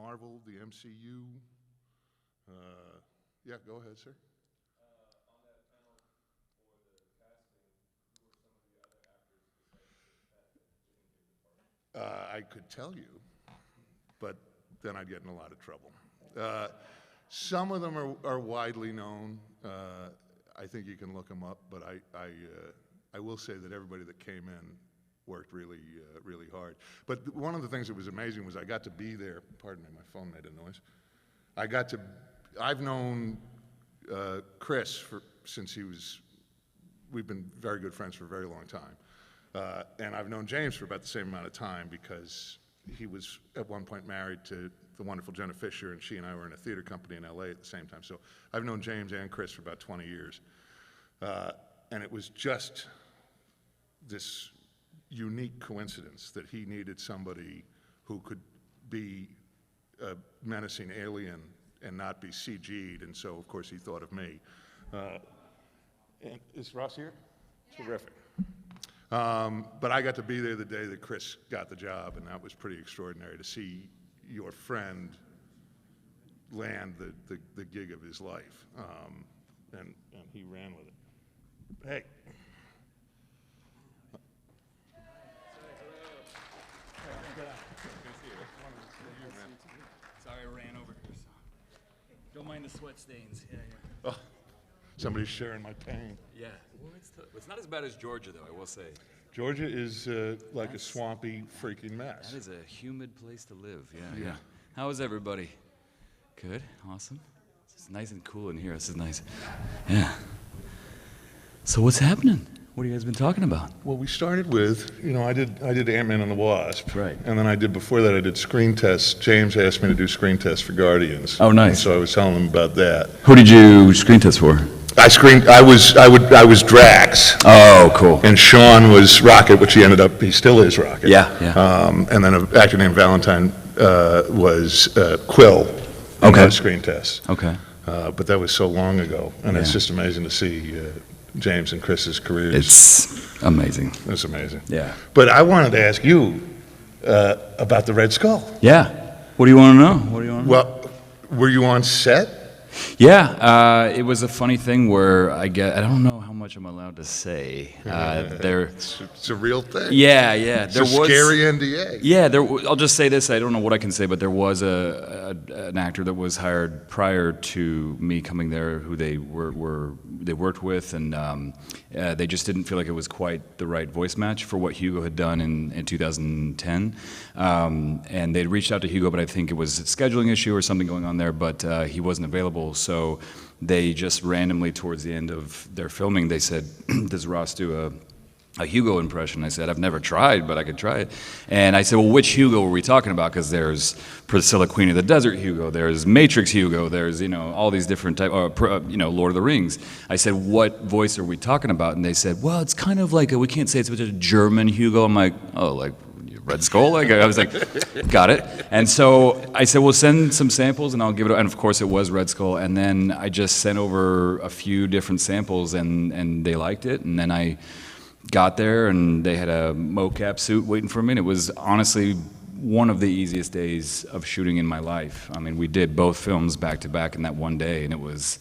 Marvel, the MCU. Yeah, go ahead, sir. On that panel for the casting, who were some of the other actors besides that didn't get the part? I could tell you, but then I'd get in a lot of trouble. Some of them are widely known. I think you can look them up, but I will say that everybody that came in worked really hard. But one of the things that was amazing was I got to be there. Pardon me, my phone made a noise. I've known Chris since we've been very good friends for a very long time. And I've known James for about the same amount of time because he was at one point married to the wonderful Jenna Fisher, and she and I were in a theater company in LA at the same time. So I've known James and Chris for about 20 years. And it was just this unique coincidence that he needed somebody who could be a menacing alien and not be CG'd, and so of course he thought of me. And is Ross here? Yeah. Terrific. But I got to be there the day that Chris got the job, and that was pretty extraordinary to see your friend land the gig of his life. And he ran with it. Hey. Sorry, I ran over here. So. Don't mind the sweat stains. Yeah. Oh, somebody's sharing my pain. Yeah. Well, it's not as bad as Georgia, though, I will say. Georgia is like a swampy freaking mess. That is a humid place to live. Yeah. How is everybody? Good. Awesome. It's nice and cool in here. This is nice. Yeah. So what's happening? What have you guys been talking about? Well, we started with, I did Ant-Man and the Wasp. Right. And then before that I did screen tests. James asked me to do screen tests for Guardians. Oh, nice. And so I was telling him about that. Who did you screen test for? I was Drax. Oh, cool. And Sean was Rocket, which he still is Rocket. Yeah. And then an actor named Valentine was Quill. Okay. Screen tests. Okay. But that was so long ago, and it's just amazing to see James and Chris's careers. It's amazing. It's amazing. Yeah. But I wanted to ask you about the Red Skull. Yeah. What do you want to know? Well, were you on set? Yeah. It was a funny thing where I don't know how much I'm allowed to say. It's a real thing. Yeah. It's a scary NDA. Yeah. I'll just say this. I don't know what I can say, but there was an actor that was hired prior to me coming there, who they worked with, and they just didn't feel like it was quite the right voice match for what Hugo had done in 2010. And they'd reached out to Hugo, but I think it was a scheduling issue or something going on there, but he wasn't available. So they just randomly, towards the end of their filming, they said, does Ross do a Hugo impression? I said, I've never tried, but I could try it. And I said, well, which Hugo were we talking about? Because there's Priscilla, Queen of the Desert Hugo, there's Matrix Hugo, there's, all these different types, Lord of the Rings. I said, what voice are we talking about? And they said, well, it's kind of like we can't say it's a German Hugo. I'm like, oh, like Red Skull? I was like, got it. And so I said, well, send some samples and I'll give it, and of course it was Red Skull. And then I just sent over a few different samples and they liked it. And then I got there and they had a mocap suit waiting for me. And it was honestly one of the easiest days of shooting in my life. I mean, we did both films back to back in that one day, and it was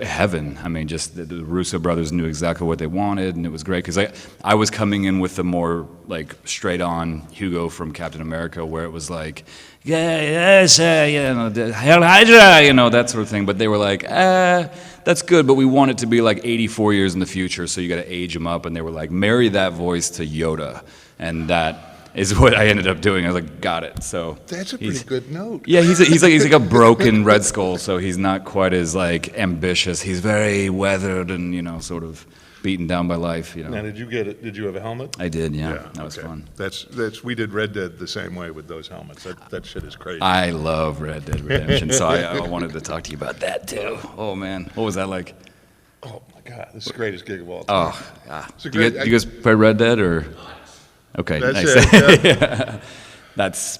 heaven. I mean, just the Russo brothers knew exactly what they wanted, and it was great because I was coming in with the more like straight on Hugo from Captain America, where it was like, yes, Hail Hydra, that sort of thing. But they were like, that's good, but we want it to be like 84 years in the future, so you got to age him up. And they were like, marry that voice to Yoda, and that is what I ended up doing. I was like, got it. So that's a pretty good note. Yeah, he's like a broken Red Skull, so he's not quite as like ambitious. He's very weathered and sort of beaten down by life. Now, did you get it? Did you have a helmet? I did. Yeah, that was fun. We did Red Dead the same way with those helmets. That shit is crazy. I love Red Dead Redemption, so I wanted to talk to you about that too. Oh man, what was that like? Oh my God, this is the greatest gig of all time. Oh, yeah. You guys play Red Dead or? Okay, that's nice. It, yeah. That's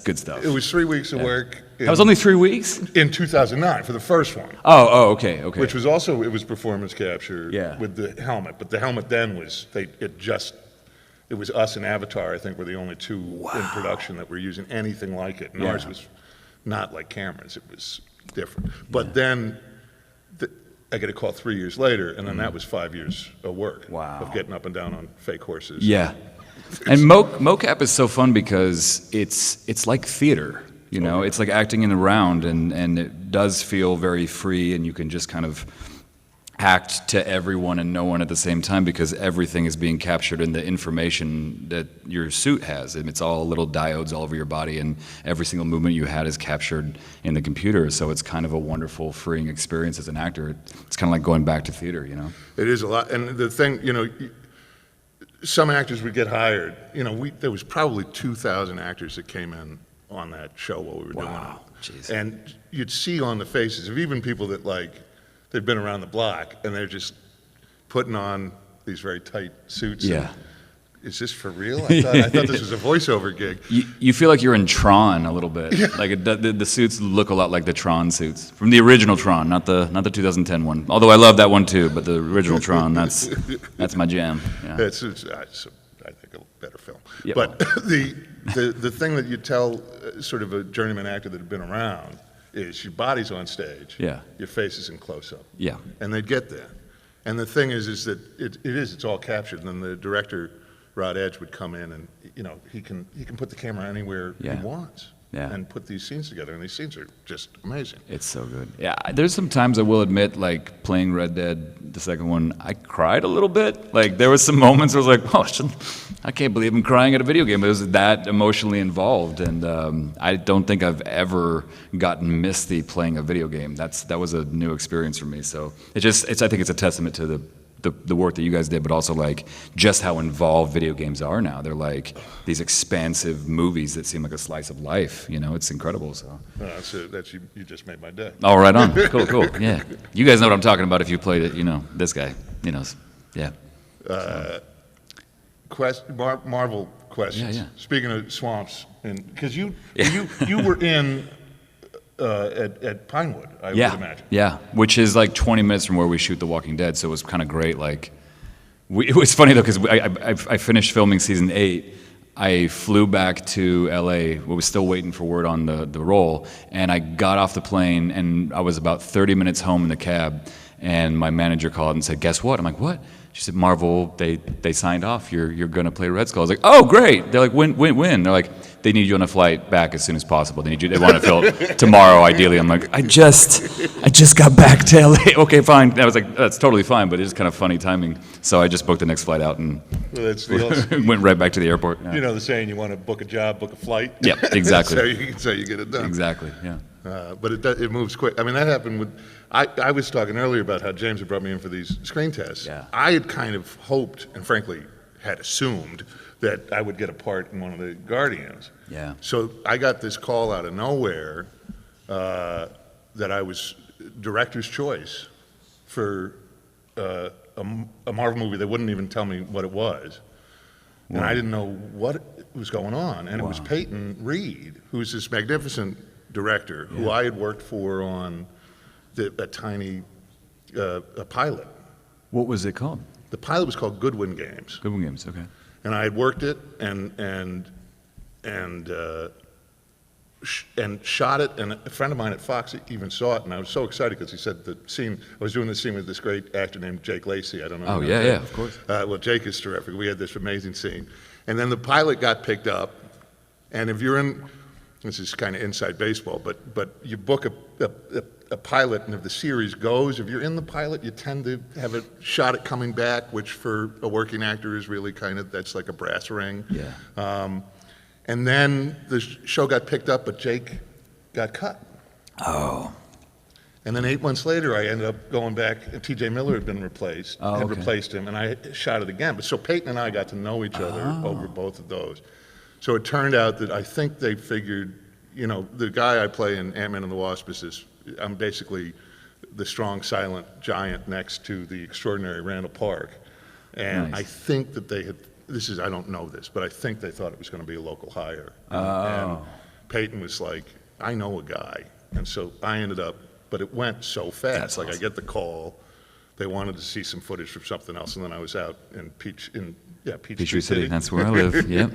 good stuff. It was 3 weeks of work. That was only 3 weeks? In 2009 for the first one. Oh, okay. Which was also, it was performance capture with the helmet, but the helmet then was, it it was us and Avatar, I think, were the only two in production that were using anything like it. And ours was not like cameras, it was different. But then I get a call 3 years later, and then that was 5 years of work of getting up and down on fake horses. Yeah. And mocap is so fun because it's like theater, you know? It's like acting in the round, and it does feel very free, and you can just kind of act to everyone and no one at the same time because everything is being captured in the information that your suit has. And it's all little diodes all over your body, and every single movement you had is captured in the computer. So it's kind of a wonderful, freeing experience as an actor. It's kind of like going back to theater, you know? It is a lot. And the thing, you know, some actors would get hired. You know, there was probably 2,000 actors that came in on that show while we were doing it. Jeez. And you'd see on the faces of even people that, like, they've been around the block, and they're just putting on these very tight suits. Yeah. Is this for real? I thought this was a voiceover gig. You feel like you're in Tron a little bit. Yeah. Like the suits look a lot like the Tron suits from the original Tron, not the 2010 one. Although I love that one too, but the original Tron, that's my jam. Yeah. It's I think, a better film. Yeah. But the thing that you tell sort of a journeyman actor that had been around is your body's on stage, your face is in close-up, and they'd get there. And the thing is that it's all captured, and then the director, Rod Edge, would come in, and you know he can put the camera anywhere he wants, and put these scenes together, and these scenes are just amazing. It's so good. Yeah, there's some times I will admit, like playing Red Dead, the second one, I cried a little bit. Like there was some moments where I was like, oh, I can't believe I'm crying at a video game. It was that emotionally involved, and I don't think I've ever gotten misty playing a video game. That was a new experience for me. So I think it's a testament to the work that you guys did, but also like just how involved video games are now. They're like these expansive movies that seem like a slice of life. You know, it's incredible. So you just made my day. Oh, right on. Cool. Yeah, you guys know what I'm talking about if you played it. You know, this guy. You know, yeah. Marvel questions. Yeah. Speaking of swamps, and because you were in at Pinewood, I would imagine. Yeah, which is like 20 minutes from where we shoot The Walking Dead, so it was kind of great. Like, it was funny though because I finished filming season 8. I flew back to LA. We was still waiting for word on the role, and I got off the plane, and I was about 30 minutes home in the cab, and my manager called and said, "Guess what?" I'm like, "What?" She said, "Marvel, they signed off. You're going to play Red Skull." I was like, "Oh, great!" They're like, "When?" They're like, "They need you on a flight back as soon as possible. They want to film tomorrow, ideally." I'm like, I just got back to LA. Okay, fine. I was like, "That's totally fine," but it's kind of funny timing. So I just booked the next flight out and went right back to the airport. Yeah. You know the saying: you want to book a job, book a flight. Yeah, exactly. so you get it done. Exactly. Yeah. But it moves quick. I mean, that happened with. I was talking earlier about how James had brought me in for these screen tests. Yeah. I had kind of hoped, and frankly had assumed, that I would get a part in one of the Guardians. Yeah. So I got this call out of nowhere that I was director's choice for a Marvel movie. They wouldn't even tell me what it was. Wow. And I didn't know what was going on. And it was Peyton Reed, who's this magnificent director who I had worked for on a tiny a pilot. What was it called? The pilot was called Goodwin Games. Goodwin Games, okay. And I had worked it and shot it, and a friend of mine at Fox even saw it, and I was so excited because he said the scene. I was doing this scene with this great actor named Jake Lacey. I don't know. Oh yeah, of course. Well, Jake is terrific. We had this amazing scene, and then the pilot got picked up, and if you're in, this is kind of inside baseball, but you book a pilot, and if the series goes, if you're in the pilot, you tend to have a shot at coming back, which for a working actor is really kind of, that's like a brass ring. Yeah. And then the show got picked up, but Jake got cut. Oh. And then 8 months later, I ended up going back, and T.J. Miller had been replaced, replaced him, and I shot it again. But so Peyton and I got to know each other over both of those. So it turned out that I think they figured, you know, the guy I play in Ant-Man and the Wasp is I'm basically the strong, silent giant next to the extraordinary Randall Park. And I think that they had, I don't know this, but I think they thought it was going to be a local hire. And Peyton was like, I know a guy. And so I ended up, but it went so fast. That's like awesome. I get the call, they wanted to see some footage from something else, and then I was out in Yeah, Peachtree Peachtree City. City. That's where I live. Yep.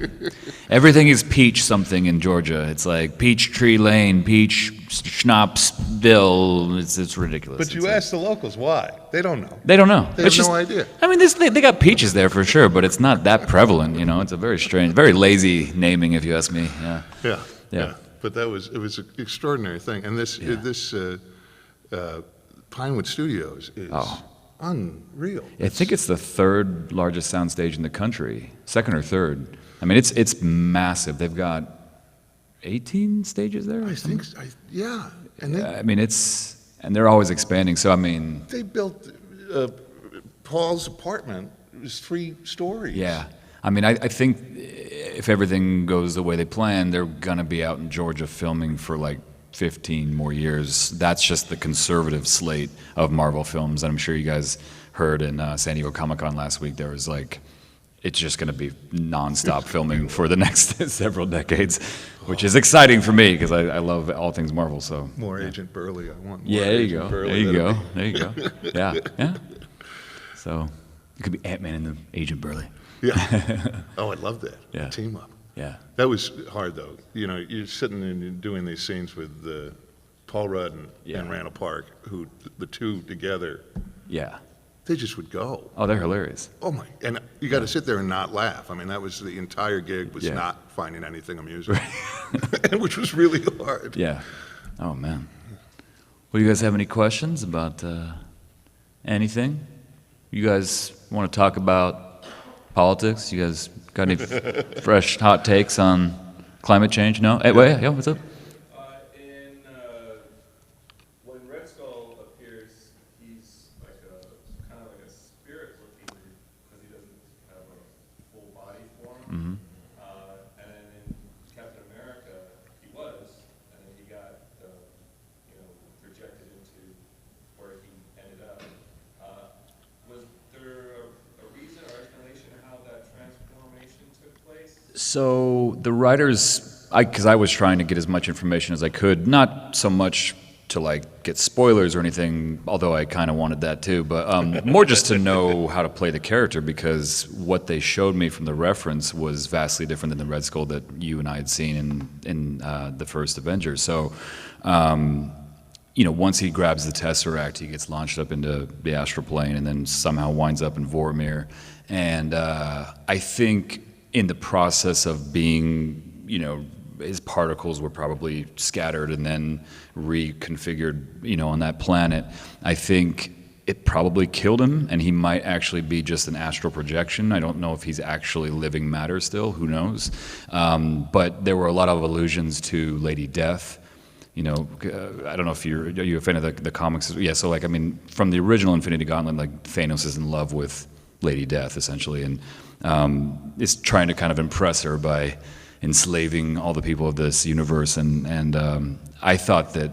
Everything is peach something in Georgia. It's like Peachtree Lane, Peach Schnapsville. It's ridiculous. But you ask the locals why. They don't know. They don't know. They It's have just, no idea. I mean, they got peaches there for sure, but it's not that prevalent. It's a very strange, very lazy naming, if you ask me. Yeah. Yeah. Yeah. But it was an extraordinary thing. And this Pinewood Studios is unreal. I think it's the third largest soundstage in the country, second or third. I mean, it's massive. They've got 18 stages there. I think, yeah. And I mean, and they're always expanding. So I mean, they built Paul's apartment. It was 3 stories. yeah. I mean, I think if everything goes the way they plan, they're gonna be out in Georgia filming for like 15 more years. That's just the conservative slate of Marvel films. And I'm sure you guys heard in San Diego Comic-Con last week, there was like, it's just going to be nonstop filming for the next several decades, which is exciting for me because I love all things Marvel. So More Agent Burley. I want more yeah, there you Agent go. Burley. There you go. There you go. Yeah, yeah. So it could be Ant-Man and the Agent Burley. Yeah. Oh, I'd love that. Yeah. Team up. Yeah. That was hard, though. You're sitting and you're doing these scenes with Paul Rudd and Randall Park, who the two together, Yeah. they just would go. Oh, they're hilarious. Oh my! And you got to sit there and not laugh. I mean, that was the entire gig was Yeah. not finding anything amusing, which was really hard. Yeah. Oh man. Well, you guys have any questions about anything? You guys want to talk about politics? You guys got any fresh hot takes on climate change? No? Hey, wait, yeah, what's up? When Red Skull appears, he's like kind of like a spirit looking because he doesn't have a full body form. Mm-hmm. And then in Captain America, he was, and then he got projected into where he ended up. Was there a reason or explanation how that transformation took place? So the writers, because I was trying to get as much information as I could, not so much to like get spoilers or anything, although I kind of wanted that too, but more just to know how to play the character, because what they showed me from the reference was vastly different than the Red Skull that you and I had seen in the first Avengers. So, once he grabs the Tesseract, he gets launched up into the astral plane and then somehow winds up in Vormir. And I think in the process of being, his particles were probably scattered and then reconfigured, on that planet. I think it probably killed him, and he might actually be just an astral projection. I don't know if he's actually living matter still. Who knows? But there were a lot of allusions to Lady Death. I don't know if are you a fan of the comics? Yeah. So from the original Infinity Gauntlet, like Thanos is in love with Lady Death essentially, and is trying to kind of impress her by enslaving all the people of this universe, and I thought that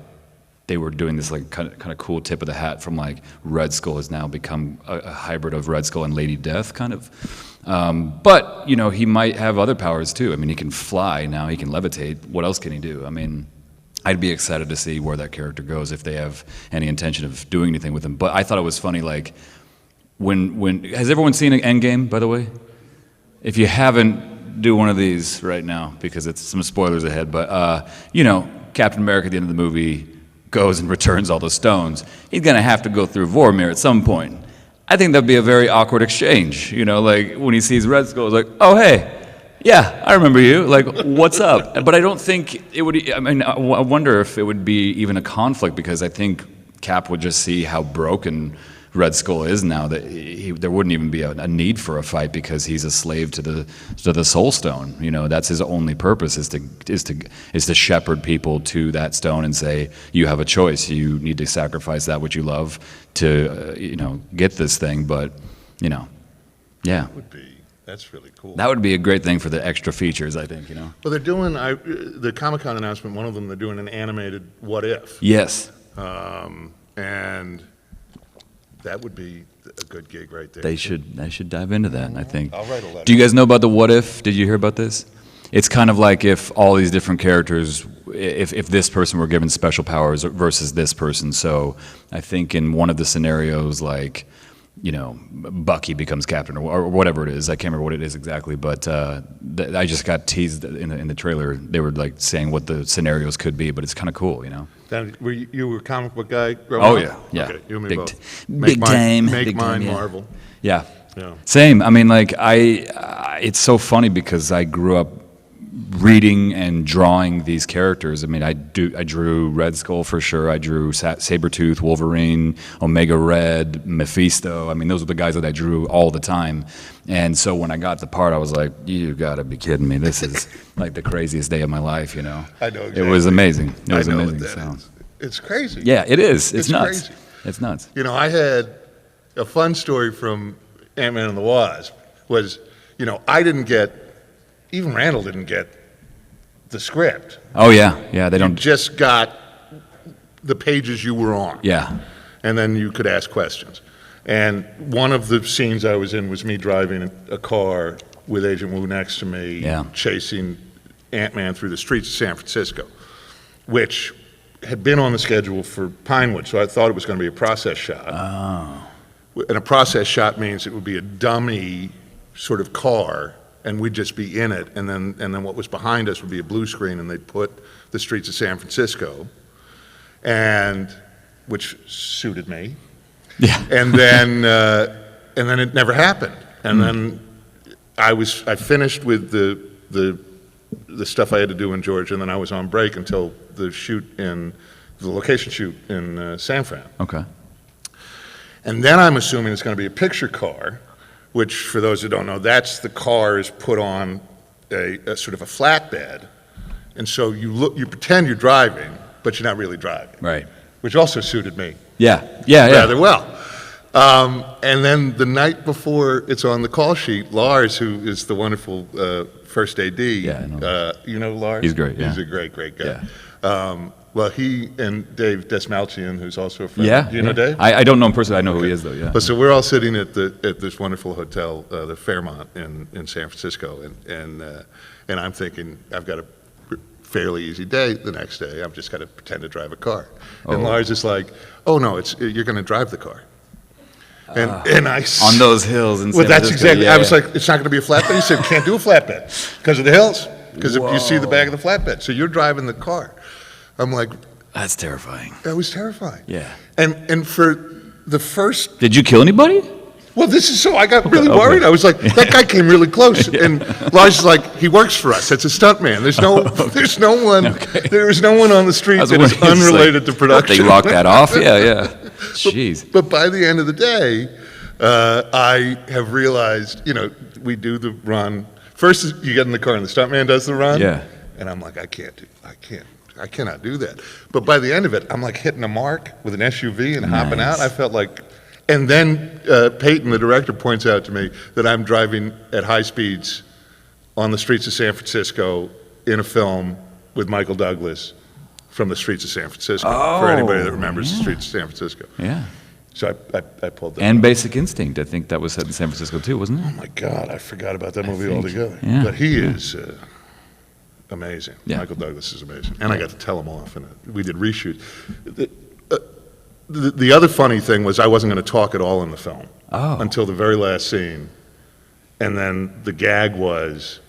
they were doing this like kind of cool tip of the hat from like Red Skull has now become a hybrid of Red Skull and Lady Death kind of, but he might have other powers too. I mean, he can fly now, he can levitate. What else can he do? I mean, I'd be excited to see where that character goes if they have any intention of doing anything with him. But I thought it was funny, like when has everyone seen Endgame, by the way? If you haven't, do one of these right now because it's some spoilers ahead, but Captain America at the end of the movie goes and returns all the stones. He's gonna have to go through Vormir at some point. I think that'd be a very awkward exchange, like when he sees Red Skull, it's like, oh hey, yeah, I remember you, like what's up? But I don't think it would, I wonder if it would be even a conflict, because I think Cap would just see how broken Red Skull is now, that there wouldn't even be a need for a fight because he's a slave to the Soul Stone. That's his only purpose, is to shepherd people to that stone and say, you have a choice. You need to sacrifice that which you love to get this thing. But yeah, That's really cool. that would be a great thing for the extra features, I think. Well, they're doing the Comic-Con announcement. One of them, they're doing an animated What If, Yes, and that would be a good gig right there. they should dive into that, I think. I'll write a letter. Do you guys know about the What If? Did you hear about this? It's kind of like if all these different characters, if this person were given special powers versus this person. So I think in one of the scenarios, like Bucky becomes captain or whatever it is. I can't remember what it is exactly, but I just got teased in the trailer. They were like saying what the scenarios could be, but it's kind of cool, Then, you were a comic book guy growing Oh up? yeah. Okay, you and me Big, both. big time. Make big mine time, yeah. Marvel. Yeah. Yeah. Same. I mean, like it's so funny because I grew up reading and drawing these characters. I mean, I drew Red Skull for sure. I drew Sabretooth, Wolverine, Omega Red, Mephisto. I mean, those are the guys that I drew all the time. And so when I got the part, I was like, you got to be kidding me. This is like the craziest day of my life, I know exactly. It was amazing. It was I know amazing. what that is. It's crazy. Yeah, it is. It's nuts. crazy. It's nuts. I had a fun story from Ant-Man and the Wasp was, I didn't get, even Randall didn't get the script. Oh yeah, they don't. Just got the pages you were on. Yeah. And then you could ask questions. And one of the scenes I was in was me driving a car with Agent Wu next to me, chasing Ant-Man through the streets of San Francisco, which had been on the schedule for Pinewood, so I thought it was going to be a process shot. Oh. And a process shot means it would be a dummy sort of car, and we'd just be in it, and then what was behind us would be a blue screen, and they'd put the streets of San Francisco, and which suited me. Yeah. And then it never happened. And then I finished with the stuff I had to do in Georgia, and then I was on break until the location shoot in San Fran. Okay. And then I'm assuming it's going to be a picture car, which, for those who don't know, that's the car is put on a sort of a flatbed, and so you pretend you're driving, but you're not really driving. Right. Which also suited me. Yeah. Rather well. And then the night before it's on the call sheet, Lars, who is the wonderful first AD, you know Lars? He's great, yeah. He's a great guy. Yeah. Well, he and Dave Desmalchian, who's also a friend. Yeah. Do you know Dave? I don't know him personally. I know who he is, though, yeah. But so we're all sitting at this wonderful hotel, the Fairmont in San Francisco, and I'm thinking, I've got a fairly easy day the next day. I've just got to pretend to drive a car. And Lars is like, oh, no, you're going to drive the car. And on those hills in San Well, that's Francisco, exactly. I was like, it's not going to be a flatbed. He said, can't do a flatbed because of the hills. Because if you see the back of the flatbed, so you're driving the car. I'm like, that's terrifying. That was terrifying. Yeah. And for the first. Did you kill anybody? Well, I got really worried. I was like, that guy came really close. And Lars is like, he works for us. That's a stuntman. There's no one on the street that is unrelated to production. They locked that off? Yeah. Jeez. But by the end of the day, I have realized, we do the run. First, you get in the car and the stuntman does the run. Yeah. And I'm like, I cannot do that. But by the end of it, I'm like hitting a mark with an SUV and hopping out. I felt like, and then Peyton, the director, points out to me that I'm driving at high speeds on the streets of San Francisco in a film with Michael Douglas from the streets of San Francisco, for anybody that remembers the streets of San Francisco. Yeah. So I pulled that. And up. Basic Instinct, I think that was set in San Francisco too, wasn't it? Oh my God, I forgot about that movie altogether. Yeah. But he is amazing. Yeah. Michael Douglas is amazing. And I got to tell him off, and we did reshoots. The other funny thing was I wasn't going to talk at all in the film until the very last scene. And then the gag was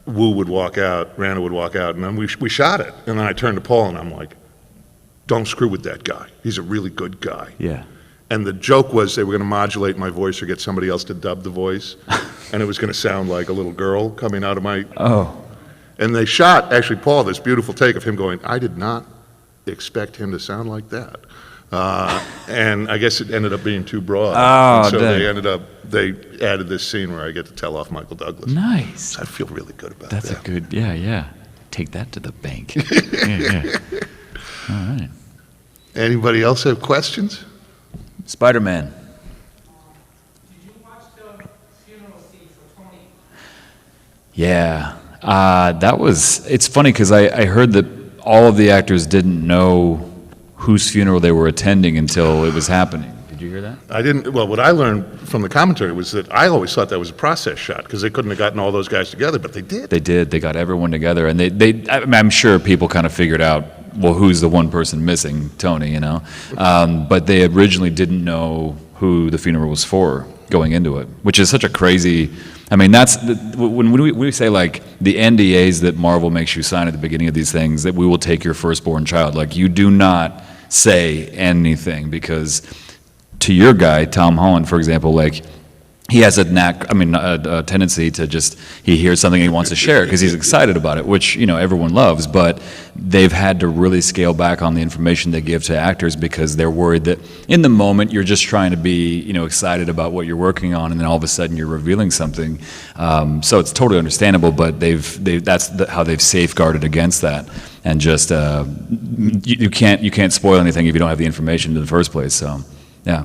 Wu would walk out, Randall would walk out, and then we shot it. And then I turned to Paul, and I'm like, don't screw with that guy. He's a really good guy. Yeah. And the joke was they were going to modulate my voice or get somebody else to dub the voice, and it was going to sound like a little girl coming out of my... And they shot, actually, Paul, this beautiful take of him going, I did not expect him to sound like that. And I guess it ended up being too broad. And so they added this scene where I get to tell off Michael Douglas. Nice. So I feel really good about that. That's a good, yeah. Take that to the bank. Yeah. All right. Anybody else have questions? Spider-Man. Did you watch the funeral scene for Tony? Yeah. It's funny because I heard that all of the actors didn't know whose funeral they were attending until it was happening. Did you hear that? I didn't. Well, what I learned from the commentary was that I always thought that was a process shot because they couldn't have gotten all those guys together, but they did. They did. They got everyone together, and I'm sure people kind of figured out well, who's the one person missing? Tony, you know? But they originally didn't know who the funeral was for going into it, which is such a crazy, I mean, when we say like the NDAs that Marvel makes you sign at the beginning of these things, that we will take your firstborn child, like you do not say anything, because to your guy, Tom Holland, for example, like, he has a tendency to just, he hears something he wants to share because he's excited about it, which, you know, everyone loves, but they've had to really scale back on the information they give to actors because they're worried that in the moment you're just trying to be, you know, excited about what you're working on, and then all of a sudden you're revealing something. So it's totally understandable, but how they've safeguarded against that. And just, you can't spoil anything if you don't have the information in the first place, so, yeah.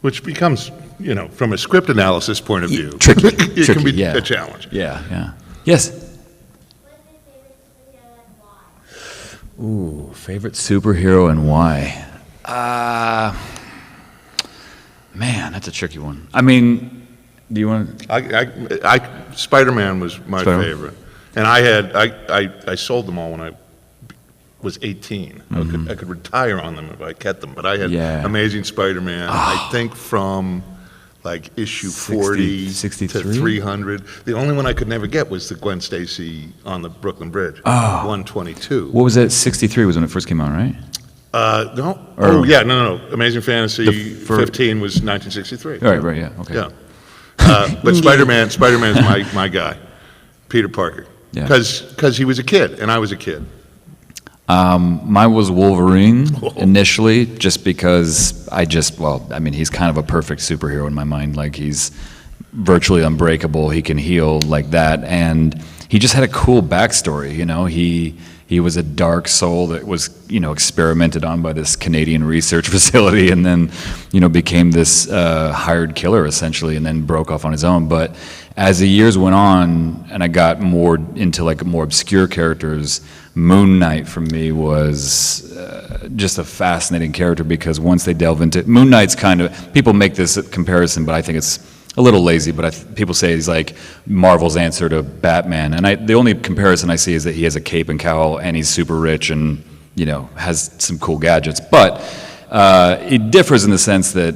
Which becomes, you know, from a script analysis point of view, Tricky, it can be yeah. a challenge. Yeah, yeah. Yes? Favorite superhero and why? Ooh, favorite superhero and why? Man, that's a tricky one. I mean, do you want to? Spider-Man was my Spider-Man. favorite. And I sold them all when I was 18. I could retire on them if I kept them. But I had Yeah. Amazing Spider-Man, I think from like issue 40 to 63? 300. The only one I could never get was the Gwen Stacy on the Brooklyn Bridge, 122. What was that? 63 was when it first came out, right? No. Or- Oh, yeah, no. Amazing Fantasy fir- 15 was 1963. Right, yeah, okay. Yeah. But Spider-Man's my guy, Peter Parker. Yeah. Because he was a kid, and I was a kid. Mine was Wolverine initially, just because he's kind of a perfect superhero in my mind. Like, he's virtually unbreakable. He can heal like that, and he just had a cool backstory. You know, he was a dark soul that was, you know, experimented on by this Canadian research facility, and then, you know, became this hired killer essentially, and then broke off on his own. But as the years went on, and I got more into like more obscure characters, Moon Knight for me was just a fascinating character, because once they delve into Moon Knight's kind of, people make this comparison, but I think it's a little lazy, but people say he's like Marvel's answer to Batman, and the only comparison I see is that he has a cape and cowl, and he's super rich, and, you know, has some cool gadgets. But it differs in the sense that,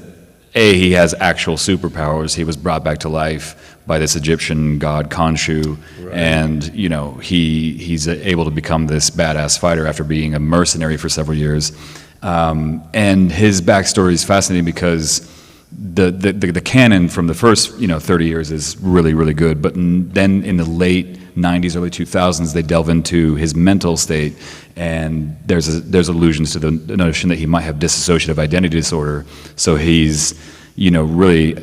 A, he has actual superpowers. He was brought back to life by this Egyptian god Khonshu, and, you know, he's able to become this badass fighter after being a mercenary for several years. And his backstory is fascinating because the canon from the first, you know, 30 years is really, really good, but then in the late 90s, early 2000s, they delve into his mental state, and there's allusions to the notion that he might have dissociative identity disorder. So he's, you know, really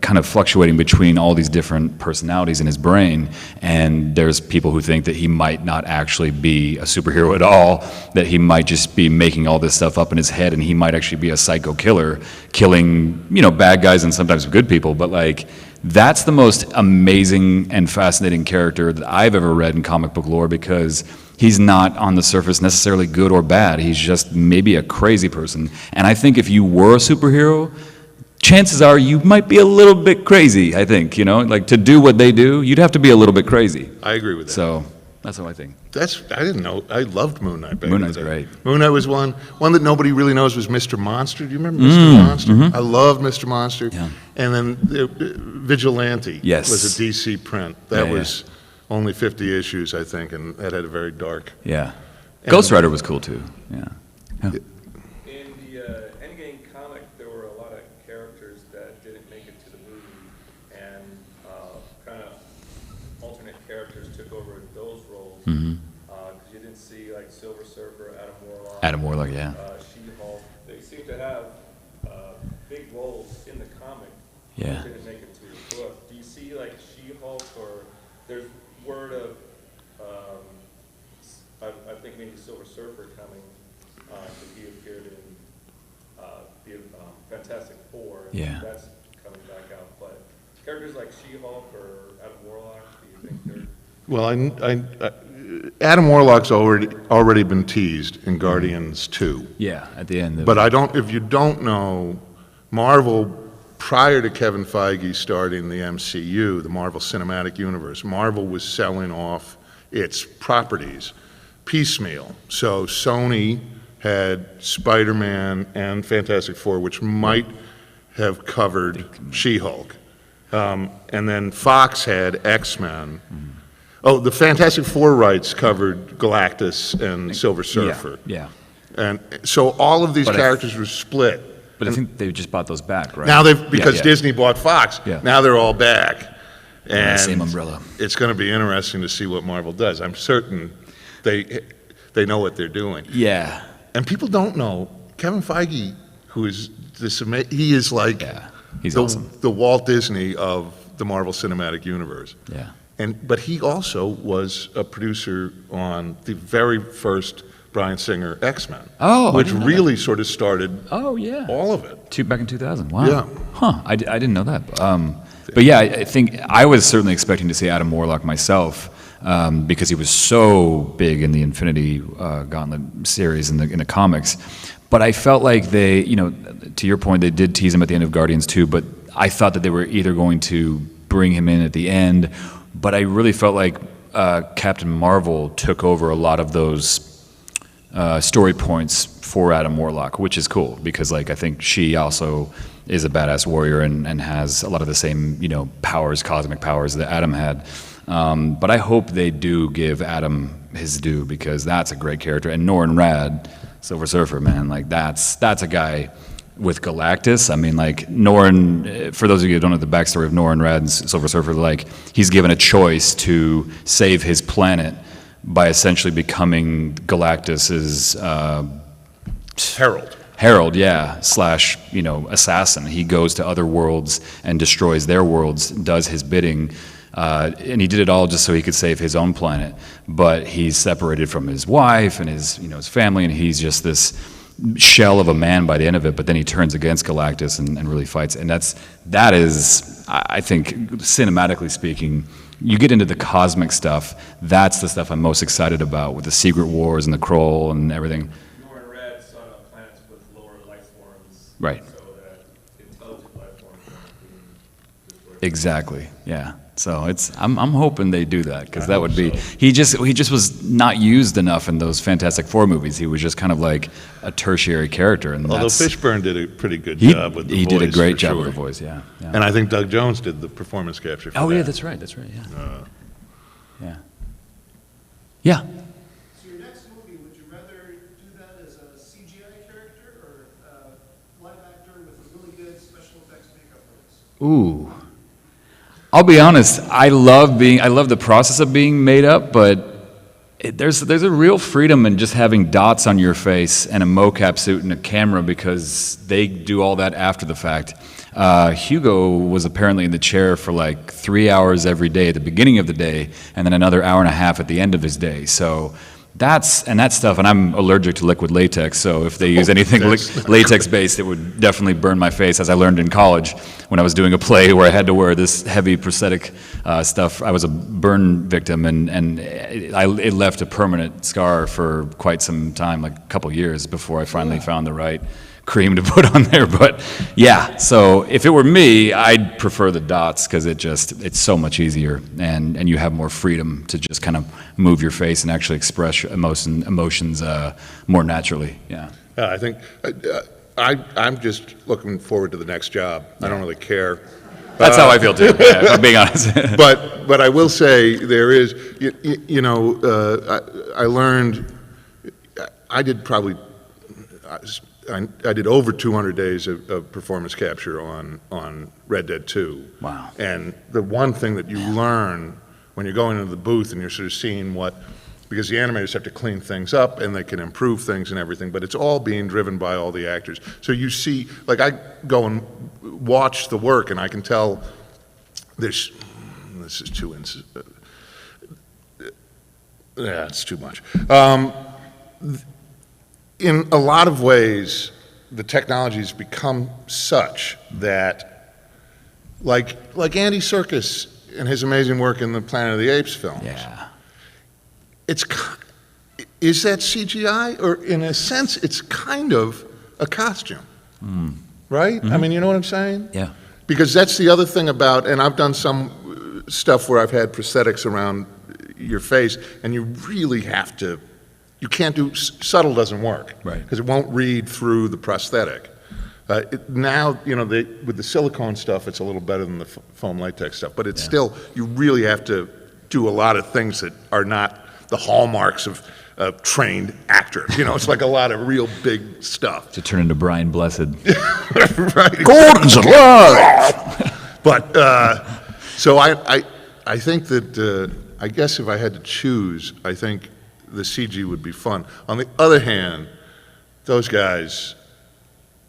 kind of fluctuating between all these different personalities in his brain, and there's people who think that he might not actually be a superhero at all, that he might just be making all this stuff up in his head, and he might actually be a psycho killer, killing, you know, bad guys and sometimes good people. But like, that's the most amazing and fascinating character that I've ever read in comic book lore, because he's not on the surface necessarily good or bad. He's just maybe a crazy person. And I think if you were a superhero, chances are you might be a little bit crazy, I think, you know? Like, to do what they do, you'd have to be a little bit crazy. I agree with that. So, that's what I think. I didn't know. I loved Moon Knight. Moon Knight's great. Moon Knight was one that nobody really knows was Mr. Monster. Do you remember Mr. Monster? I loved Mr. Monster. Yeah. And then Vigilante Yes. was a DC print. That Yeah, was only 50 issues, I think, and that had a very dark. Yeah. Ghost Rider was cool, too. Yeah. In the Endgame comic, there were a lot of characters that didn't make it to the movie, and kind of alternate characters took over those roles. Because you didn't see like Silver Surfer, Adam Warlock, yeah. She-Hulk. They seem to have big roles in the comic. Yeah. Didn't make it to the book. Do you see like She-Hulk, or there's word of I think maybe Silver Surfer coming, because he appeared in the Fantastic Four. And Yeah. that's coming back out. But characters like She-Hulk or Adam Warlock, do you think they're? Well, Adam Warlock's already been teased in Guardians 2. Yeah, at the end. But if you don't know, Marvel, prior to Kevin Feige starting the MCU, the Marvel Cinematic Universe, Marvel was selling off its properties piecemeal. So Sony had Spider-Man and Fantastic Four, which might have covered She-Hulk. And then Fox had X-Men. Oh, the Fantastic Four rights covered Galactus and Silver Surfer. Yeah. And so all of these But characters were split. But I think they just bought those back, right? Now because Yeah. Disney bought Fox, Yeah. now they're all back. And same umbrella. It's going to be interesting to see what Marvel does. I'm certain they know what they're doing. Yeah. And people don't know, Kevin Feige, who is he is like Yeah. He's awesome. the Walt Disney of the Marvel Cinematic Universe. Yeah. But he also was a producer on the very first Bryan Singer X-Men. Oh, I which didn't know really sort of started Oh, yeah. all of it. Back in 2000. Wow. Yeah. Huh. I didn't know that. But yeah, I think I was certainly expecting to see Adam Warlock myself because he was so big in the Infinity Gauntlet series in the comics. But I felt like they, to your point, they did tease him at the end of Guardians 2, but I thought that they were either going to bring him in at the end, but I really felt like Captain Marvel took over a lot of those story points for Adam Warlock, which is cool because, I think she also is a badass warrior and has a lot of the same, powers, cosmic powers that Adam had. But I hope they do give Adam his due because that's a great character. And Norrin Rad, Silver Surfer, man, that's a guy with Galactus. I mean, Norrin, for those of you who don't know the backstory of Norrin Rad and Silver Surfer, he's given a choice to save his planet by essentially becoming Galactus's Herald, yeah, / assassin. He goes to other worlds and destroys their worlds, does his bidding, and he did it all just so he could save his own planet. But he's separated from his wife and his family, and he's just this shell of a man by the end of it. But then he turns against Galactus and really fights, and that is, I think, cinematically speaking, you get into the cosmic stuff. That's the stuff I'm most excited about with the Secret Wars and the Kroll and everything. Norrin Rad sought out planets with lower life forms. Right. So that intelligent life forms weren't being destroyed. Exactly. Yeah. So I'm hoping they do that because that would be he just was not used enough in those Fantastic Four movies. He was just kind of like a tertiary character, and Although that's, Fishburne did a pretty good job with the voice. he did a great for job sure. with the voice. Yeah. And I think Doug Jones did the performance capture for Oh that. yeah, that's right. Yeah. Yeah. Yeah. So your next movie, would you rather do that as a CGI character or a live actor with a really good special effects makeup artist? Ooh. I'll be honest. I love the process of being made up, but there's a real freedom in just having dots on your face and a mocap suit and a camera because they do all that after the fact. Hugo was apparently in the chair for 3 hours every day at the beginning of the day, and then another hour and a half at the end of his day. So that stuff, and I'm allergic to liquid latex, so if they use anything latex-based, it would definitely burn my face, as I learned in college when I was doing a play where I had to wear this heavy prosthetic stuff. I was a burn victim, and it left a permanent scar for quite some time, a couple years, before I finally found the right cream to put on there. But yeah, so if it were me, I'd prefer the dots because it's so much easier, and you have more freedom to just kind of move your face and actually express your emotions more naturally. Yeah. I think I'm just looking forward to the next job. I don't really care. That's how I feel too, yeah, if I'm being honest. But I will say there is, I learned, I did probably, I did over 200 days of performance capture on Red Dead 2. Wow. And the one thing that you learn when you're going into the booth and you're sort of seeing because the animators have to clean things up and they can improve things and everything, but it's all being driven by all the actors. So you see, I go and watch the work and I can tell this is yeah, it's too much. In a lot of ways, the technology has become such that, like Andy Serkis and his amazing work in the Planet of the Apes films. Yeah. Is that CGI? Or in a sense, it's kind of a costume, right? Mm-hmm. I mean, you know what I'm saying? Yeah. Because that's the other thing about, and I've done some stuff where I've had prosthetics around your face, and you really have to you can't do, subtle doesn't work. Right. Because it won't read through the prosthetic. Now, you know, with the silicone stuff, it's a little better than the foam latex stuff, but it's still, you really have to do a lot of things that are not the hallmarks of a trained actor. You know, it's like a lot of real big stuff. To turn into Brian Blessed. Right. Gordon's alive! But, so I think that, I guess if I had to choose, I think the CG would be fun. On the other hand, those guys,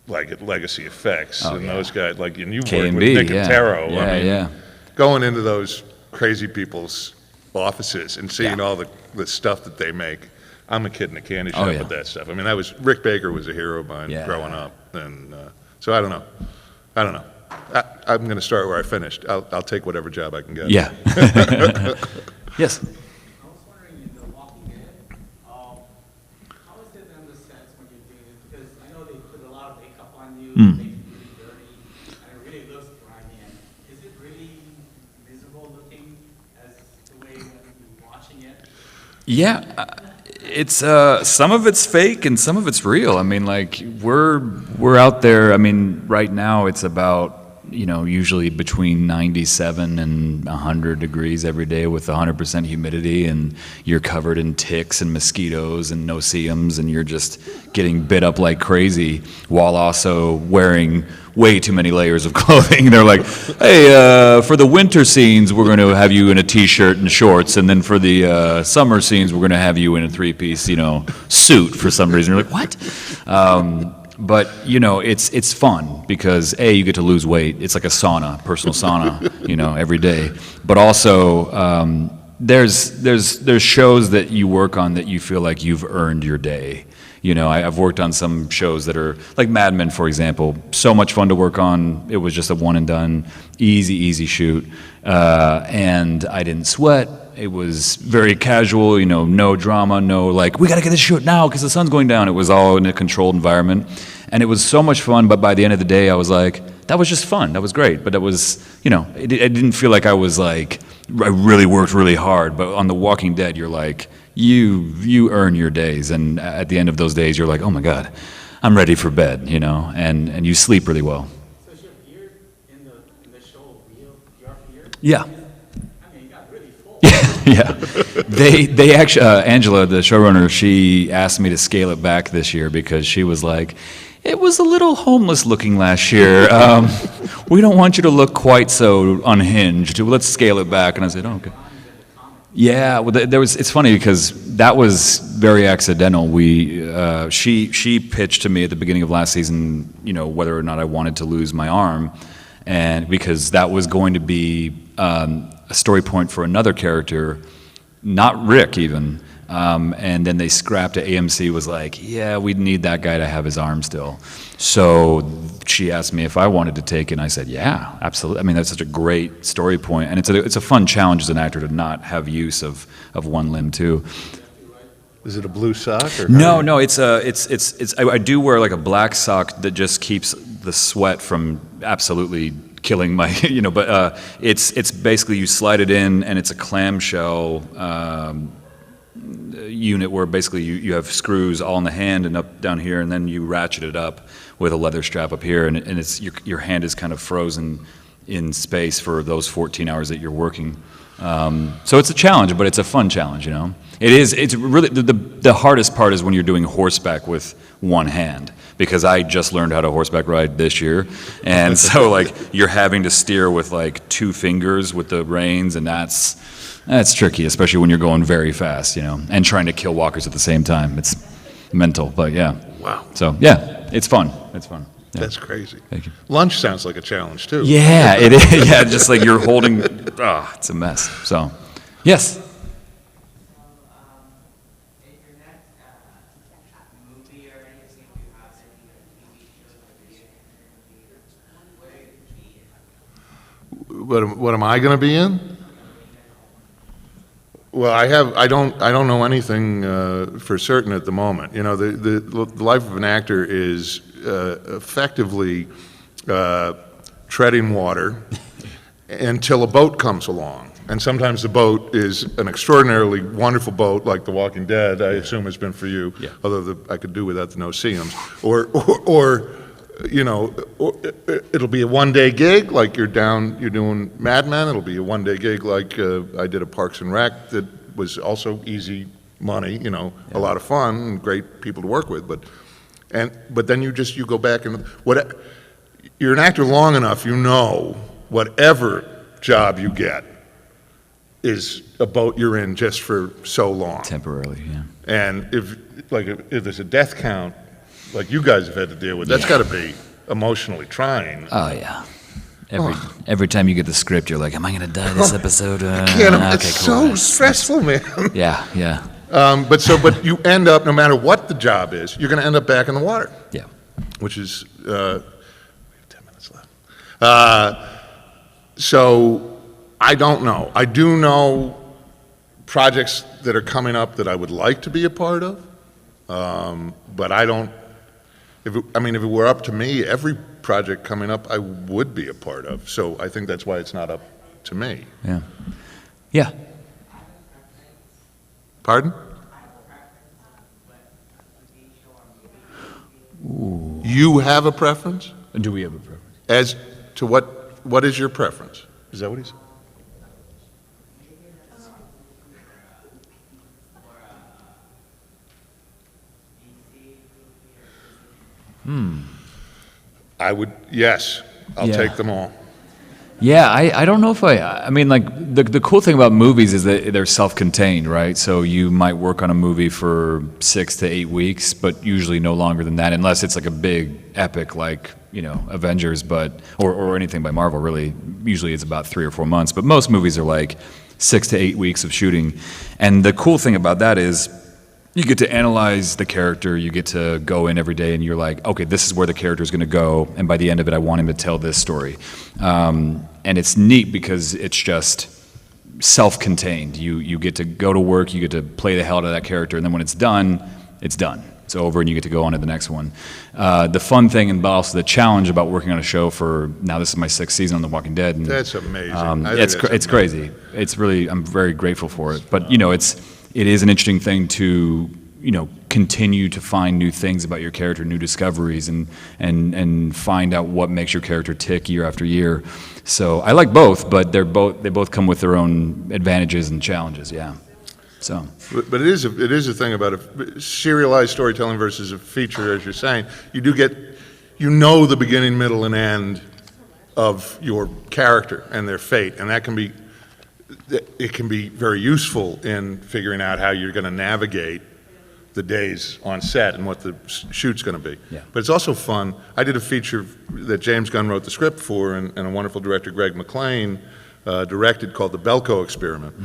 like at Legacy Effects, and those guys, like, and you worked with K&B, Nick yeah. Otero. Yeah, I mean, yeah. going into those crazy people's offices and seeing all the stuff that they make. I'm a kid in a candy shop yeah. with that stuff. I mean, Rick Baker was a hero of mine growing up. And so I don't know. I'm going to start where I finished. I'll take whatever job I can get. Yeah. Yes. I was wondering, in The Walking Dead, how is it in the sense when you're doing it? Because I know they put a lot of makeup on you, it makes you really dirty, and it really looks grimy. And is it really miserable looking as the way when you're watching it? Yeah, it's some of it's fake and some of it's real. I mean, like we're out there. I mean, right now it's about, you know, usually between 97 and 100 degrees every day with 100% humidity, and you're covered in ticks and mosquitoes and no-see-ums, and you're just getting bit up like crazy while also wearing way too many layers of clothing. They're like, hey, for the winter scenes, we're going to have you in a t-shirt and shorts, and then for the summer scenes, we're going to have you in a three-piece, you know, suit for some reason. You're like, what? But, you know, it's fun because, A, you get to lose weight. It's like a sauna, personal sauna, you know, every day. But also, there's shows that you work on that you feel like you've earned your day. You know, I've worked on some shows that are, like Mad Men, for example, so much fun to work on. It was just a one and done, easy shoot. And I didn't sweat. It was very casual, you know, no drama, no like, we got to get this shoot now because the sun's going down. It was all in a controlled environment. And it was so much fun, but by the end of the day, I was like, that was just fun. That was great. But it was, you know, it didn't feel like I was like, I really worked really hard. But on The Walking Dead, you're like, you earn your days. And at the end of those days, you're like, oh my God, I'm ready for bed, you know, and you sleep really well. So is your beard in the show real? Your beard? Yeah. I mean, you got really full. Yeah, they actually, Angela, the showrunner, she asked me to scale it back this year because she was like, it was a little homeless looking last year. We don't want you to look quite so unhinged. Let's scale it back. And I said, oh, okay. Yeah, well, it's funny because that was very accidental. She pitched to me at the beginning of last season, you know, whether or not I wanted to lose my arm, and because that was going to be a story point for another character, not Rick even. And then they scrapped it. AMC was like, yeah, we need that guy to have his arm still. So she asked me if I wanted to take it, and I said, yeah, absolutely. I mean, that's such a great story point, and it's a fun challenge as an actor to not have use of one limb too. Is it a blue sock? Or No, it's I do wear like a black sock that just keeps the sweat from absolutely killing my, you know, but it's basically you slide it in, and it's a clamshell unit where basically you have screws all in the hand and up down here, and then you ratchet it up with a leather strap up here, and it's your hand is kind of frozen in space for those 14 hours that you're working. So it's a challenge, but it's a fun challenge, you know. It's really, the hardest part is when you're doing horseback with one hand, because I just learned how to horseback ride this year, and so like you're having to steer with like two fingers with the reins, and that's tricky, especially when you're going very fast, you know, and trying to kill walkers at the same time. It's mental, but yeah. Wow. So yeah, it's fun. It's fun. Yeah. That's crazy. Thank you. Lunch sounds like a challenge, too. Yeah, it is. Yeah, just like you're holding. It's a mess. So, yes. In your next movie or anything, do you have any TV shows or video games where you can be in? What am I going to be in? Well, I don't know anything for certain at the moment. You know, the life of an actor is effectively treading water until a boat comes along. And sometimes the boat is an extraordinarily wonderful boat, like The Walking Dead, I assume has been for you. Yeah. Although I could do without the no-see-ums. Or, you know, it'll be a one-day gig, like you're doing Mad Men. It'll be a one-day gig like I did a Parks and Rec that was also easy money, you know, a lot of fun and great people to work with. But then you go back and you're an actor long enough, you know, whatever job you get is a boat you're in just for so long. Temporarily, yeah. And if there's a death count, like you guys have had to deal with, that's got to be emotionally trying. Oh yeah. Every time you get the script, you're like, "Am I going to die this episode?" It's so stressful, man. Yeah, yeah, But you end up, no matter what the job is, you're going to end up back in the water. yeah. Which is, we have 10 minutes left. So I don't know. I do know projects that are coming up that I would like to be a part of, but I don't. If it were up to me, every project coming up I would be a part of. So I think that's why it's not up to me. Yeah. Yeah. Pardon? You have a preference? Do we have a preference? As to what is your preference? Is that what he said? I would, yes, I'll Yeah. take them all. Yeah, I don't know if I mean, like, the cool thing about movies is that they're self-contained, right? So you might work on a movie for 6 to 8 weeks, but usually no longer than that, unless it's like a big epic like, you know, Avengers, or anything by Marvel, really. Usually it's about 3 or 4 months, but most movies are like 6 to 8 weeks of shooting. And the cool thing about that is you get to analyze the character, you get to go in every day and you're like, okay, this is where the character is going to go, and by the end of it, I want him to tell this story. And it's neat because it's just self-contained. You get to go to work, you get to play the hell out of that character, and then when it's done, it's done. It's over, and you get to go on to the next one. The fun thing, and also the challenge about working on a show for, now this is my 6th season on The Walking Dead. And, That's amazing. I think it's that's amazing. crazy. It's really, I'm very grateful for it. But, you know, it is an interesting thing to, you know, continue to find new things about your character, new discoveries, and find out what makes your character tick year after year. So I like both, but they both come with their own advantages and challenges. Yeah. So. But it is a thing about a serialized storytelling versus a feature, as you're saying. You do get, you know, the beginning, middle, and end of your character and their fate, and that can be. It can be very useful in figuring out how you're going to navigate the days on set and what the shoot's going to be. Yeah. But it's also fun. I did a feature that James Gunn wrote the script for, and a wonderful director, Greg McLean, directed, called The Belko Experiment.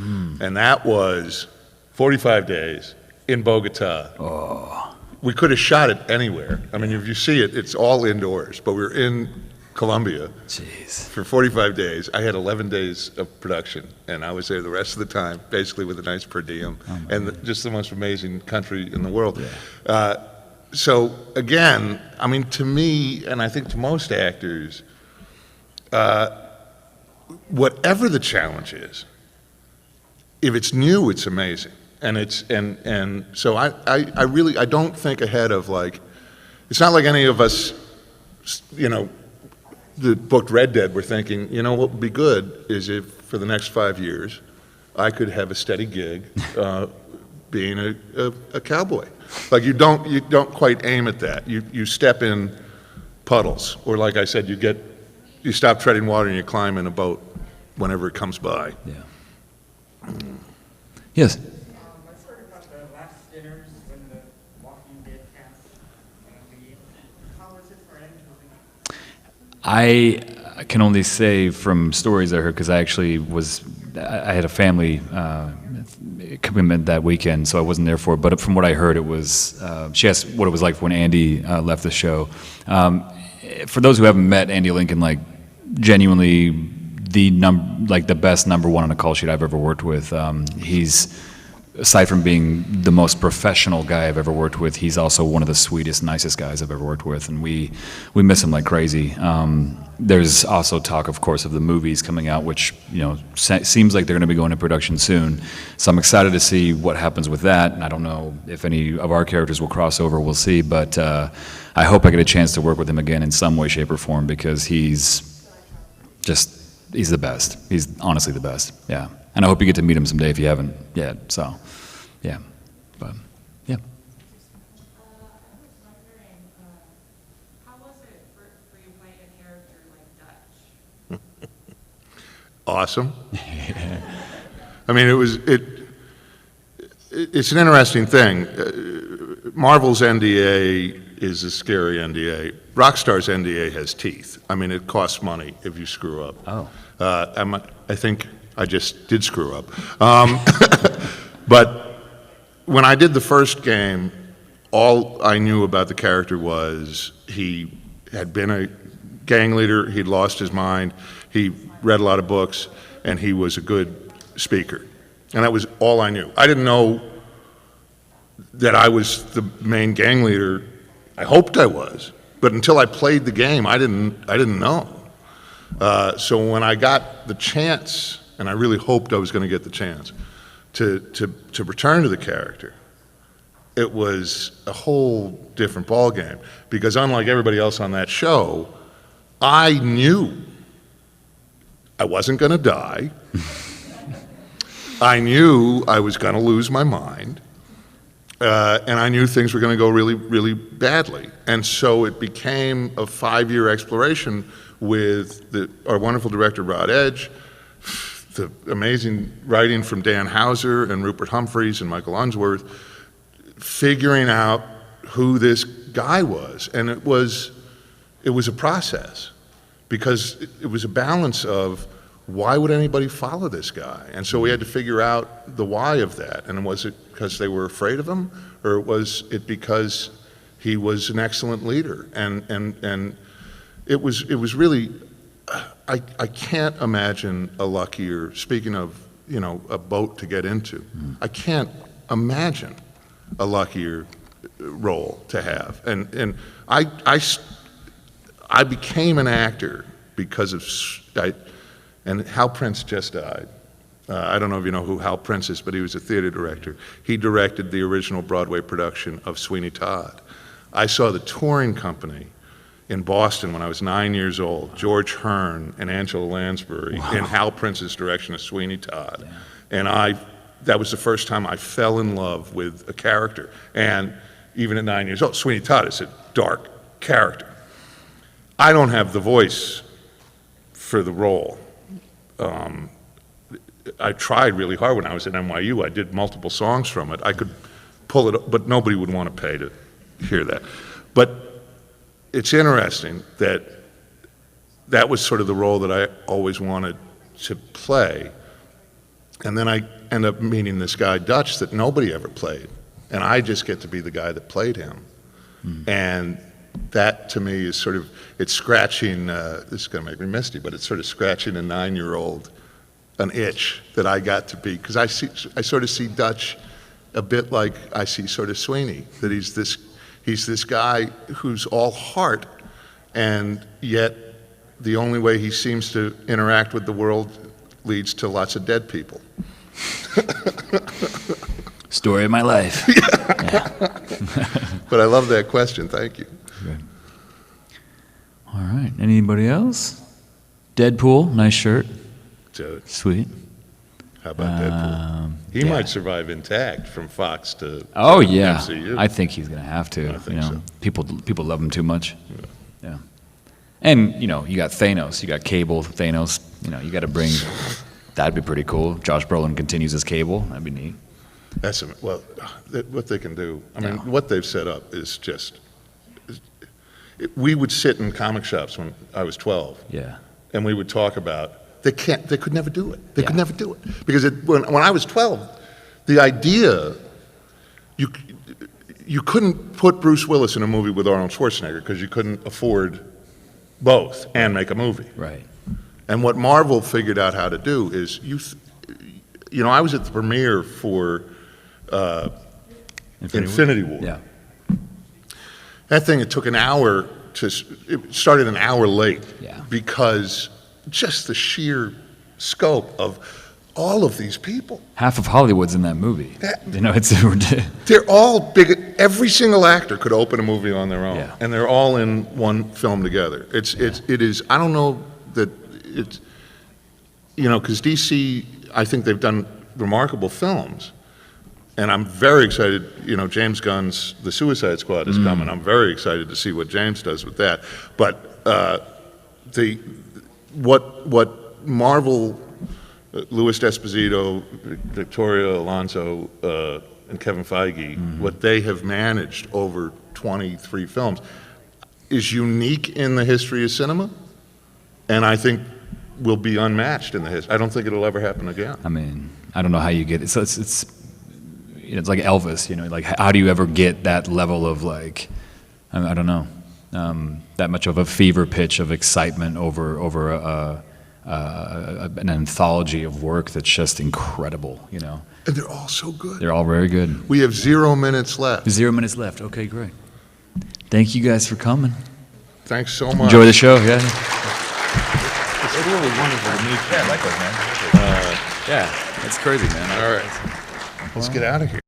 And that was 45 days in Bogota. Oh. We could have shot it anywhere. I mean, if you see it, it's all indoors. But we were in Colombia. Jeez. For 45 days. I had 11 days of production, and I was there the rest of the time, basically with a nice per diem, and just the most amazing country in the world. Yeah. So again, I mean, to me, and I think to most actors, whatever the challenge is, if it's new, it's amazing. And so I really, I don't think ahead of, like, it's not like any of us, you know, that booked Red Dead were thinking, you know, what would be good is if for the next 5 years I could have a steady gig being a cowboy. Like, you don't quite aim at that. You step in puddles, or like I said, you stop treading water and you climb in a boat whenever it comes by. Yeah. Yes. Let's talk about the last dinners when the Walking Dead cast. How was it for Andrew? I can only say from stories I heard, because I actually I had a family commitment that weekend, so I wasn't there for it. But from what I heard, it was, she asked what it was like when Andy left the show. For those who haven't met Andy Lincoln, like, genuinely the best number one on a call sheet I've ever worked with. He's aside from being the most professional guy I've ever worked with, he's also one of the sweetest, nicest guys I've ever worked with, and we miss him like crazy. There's also talk, of course, of the movies coming out, which seems like they're going to be going into production soon. So I'm excited to see what happens with that. And I don't know if any of our characters will cross over. We'll see. But I hope I get a chance to work with him again in some way, shape, or form, because he's the best. He's honestly the best. Yeah. And I hope you get to meet him someday if you haven't yet. So, yeah. But, yeah. I was wondering, how was it for you playing a character like Dutch? Awesome. I mean, it's an interesting thing. Marvel's NDA is a scary NDA. Rockstar's NDA has teeth. I mean, it costs money if you screw up. Oh. I think I just did screw up. But when I did the first game, all I knew about the character was he had been a gang leader, he'd lost his mind, he read a lot of books, and he was a good speaker. And that was all I knew. I didn't know that I was the main gang leader. I hoped I was, but until I played the game, I didn't know. So when I got the chance, and I really hoped I was going to get the chance to return to the character, it was a whole different ballgame. Because unlike everybody else on that show, I knew I wasn't going to die. I knew I was going to lose my mind. And I knew things were going to go really, really badly. And so it became a 5-year exploration with our wonderful director, Rod Edge, the amazing writing from Dan Houser and Rupert Humphreys and Michael Unsworth, figuring out who this guy was. And it was a process, because it was a balance of, why would anybody follow this guy? And so we had to figure out the why of that. And was it because they were afraid of him, or was it because he was an excellent leader? And it was really, I can't imagine a luckier, speaking of, a boat to get into, I can't imagine a luckier role to have. And I became an actor because of, and Hal Prince just died. I don't know if you know who Hal Prince is, but he was a theater director. He directed the original Broadway production of Sweeney Todd. I saw the touring company in Boston when I was 9 years old, George Hearn and Angela Lansbury, in Hal Prince's direction of Sweeney Todd. Yeah. And that was the first time I fell in love with a character. And even at 9 years old, Sweeney Todd is a dark character. I don't have the voice for the role. I tried really hard when I was at NYU. I did multiple songs from it. I could pull it up, but nobody would want to pay to hear that. But it's interesting that that was sort of the role that I always wanted to play. And then I end up meeting this guy, Dutch, that nobody ever played. And I just get to be the guy that played him. And that, to me, is sort of, it's scratching, this is going to make me misty, but it's sort of scratching a 9-year-old an itch that I got to be, because I sort of see Dutch a bit like I see sort of Sweeney, that he's this guy who's all heart, and yet the only way he seems to interact with the world leads to lots of dead people. Story of my life. Yeah. But I love that question. Thank you. Okay. All right. Anybody else? Deadpool, nice shirt. So, Sweet. how about Deadpool? He yeah. might survive intact from Fox to Oh yeah, MCU. I think he's gonna have to. I think so. People love him too much. Yeah. And you got Thanos. You got Cable, Thanos. You got to bring. That'd be pretty cool. Josh Brolin continues as Cable. That'd be neat. What they can do. I mean, what they've set up is just. We would sit in comic shops when I was 12. Yeah. And we would talk about. They could never do it. They could Yeah. never do it. Because when I was 12, the idea, you couldn't put Bruce Willis in a movie with Arnold Schwarzenegger because you couldn't afford both and make a movie. Right. And what Marvel figured out how to do is, I was at the premiere for Infinity War. Yeah. That thing, it took an hour it started an hour late. Yeah. Because just the sheer scope of all of these people. Half of Hollywood's in that movie. It's They're all big, every single actor could open a movie on their own. Yeah. And they're all in one film together. It is, I don't know that it's, because DC, I think they've done remarkable films. And I'm very excited, James Gunn's The Suicide Squad is coming. I'm very excited to see what James does with that. But what Marvel, Louis D'Esposito, Victoria Alonso, and Kevin Feige, what they have managed over 23 films is unique in the history of cinema, and I think will be unmatched in the history. I don't think it'll ever happen again. I mean, I don't know how you get it. So it's like Elvis, like how do you ever get that level of like, I don't know, that much of a fever pitch of excitement over an anthology of work that's just incredible, And they're all so good. They're all very good. We have 0 minutes left. 0 minutes left. Okay, great. Thank you guys for coming. Thanks so much. Enjoy the show, yeah. It's really wonderful to meet you. Yeah, likewise, man. Yeah, it's crazy, man. All right. Let's get out of here.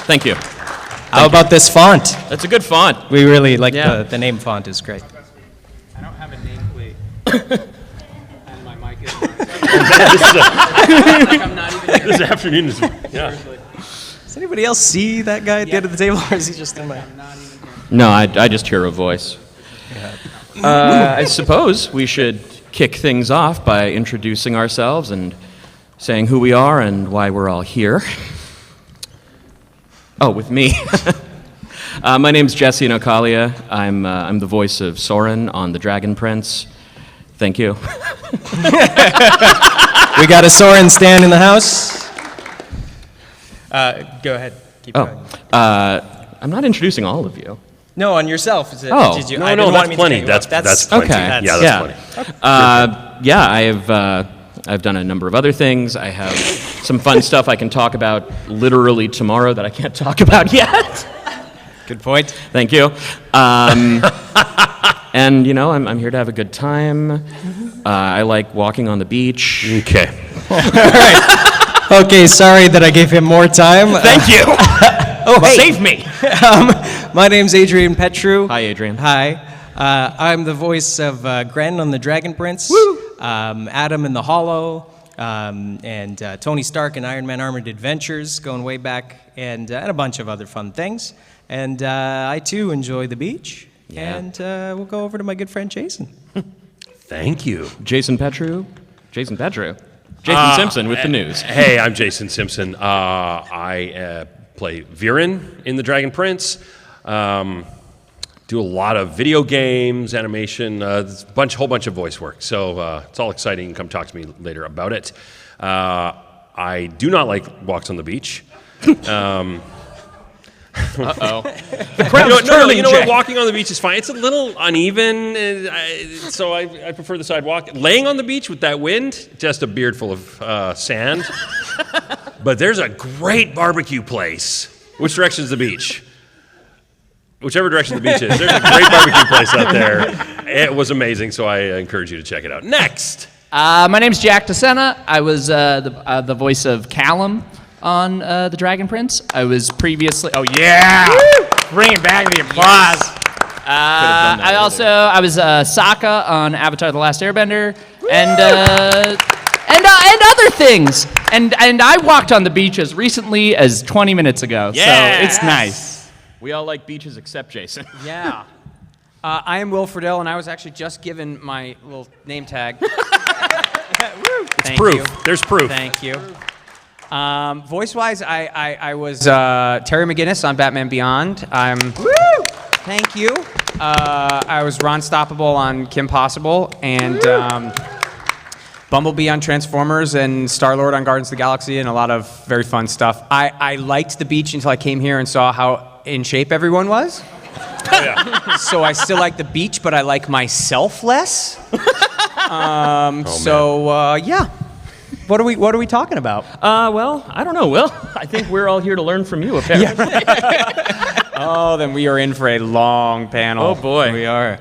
Thank you. How about this font? That's a good font. We really like Yeah. the name font is great. I don't have a nameplate. And my mic is I'm not even This afternoon is, yeah. Does anybody else see that guy at the end of the table, or is he just in my... No, I just hear a voice. I suppose we should kick things off by introducing ourselves and saying who we are and why we're all here. Oh, with me. My name's Jesse Nocalia. I'm the voice of Soren on The Dragon Prince. Thank you. We got a Soren stand in the house. Go ahead. Keep going. I'm not introducing all of you. No, on yourself. Is it, Oh. did you, No, I no, didn't want that's me to plenty. take you up. That's plenty. Okay. Yeah, that's plenty. Yeah, I've done a number of other things. I have some fun stuff I can talk about literally tomorrow that I can't talk about yet. Good point. Thank you. And, you know, I'm here to have a good time. I like walking on the beach. Okay. Okay, sorry that I gave him more time. Thank you. Oh, hey. Save me. My name's Adrian Petru. Hi, Adrian. Hi. I'm the voice of Gren on The Dragon Prince. Adam in The Hollow. And Tony Stark in Iron Man Armored Adventures, going way back, and a bunch of other fun things. And I, too, enjoy the beach. Yeah. And we'll go over to my good friend Jason. Thank you. Jason Petru. Jason Simpson with the news. Hey, I'm Jason Simpson. I play Viren in The Dragon Prince. Do a lot of video games, animation, whole bunch of voice work. So it's all exciting. You can come talk to me later about it. I do not like walks on the beach. Uh-oh. You know what? Walking on the beach is fine. It's a little uneven, so I prefer the sidewalk. Laying on the beach with that wind, just a beard full of sand. But there's a great barbecue place. Which direction is the beach? Whichever direction the beach is. There's a great barbecue place out there. It was amazing, so I encourage you to check it out. Next. My name's Jack DeSena. I was the voice of Callum on The Dragon Prince. I was previously... Oh, yeah! Bringing back the applause. I was Sokka on Avatar The Last Airbender. And other things. And I walked on the beach as recently as 20 minutes ago. Yes. So it's nice. We all like beaches except Jason. Yeah. I am Will Friedle, and I was actually just given my little name tag. It's proof. There's proof. Thank you. Voice-wise, I was Terry McGinnis on Batman Beyond. Thank you. I was Ron Stoppable on Kim Possible, and Bumblebee on Transformers, and Star-Lord on Guardians of the Galaxy, and a lot of very fun stuff. I liked the beach until I came here and saw how in shape everyone was. Oh, yeah. So I still like the beach, but I like myself less. Yeah. What are we talking about? Well, I don't know, Will. I think we're all here to learn from you, apparently. Oh, then we are in for a long panel. Oh, boy. We are.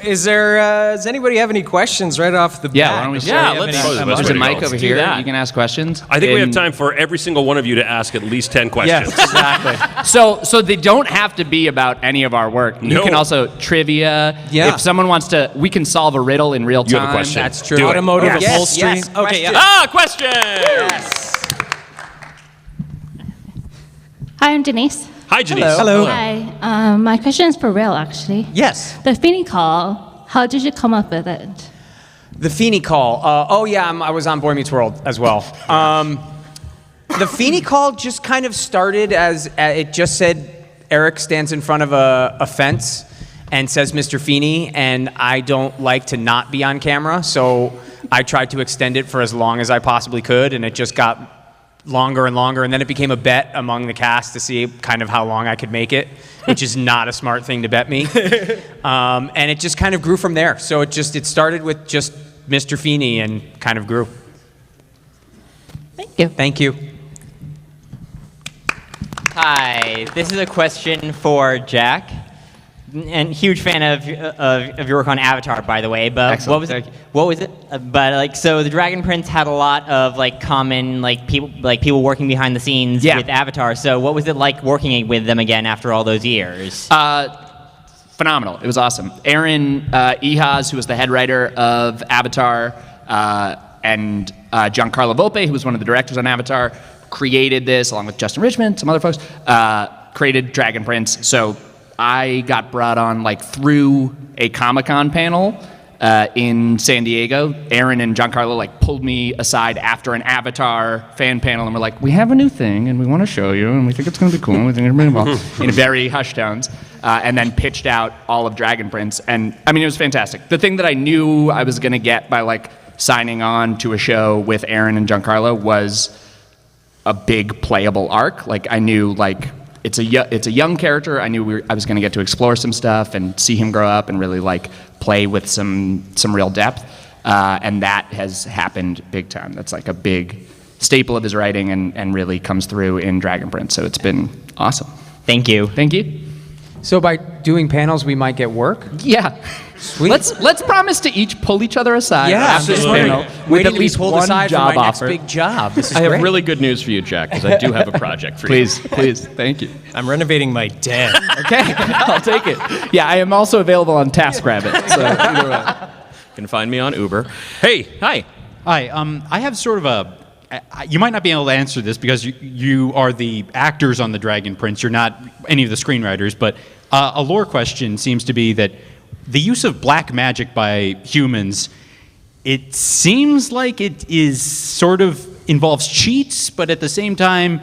Does anybody have any questions right off the bat? Yeah, why don't we start? let's There's a do mic it. over Do here. that. You can ask questions. I think we have time for every single one of you to ask at least 10 questions. Yes, exactly. So they don't have to be about any of our work. You No. can also trivia. Yeah. If someone wants to, we can solve a riddle in real time. You have a question. That's true. Do it. Automotive Yes, upholstery. yes, Okay, yeah. question. Question! Hi, I'm Denise. Hi, Janice. Hello. Hi. My question is for real, actually. Yes. The Feeney call, how did you come up with it? The Feeney call. I was on Boy Meets World as well. The Feeney call just kind of started as it just said Eric stands in front of a fence and says Mr. Feeney, and I don't like to not be on camera, so I tried to extend it for as long as I possibly could, and it just got longer and longer, and then it became a bet among the cast to see kind of how long I could make it, which is not a smart thing to bet me. And it just kind of grew from there. So it started with just Mr. Feeney and kind of grew. Thank you. Thank you. Hi, this is a question for Jack. And huge fan of your work on Avatar, by the way. But Excellent. what was it? But like, so the Dragon Prince had a lot of like common people working behind the scenes with Avatar. So what was it like working with them again after all those years? Phenomenal. It was awesome. Aaron Ehas, who was the head writer of Avatar, and Giancarlo Volpe, who was one of the directors on Avatar, created this along with Justin Richmond, some other folks, created Dragon Prince. So I got brought on like through a Comic-Con panel in San Diego. Aaron and Giancarlo like pulled me aside after an Avatar fan panel and were like, we have a new thing and we want to show you and we think it's going to be cool and we think it's going to be involved in very hushed tones. And then pitched out all of Dragon Prince. And I mean, it was fantastic. The thing that I knew I was going to get by like signing on to a show with Aaron and Giancarlo was a big playable arc. Like I knew like it's a young character. I knew I was going to get to explore some stuff and see him grow up and really like play with some real depth. And that has happened big time. That's like a big staple of his writing and really comes through in Dragon Prince. So it's been awesome. Thank you. Thank you. So by doing panels, we might get work? Yeah. Sweet. Let's promise to each pull each other aside after this panel with at least one job offer. Big job. This is I have great. really good news for you, Jack, because I do have a project for you. Please, thank you. I'm renovating my den. Okay, I'll take it. Yeah, I am also available on TaskRabbit. So either way. You can find me on Uber. Hey, hi. Hi, I have sort of a. You might not be able to answer this because you are the actors on the Dragon Prince. You're not any of the screenwriters, but a lore question seems to be that the use of black magic by humans, it seems like it is sort of involves cheats, but at the same time,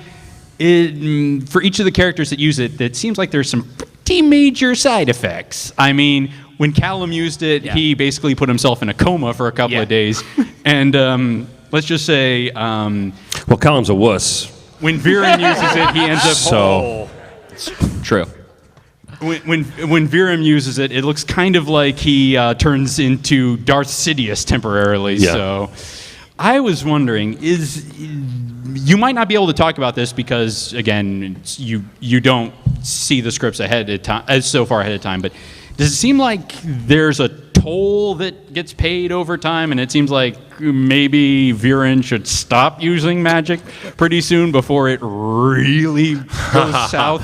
for each of the characters that use it, it seems like there's some pretty major side effects. I mean, when Callum used it, he basically put himself in a coma for a couple of days, and let's just say, well, Callum's a wuss. When Viren uses it, he ends up True. When Viren uses it, it looks kind of like he turns into Darth Sidious temporarily. Yeah. So I was wondering, you might not be able to talk about this because, again, you don't see the scripts ahead of time, so far ahead of time, but does it seem like there's a toll that gets paid over time, and it seems like maybe Viren should stop using magic pretty soon before it really goes south?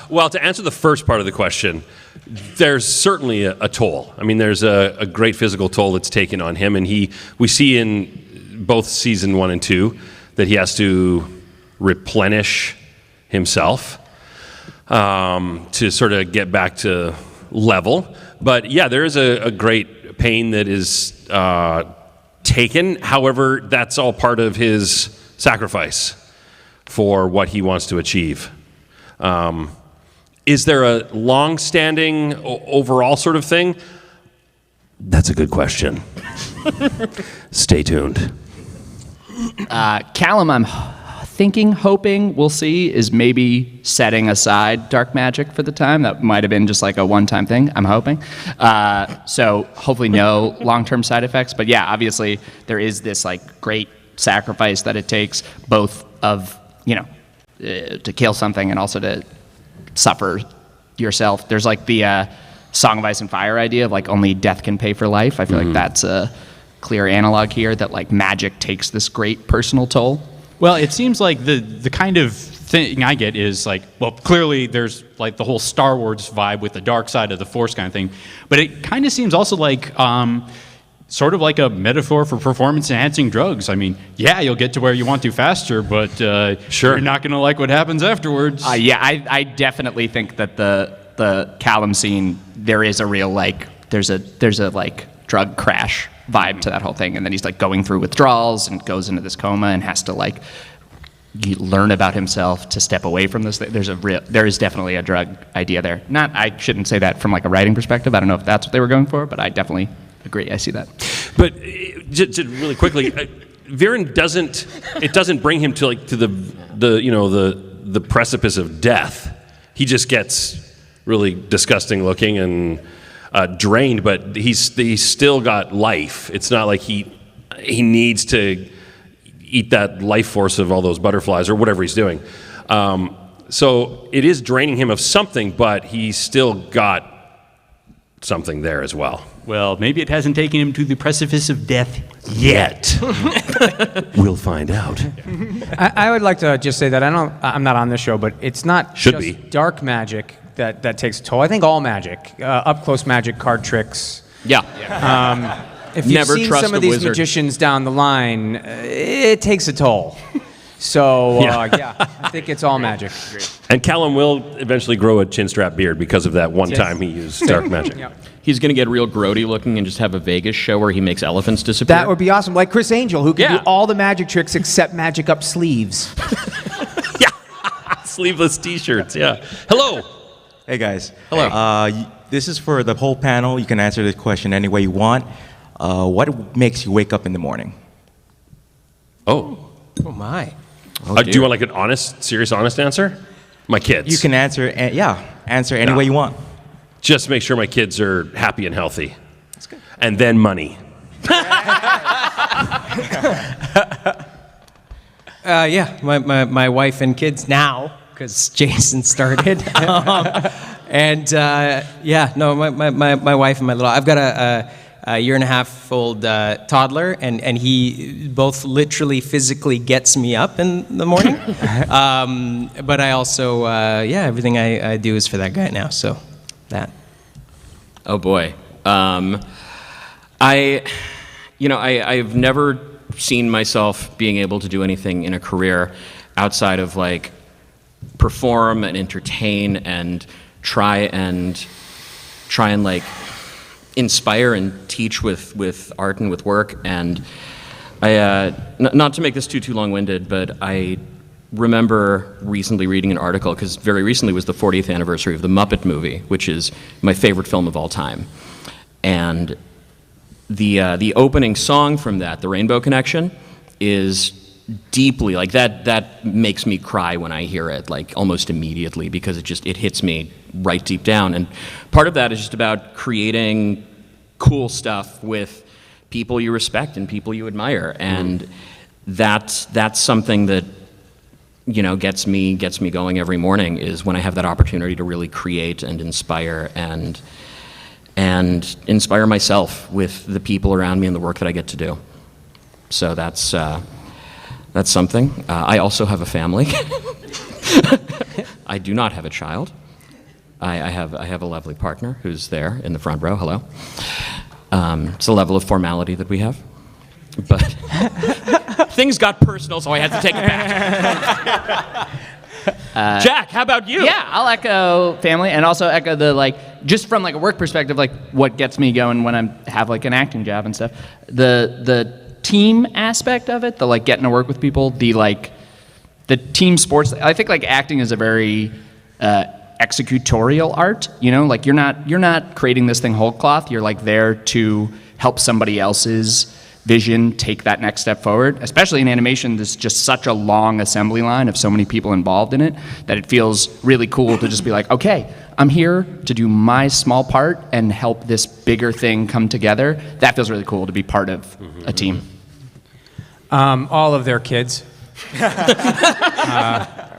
Well, to answer the first part of the question, there's certainly a toll. I mean, there's a great physical toll that's taken on him, and we see in both season 1 and 2 that he has to replenish himself to sort of get back to level. But yeah, there is a great pain that is taken. However, that's all part of his sacrifice for what he wants to achieve. Is there a long-standing overall sort of thing? That's a good question. Stay tuned. Callum, I'm hoping, we'll see, is maybe setting aside dark magic for the time. That might have been just like a one-time thing, I'm hoping. So hopefully no long-term side effects. But yeah, obviously there is this like great sacrifice that it takes, both of, to kill something and also to suffer yourself. There's like the Song of Ice and Fire idea of like only death can pay for life. I feel like that's a clear analog here, that like magic takes this great personal toll. Well, it seems like the kind of thing I get is like, well, clearly there's like the whole Star Wars vibe with the dark side of the Force kind of thing, but it kind of seems also like sort of like a metaphor for performance-enhancing drugs. I mean, yeah, you'll get to where you want to faster, but you're not going to like what happens afterwards. Yeah, I definitely think that the Callum scene, there is a real like, there's a like drug crash vibe to that whole thing, and then he's like going through withdrawals and goes into this coma and has to like learn about himself to step away from this. There is definitely a drug idea there. I shouldn't say that from like a writing perspective. I don't know if that's what they were going for, but I definitely agree. I see that. But just really quickly, Viren doesn't bring him to like to the precipice of death. He just gets really disgusting looking and drained, but he's still got life. It's not like he needs to eat that life force of all those butterflies or whatever he's doing. So it is draining him of something, but he's still got something there as well. Well, maybe it hasn't taken him to the precipice of death yet. We'll find out. I would like to just say that I'm not on this show, but it's not Should just be. dark magic that takes a toll. I think all magic, up close magic, card tricks. Yeah. If you've Never seen trust some a of these wizard. magicians down the line, it takes a toll. So yeah, I think it's all magic. And Callum will eventually grow a chin strap beard because of that one time he used dark magic. Yep. He's going to get real grody looking and just have a Vegas show where he makes elephants disappear. That would be awesome. Like Chris Angel, who can Yeah. do all the magic tricks except magic up sleeves. Sleeveless t-shirts, yeah. Hello. Hey guys. Hello. This is for the whole panel. You can answer this question any way you want. What makes you wake up in the morning? Oh. Oh my. Do you want like an honest, serious, honest answer? My kids. You can answer, answer any way you want. Just make sure my kids are happy and healthy. That's good. And then money. Yeah, my wife and kids now, because Jason started. My wife and my little, I've got a year and a half old toddler, and he both literally physically gets me up in the morning. But I also, everything I do is for that guy now, so that. Oh boy. I've never seen myself being able to do anything in a career outside of like perform and entertain and try and like inspire and teach with art and with work. And I not to make this too long-winded, but I remember recently reading an article, because very recently was the 40th anniversary of the Muppet movie, which is my favorite film of all time. And the opening song from that, The Rainbow Connection, is deeply, like that makes me cry when I hear it, like almost immediately, because it hits me right deep down. And part of that is just about creating cool stuff with people you respect and people you admire. And that's something that, gets me going every morning, is when I have that opportunity to really create and inspire and inspire myself with the people around me and the work that I get to do. So that's something. I also have a family. I do not have a child. I have a lovely partner who's there in the front row. Hello. It's a level of formality that we have, but things got personal, so I had to take it back. Jack, how about you? Yeah, I'll echo family and also echo the just from a work perspective, what gets me going when I have an acting job and stuff. The team aspect of it, the getting to work with people, the team sports. I think acting is a very executorial art. You're not creating this thing whole cloth. You're there to help somebody else's vision take that next step forward. Especially in animation, there's just such a long assembly line of so many people involved in it that it feels really cool to just be okay, I'm here to do my small part and help this bigger thing come together. That feels really cool to be part of a team. All of their kids.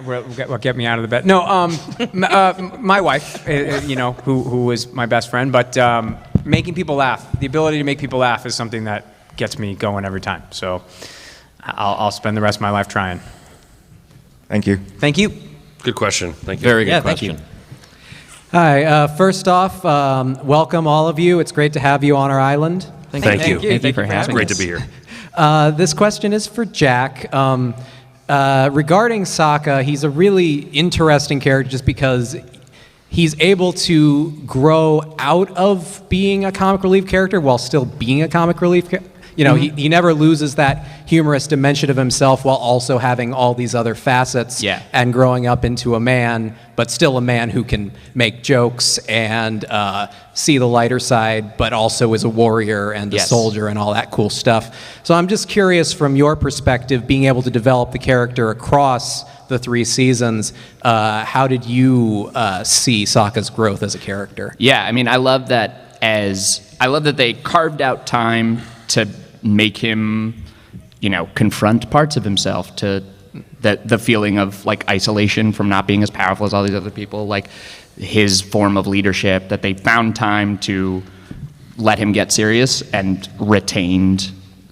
What get me out of the bed? No, my wife, who is my best friend, but making people laugh. The ability to make people laugh is something that gets me going every time. So I'll spend the rest of my life trying. Thank you. Thank you. Good question. Thank you. Very good Thank question. you. Hi, first off, welcome all of you. It's great to have you on our island. Thank you. Thank you for It's having great us. to be here. This question is for Jack. Regarding Sokka, he's a really interesting character just because he's able to grow out of being a comic relief character while still being a comic relief character. He never loses that humorous dimension of himself while also having all these other facets and growing up into a man, but still a man who can make jokes and see the lighter side, but also is a warrior and a soldier and all that cool stuff. So I'm just curious, from your perspective, being able to develop the character across the 3 seasons, how did you see Sokka's growth as a character? Yeah, I love that they carved out time to make him, confront parts of himself, to that the feeling of like isolation from not being as powerful as all these other people, like his form of leadership, that they found time to let him get serious and retained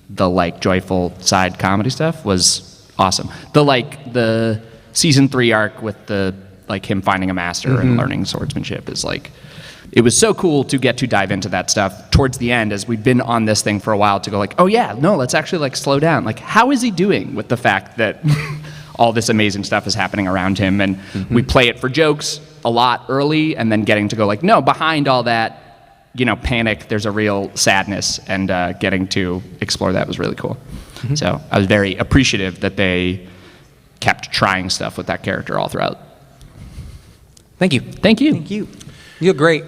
the like joyful side comedy stuff was awesome. The season 3 arc with the like him finding a master and learning swordsmanship is like, it was so cool to get to dive into that stuff towards the end as we've been on this thing for a while to go like, oh yeah, no, let's actually like slow down. Like, how is he doing with the fact that all this amazing stuff is happening around him? And we play it for jokes a lot early, and then getting to go like, no, behind all that, you know, panic, there's a real sadness, and getting to explore that was really cool. So I was very appreciative that they kept trying stuff with that character all throughout. Thank you. Thank you. Thank you. You look great.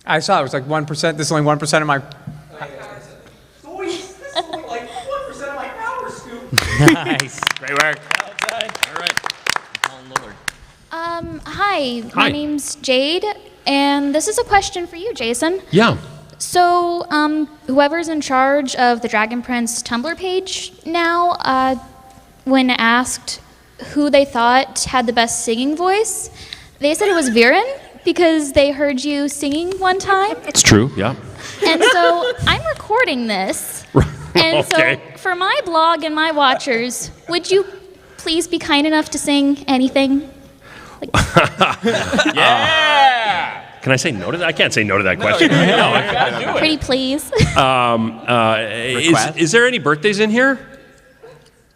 I saw it was like 1%. This is only 1% of my. This is only like 1% of my power scoop. Nice. Great work. All right. Hi, my name's Jade, and this is a question for you, Jason. Yeah. So, whoever's in charge of the Dragon Prince Tumblr page now, when asked who they thought had the best singing voice, they said it was Viren because they heard you singing one time. It's true, yeah. And so I'm recording this. And Okay. so for my blog and my watchers, would you please be kind enough to sing anything? Yeah! Can I say no to that? I can't say no to that question. No, I gotta do it. Pretty please. Is there any birthdays in here?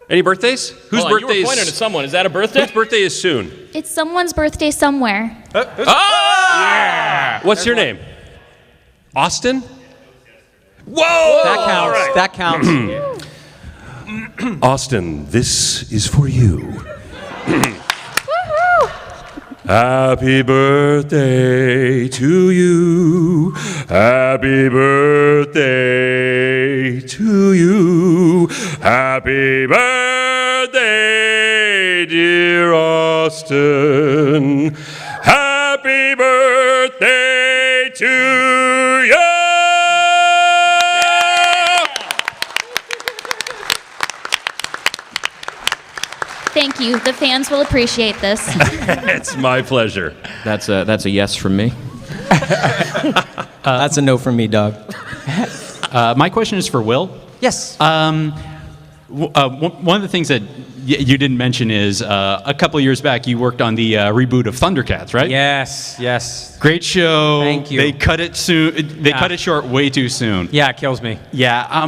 Any birthdays? Whose Hold on, birthday you were pointing at someone. Is that a birthday? Whose birthday is soon? It's someone's birthday somewhere. Yeah! What's your name? Austin? Whoa! That counts. All right. That counts. Austin, this is for you. Happy birthday to you. Happy birthday to you. Happy birthday, dear Austin. Happy birthday to you. Thank you. The fans will appreciate this. It's my pleasure. That's a yes from me. That's a no from me, dog. My question is for Will. Yes. One of the things that you didn't mention is a couple of years back you worked on the reboot of Thundercats, right? Yes. Yes. Great show. Thank you. They cut it soon. They cut it short way too soon. Yeah, it kills me. Yeah.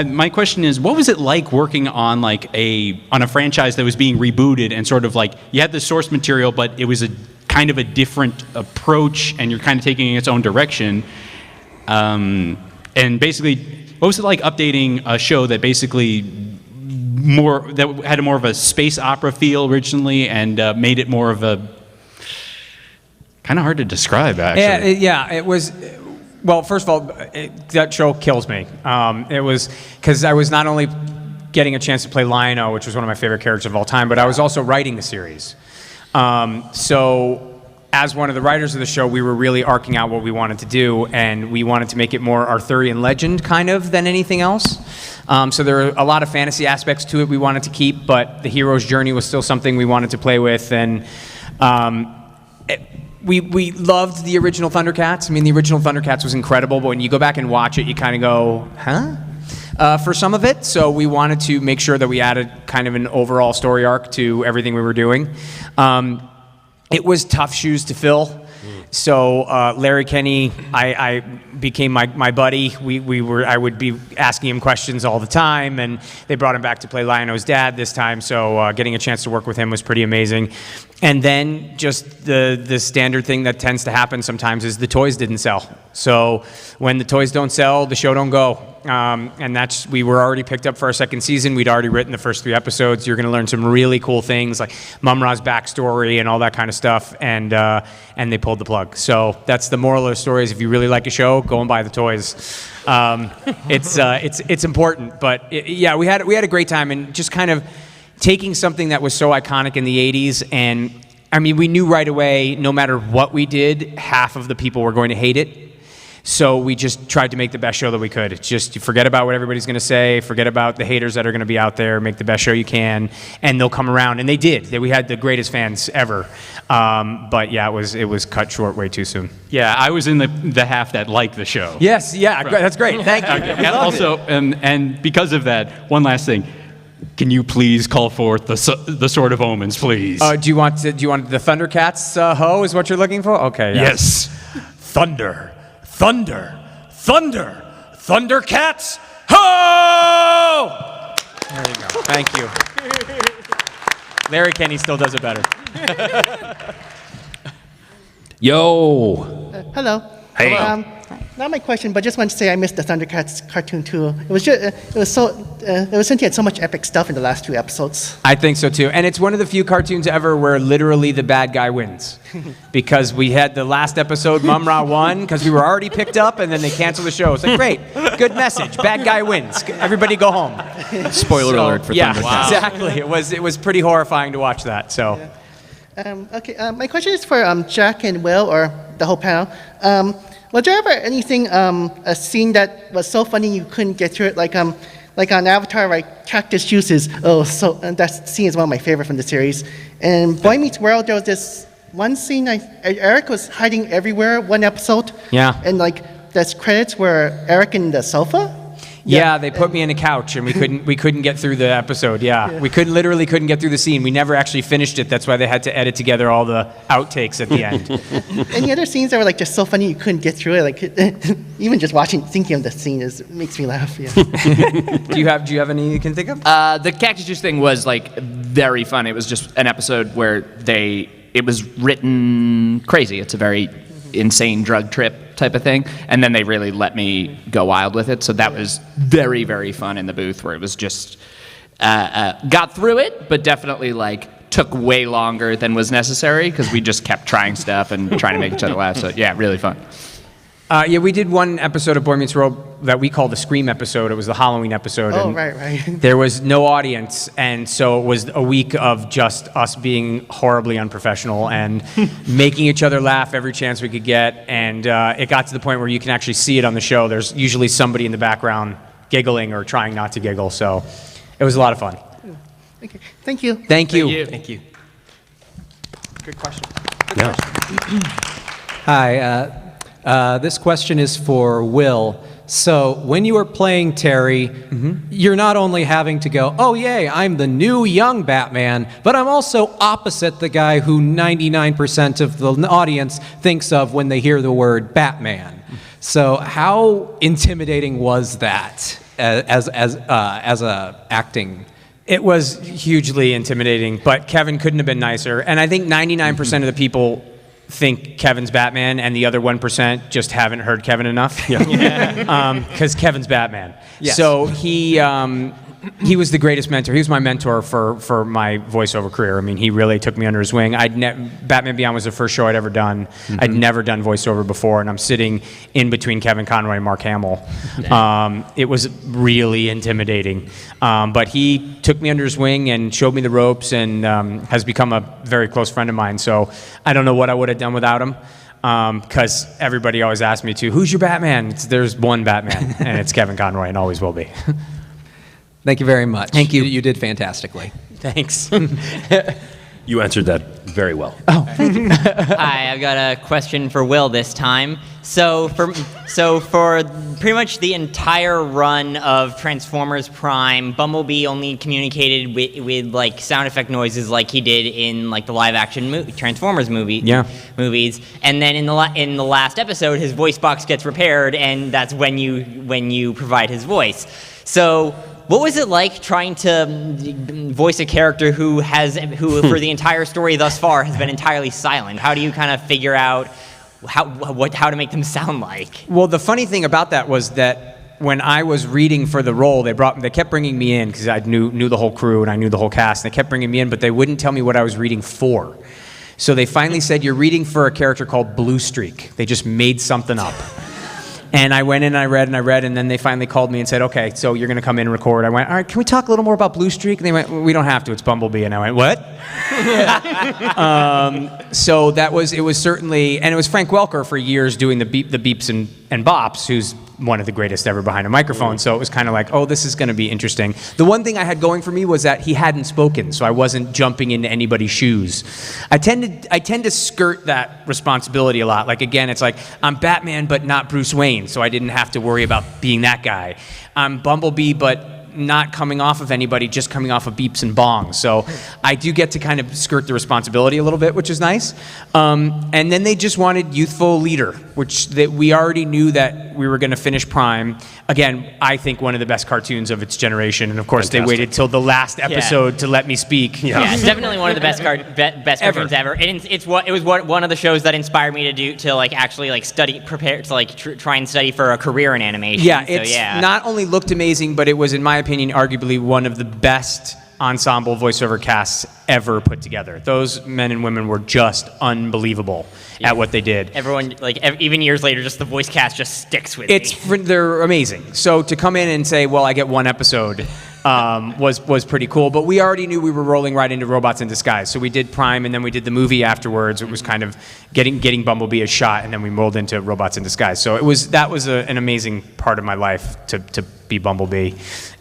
My question is, what was it like working on a franchise that was being rebooted and sort of like you had the source material, but it was a kind of a different approach, and you're kind of taking its own direction. And basically, what was it like updating a show that basically had more of a space opera feel originally, and made it more of a kind of hard to describe actually. Yeah, it was. Well, first of all, that show kills me. It was because I was not only getting a chance to play Lion-O, which was one of my favorite characters of all time, but I was also writing the series. So as one of the writers of the show, we were really arcing out what we wanted to do, and we wanted to make it more Arthurian legend kind of than anything else. So there were a lot of fantasy aspects to it we wanted to keep, but the hero's journey was still something we wanted to play with, and we loved the original Thundercats. I mean, the original Thundercats was incredible, but when you go back and watch it, you kind of go, huh? For some of it. So we wanted to make sure that we added kind of an overall story arc to everything we were doing. It was tough shoes to fill. So Larry Kenney, I became my buddy. I would be asking him questions all the time, and they brought him back to play Lion-O's dad this time. So getting a chance to work with him was pretty amazing. And then just the standard thing that tends to happen sometimes is the toys didn't sell. So when the toys don't sell, the show don't go. And we were already picked up for our second season. We'd already written the first 3 episodes. You're going to learn some really cool things like Mum-Ra's backstory and all that kind of stuff. And they pulled the plug. So that's the moral of the story is if you really like a show, go and buy the toys. It's important. But yeah, we had a great time, and just kind of taking something that was so iconic in the 80s, and I mean, we knew right away, no matter what we did, half of the people were going to hate it. So we just tried to make the best show that we could. It's just, you forget about what everybody's going to say, forget about the haters that are going to be out there, make the best show you can, and they'll come around. And they did. We had the greatest fans ever. But yeah, it was cut short way too soon. Yeah, I was in the half that liked the show. Yes, yeah, that's great. Thank you. And also, and because of that, one last thing. Can you please call forth the Sword of Omens, please? Do you want the Thundercats hoe is what you're looking for? Okay. Yes. Thunder, thunder, thunder, Thundercats ho! There you go. Thank you. Larry Kenny still does it better. Yo. Hello. Hey. Not my question, but just want to say I missed the Thundercats cartoon too. It was since you had so much epic stuff in the last 2 episodes. I think so too. And it's one of the few cartoons ever where literally the bad guy wins. Because we had the last episode, Mum-Ra won, because we were already picked up, and then they canceled the show. It's like, great, good message. Bad guy wins. Everybody go home. Spoiler alert for Thundercats. Yeah, exactly. It was pretty horrifying to watch that. So. Okay, my question is for Jack and Will, or the whole panel. Was there ever anything, a scene that was so funny you couldn't get through it, like on Avatar, right? Cactus juices. That scene is one of my favorite from the series. And Boy Meets World, there was this one scene. Eric was hiding everywhere. One episode. Yeah. And the credits were Eric in the sofa. Yeah, they put me in a couch, and we couldn't get through the episode. Yeah, we couldn't get through the scene. We never actually finished it. That's why they had to edit together all the outtakes at the end. Any other scenes that were just so funny you couldn't get through it? Like even just thinking of the scene makes me laugh. Yeah. Do you have any you can think of? The cactus juice thing was very fun. It was just an episode where it was written crazy. It's a very insane drug trip type of thing, and then they really let me go wild with it, so that was very, very fun in the booth, where it was just got through it, but definitely took way longer than was necessary, because we just kept trying stuff and trying to make each other laugh. So yeah, really fun. Yeah, we did one episode of Boy Meets World that we called the Scream episode. It was the Halloween episode. Oh, and right. There was no audience, and so it was a week of just us being horribly unprofessional and making each other laugh every chance we could get. And it got to the point where you can actually see it on the show. There's usually somebody in the background giggling or trying not to giggle. So it was a lot of fun. Okay, thank you. Thank you. Good question. Hi. This question is for Will. So when you are playing Terry, you're not only having to go, oh yay, I'm the new young Batman, but I'm also opposite the guy who 99% of the audience thinks of when they hear the word Batman. So how intimidating was that as a acting? It was hugely intimidating, but Kevin couldn't have been nicer. And I think 99% of the people think Kevin's Batman, and the other 1% just haven't heard Kevin enough. Because Kevin's Batman. Yes. So he was the greatest mentor. He was my mentor for my voiceover career. I mean, he really took me under his wing. Batman Beyond was the first show I'd ever done. I'd never done voiceover before, and I'm sitting in between Kevin Conroy and Mark Hamill. It was really intimidating. But he took me under his wing and showed me the ropes, and has become a very close friend of mine. So I don't know what I would have done without him. Because everybody always asks me who's your Batman? There's one Batman, and it's Kevin Conroy, and always will be. Thank you very much. Thank you. You did fantastically. Thanks. You answered that very well. Oh, thank you. Hi, I've got a question for Will this time. So for pretty much the entire run of Transformers Prime, Bumblebee only communicated with sound effect noises like he did in the live action Transformers movies. And then in the last episode, his voice box gets repaired, and that's when you provide his voice. So what was it like trying to voice a character who for the entire story thus far has been entirely silent? How do you kind of figure out how to make them sound like? Well, the funny thing about that was that when I was reading for the role, they kept bringing me in because I knew the whole crew and I knew the whole cast. And they kept bringing me in, but they wouldn't tell me what I was reading for. So they finally said, "You're reading for a character called Blue Streak." They just made something up. And I went in and I read, and then they finally called me and said, okay, so you're going to come in and record. I went, all right, can we talk a little more about Blue Streak? And they went, we don't have to, it's Bumblebee. And I went, what? So it was certainly, and it was Frank Welker for years doing the beeps and bops, who's one of the greatest ever behind a microphone. So it was kind of like, oh, this is going to be interesting. The one thing I had going for me was that he hadn't spoken, so I wasn't jumping into anybody's shoes. I tend to skirt that responsibility a lot. Like, again, it's like, I'm Batman, but not Bruce Wayne, so I didn't have to worry about being that guy. I'm Bumblebee, but not coming off of anybody, just coming off of beeps and bongs. So I do get to kind of skirt the responsibility a little bit, which is nice. And then they just wanted youthful leader, which that we already knew that we were going to finish Prime. Again, I think one of the best cartoons of its generation. And of course, they waited till the last episode to let me speak. Yeah, it's definitely one of the best cartoons ever. And it was one of the shows that inspired me to actually prepare to try and study for a career in animation. Yeah, it's not only looked amazing, but it was, in my opinion, arguably one of the best ensemble voiceover casts ever put together. Those men and women were just unbelievable at what they did. Everyone, even years later, just the voice cast just sticks with me. They're amazing. So to come in and say, well, I get one episode, was pretty cool. But we already knew we were rolling right into Robots in Disguise. So we did Prime, and then we did the movie afterwards. It was kind of getting Bumblebee a shot, and then we rolled into Robots in Disguise. So that was an amazing part of my life to be Bumblebee.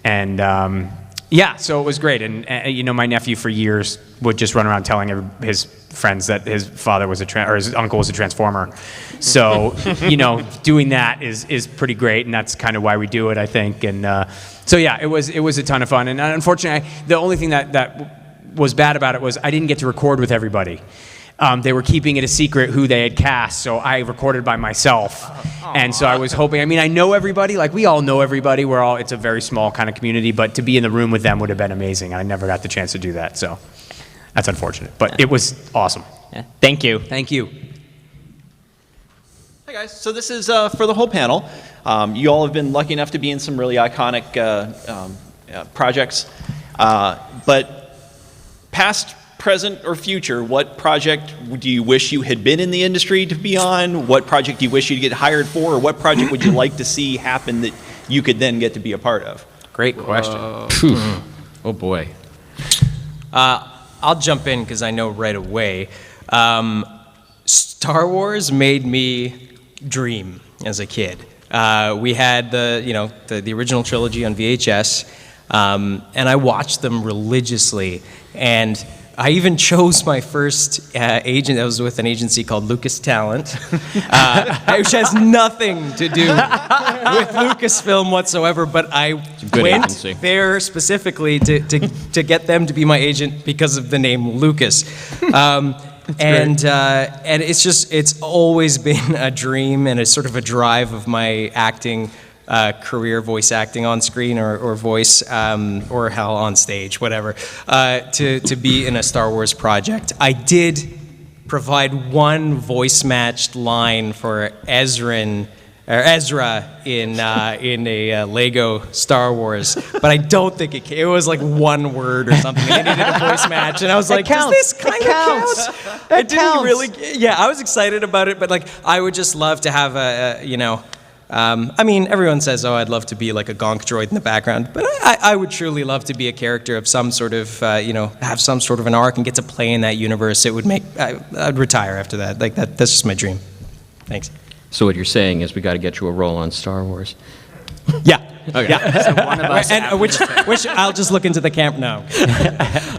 And so it was great. And my nephew for years would just run around telling his friends that his father was his uncle was a Transformer. So, doing that is pretty great, and that's kind of why we do it, I think. And it was a ton of fun. And unfortunately, the only thing that was bad about it was I didn't get to record with everybody. They were keeping it a secret who they had cast, so I recorded by myself. And so I was hoping, I know everybody, we all know everybody, it's a very small kind of community, but to be in the room with them would have been amazing. I never got the chance to do that, so that's unfortunate, but it was awesome. Yeah. Thank you. Thank you. Hi guys, so this is for the whole panel. You all have been lucky enough to be in some really iconic projects, but past, present, or future, what project do you wish you had been in the industry to be on? What project do you wish you'd get hired for? Or what project would you like to see happen that you could then get to be a part of? Great question. Oh boy. I'll jump in because I know right away. Star Wars made me dream as a kid. We had the original trilogy on VHS, and I watched them religiously. And I even chose my first agent. I was with an agency called Lucas Talent, which has nothing to do with Lucasfilm whatsoever, but I went there specifically to get them to be my agent because of the name Lucas. And it's always been a dream and a sort of a drive of my acting career, voice acting on screen or voice, or hell, on stage, whatever, to be in a Star Wars project. I did provide one voice-matched line for Ezra in a Lego Star Wars, but I don't think it was like one word or something. They needed a voice match, and I was like, does this kind of count? It didn't really. Yeah, I was excited about it, but I would just love to have everyone says, oh, I'd love to be like a gonk droid in the background, but I would truly love to be a character of some sort of, have some sort of an arc and get to play in that universe. It would I'd retire after that. That's just my dream. Thanks. So what you're saying is we got to get you a role on Star Wars. Yeah. Okay. Yeah. So one of us which I'll just look into the camp now.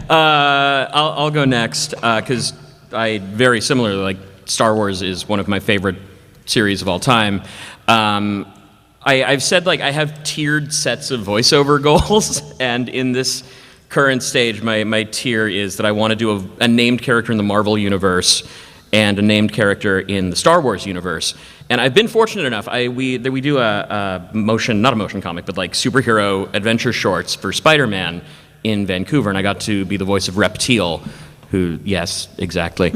I'll go next because very similarly, Star Wars is one of my favorite series of all time. I've said I have tiered sets of voiceover goals, and in this current stage, my tier is that I want to do a named character in the Marvel universe and a named character in the Star Wars universe. And I've been fortunate enough. We do not a motion comic, but superhero adventure shorts for Spider-Man in Vancouver, and I got to be the voice of Reptile, who, yes, exactly,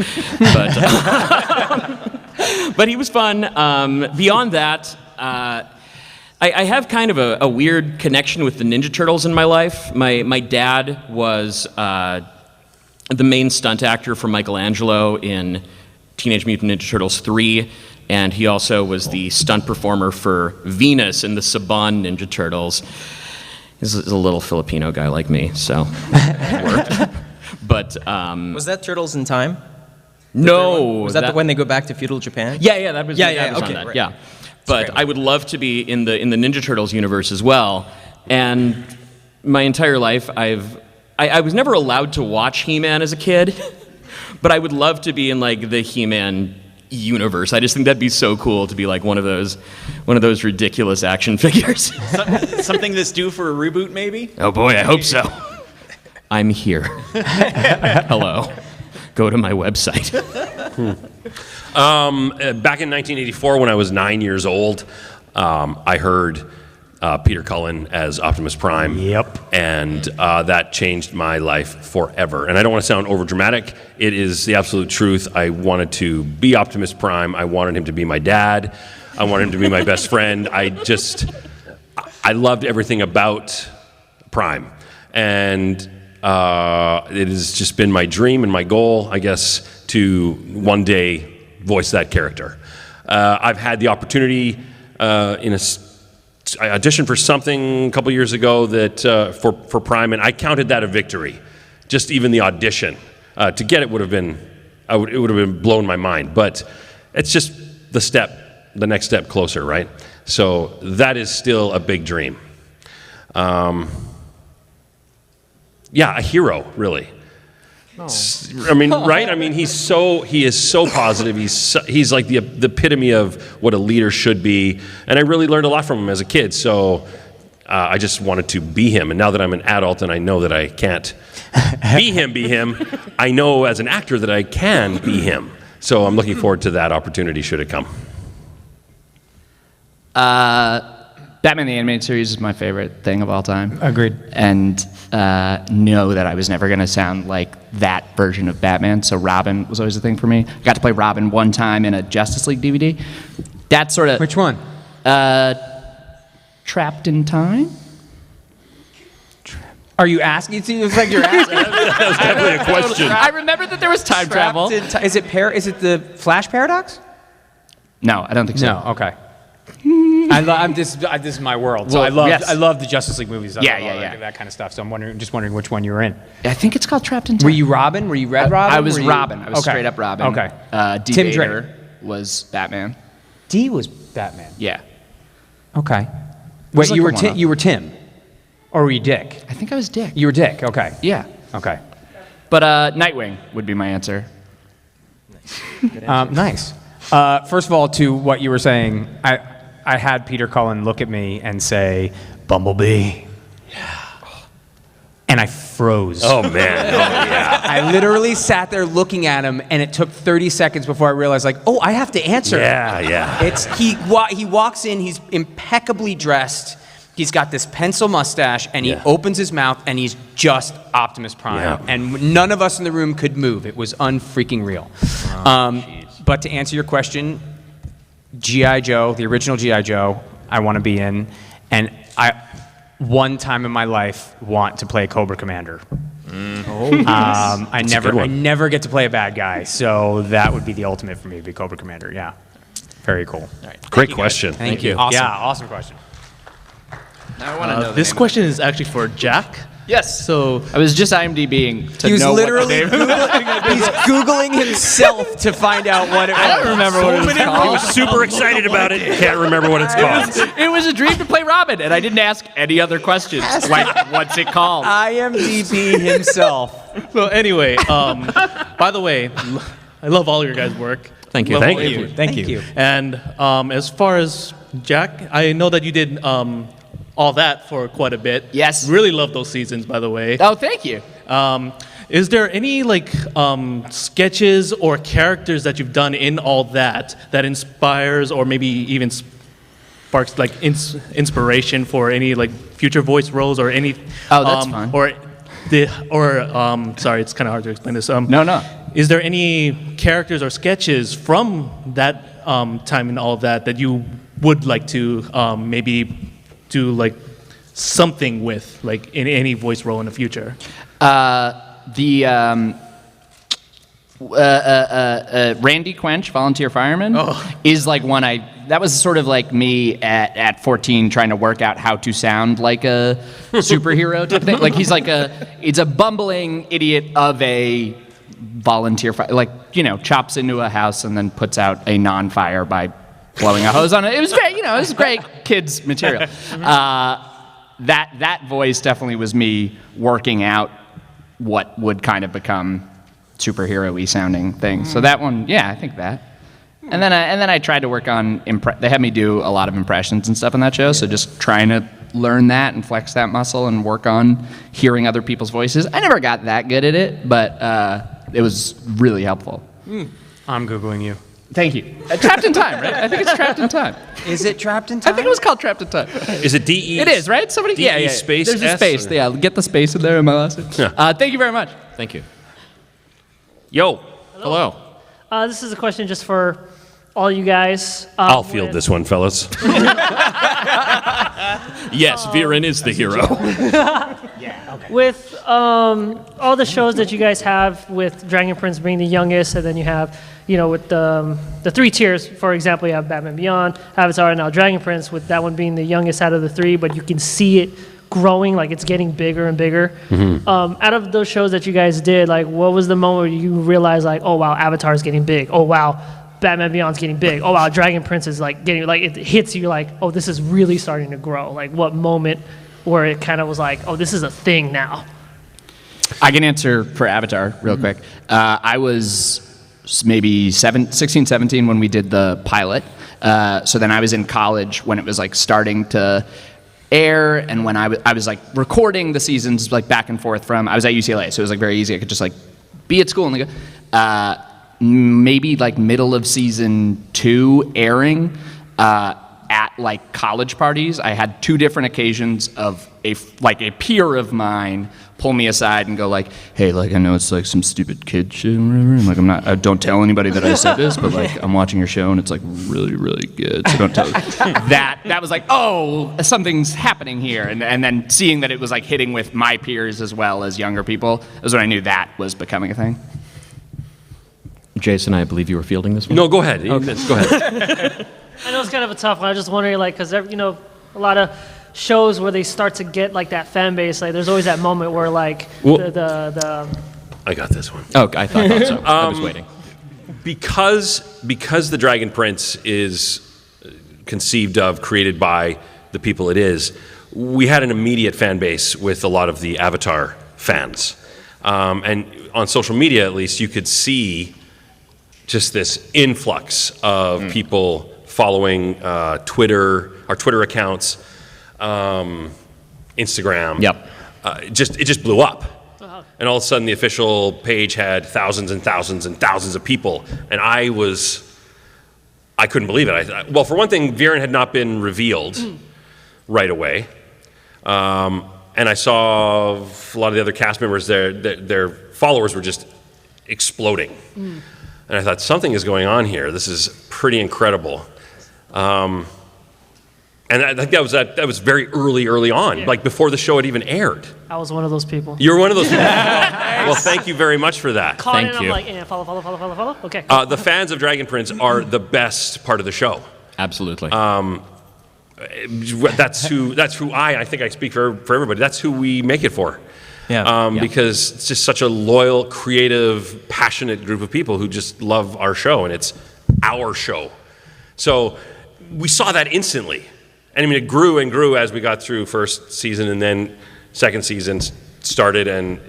but he was fun. Beyond that, I have kind of a weird connection with the Ninja Turtles in my life. My dad was the main stunt actor for Michelangelo in Teenage Mutant Ninja Turtles 3. and he also was the stunt performer for Venus in the Saban Ninja Turtles. He's a little Filipino guy like me, so it worked. But was that Turtles in Time? No, Was that when they go back to feudal Japan? Yeah, that was Yeah, that was on okay, that, right. yeah. But I would love to be in the Ninja Turtles universe as well. And my entire life, I was never allowed to watch He-Man as a kid, but I would love to be in like the He-Man universe. I just think that'd be so cool to be like one of those ridiculous action figures. Something that's due for a reboot, maybe? Oh boy, I hope so. I'm here. Hello. Go to my website. Back in 1984, when I was 9 years old, I heard Peter Cullen as Optimus Prime. Yep. And that changed my life forever. And I don't want to sound overdramatic. It is the absolute truth. I wanted to be Optimus Prime. I wanted him to be my dad. I wanted him to be my best friend. I loved everything about Prime. And it has just been my dream and my goal, I guess, to one day voice that character. I've had the opportunity I auditioned for something a couple years ago that for Prime, and I counted that a victory. Just even the audition to get it would have been, it would have been blown my mind. But it's just the next step closer, right? So that is still a big dream. Yeah, a hero, really. I mean, right? I mean, he is so positive. He's like the epitome of what a leader should be. And I really learned a lot from him as a kid. So I just wanted to be him. And now that I'm an adult and I know that I can't be him, I know as an actor that I can be him. So I'm looking forward to that opportunity should it come. Batman the Animated Series is my favorite thing of all time. Agreed. And know that I was never going to sound like that version of Batman, so Robin was always a thing for me. I got to play Robin one time in a Justice League DVD. That sort of... Which one? Trapped in Time? Are you asking? It seems like you're asking. That was definitely a question. I remember that there was time travel. Is it the Flash paradox? No, I don't think so. No, okay. This is my world. So Well, yes. I love the Justice League movies. Yeah. That kind of stuff. So I'm just wondering which one you were in. I think it's called Trapped in Time. Were you Robin? Were you Red Robin? I was Were you- Robin. I was Okay. straight up Robin. Okay. D. Tim Vader Drake was Batman. D was Batman. Yeah. Okay. was Wait, you like were a one-off. You were Tim, or were you Dick? I think I was Dick. You were Dick. Okay. Yeah. Okay. But Nightwing would be my answer. Nice. First of all, to what you were saying, I had Peter Cullen look at me and say, "Bumblebee." And I froze. Oh, man. Oh, yeah. I literally sat there looking at him, and it took 30 seconds before I realized, like, oh, I have to answer. Yeah. He walks in, he's impeccably dressed, he's got this pencil mustache, and he opens his mouth, and he's just Optimus Prime. Yeah. And none of us in the room could move. It was unfreaking real. But to answer your question, G.I. Joe, the original G.I. Joe, I want to be in, and one time in my life want to play Cobra Commander. I never get to play a bad guy, so that would be the ultimate for me, to be Cobra Commander. Yeah, very cool. Great question. Thank you. Awesome. Yeah, awesome question. I want to know This question is actually for Jack. Yes. So I was just IMDbing to He was know literally what the name. he's Googling himself to find out what it was. I don't remember what it was He called. was super excited about it. Can't remember what it's called. It was a dream to play Robin, and I didn't ask any other questions. Like, what's it called? IMDb himself. So anyway, by the way, I love all your guys' work. Thank you. Love Thank all you. your- Thank you. And as far as Jack, I know that you did all that for quite a bit. Yes. Really love those seasons, by the way. Oh, thank you. Is there any sketches or characters that you've done in all that inspires or maybe even sparks inspiration for any future voice roles or any? Oh, that's fine. Sorry, it's kind of hard to explain this. No. Is there any characters or sketches from that time and all of that you would like to maybe do something with in any voice role in the future? Randy Quench, volunteer fireman, is like one that was sort of like me at 14 trying to work out how to sound like a superhero type thing. Like it's a bumbling idiot of a volunteer like, chops into a house and then puts out a non-fire by blowing a hose on it. It was great, it was great kids material. That voice definitely was me working out what would kind of become superhero-y sounding things. So that one, I think that. And then I tried to work on they had me do a lot of impressions and stuff on that show, so just trying to learn that and flex that muscle and work on hearing other people's voices. I never got that good at it, but it was really helpful. I'm Googling you. Thank you. Trapped in Time, right? I think it's Trapped in Time. Is it Trapped in Time? I think it was called Trapped in Time. Is it DE? It is, right? Somebody, DE space There's a S space. or- Yeah, get the space in there in my last name. Thank you very much. Thank you. Yo. Hello. This is a question just for all you guys. I'll field this one, fellas. Yes, Viren is the hero. With all the shows that you guys have, with Dragon Prince being the youngest, and then you have, with the three tiers, for example, you have Batman Beyond, Avatar, and now Dragon Prince, with that one being the youngest out of the three, but you can see it growing, like it's getting bigger and bigger. Out of those shows that you guys did, like what was the moment where you realized, like, oh wow, Avatar's getting big, oh wow, Batman Beyond's getting big, oh wow, Dragon Prince is like getting, like it hits you like, oh, this is really starting to grow? Like what moment where it kind of was like, oh, this is a thing now? I can answer for Avatar real quick. I was maybe 16, 17 when we did the pilot. So then I was in college when it was like starting to air, and when I was like recording the seasons like back and forth I was at UCLA, so it was like very easy. I could just like be at school and go. Maybe like middle of season 2 airing, at like college parties, I had 2 different occasions of a peer of mine pull me aside and go like, hey, like I know it's like some stupid kid shit or whatever, and like I don't tell anybody that I said this, but like I'm watching your show and it's like really, really good, so don't tell that was like, oh, something's happening here, and then seeing that it was like hitting with my peers as well as younger people was when I knew that was becoming a thing. Jason, I believe you were fielding this one. No, go ahead. Okay. Go ahead. I know it's kind of a tough one. I was just wondering, like, because a lot of shows where they start to get like that fan base, like there's always that moment where like the I got this one. Oh, I thought so. I was waiting. Because the Dragon Prince is conceived of, created by the people it is, we had an immediate fan base with a lot of the Avatar fans. And on social media, at least, you could see just this influx of people following our Twitter accounts, Instagram. Yep. It just blew up. And all of a sudden, the official page had thousands and thousands and thousands of people. And I couldn't believe it. Well, for one thing, Viren had not been revealed right away. And I saw a lot of the other cast members, their followers were just exploding. And I thought, something is going on here. This is pretty incredible. And I think that was very early on, like before the show had even aired. I was one of those people. You were one of those people. Well, thank you very much for that. Thank you. I'm like, yeah, follow. Okay. The fans of Dragon Prince are the best part of the show. Absolutely. That's who I think I speak for everybody. That's who we make it for. Yeah. Because it's just such a loyal, creative, passionate group of people who just love our show, and it's our show. So we saw that instantly. And I mean, it grew and grew as we got through first season, and then second season started, and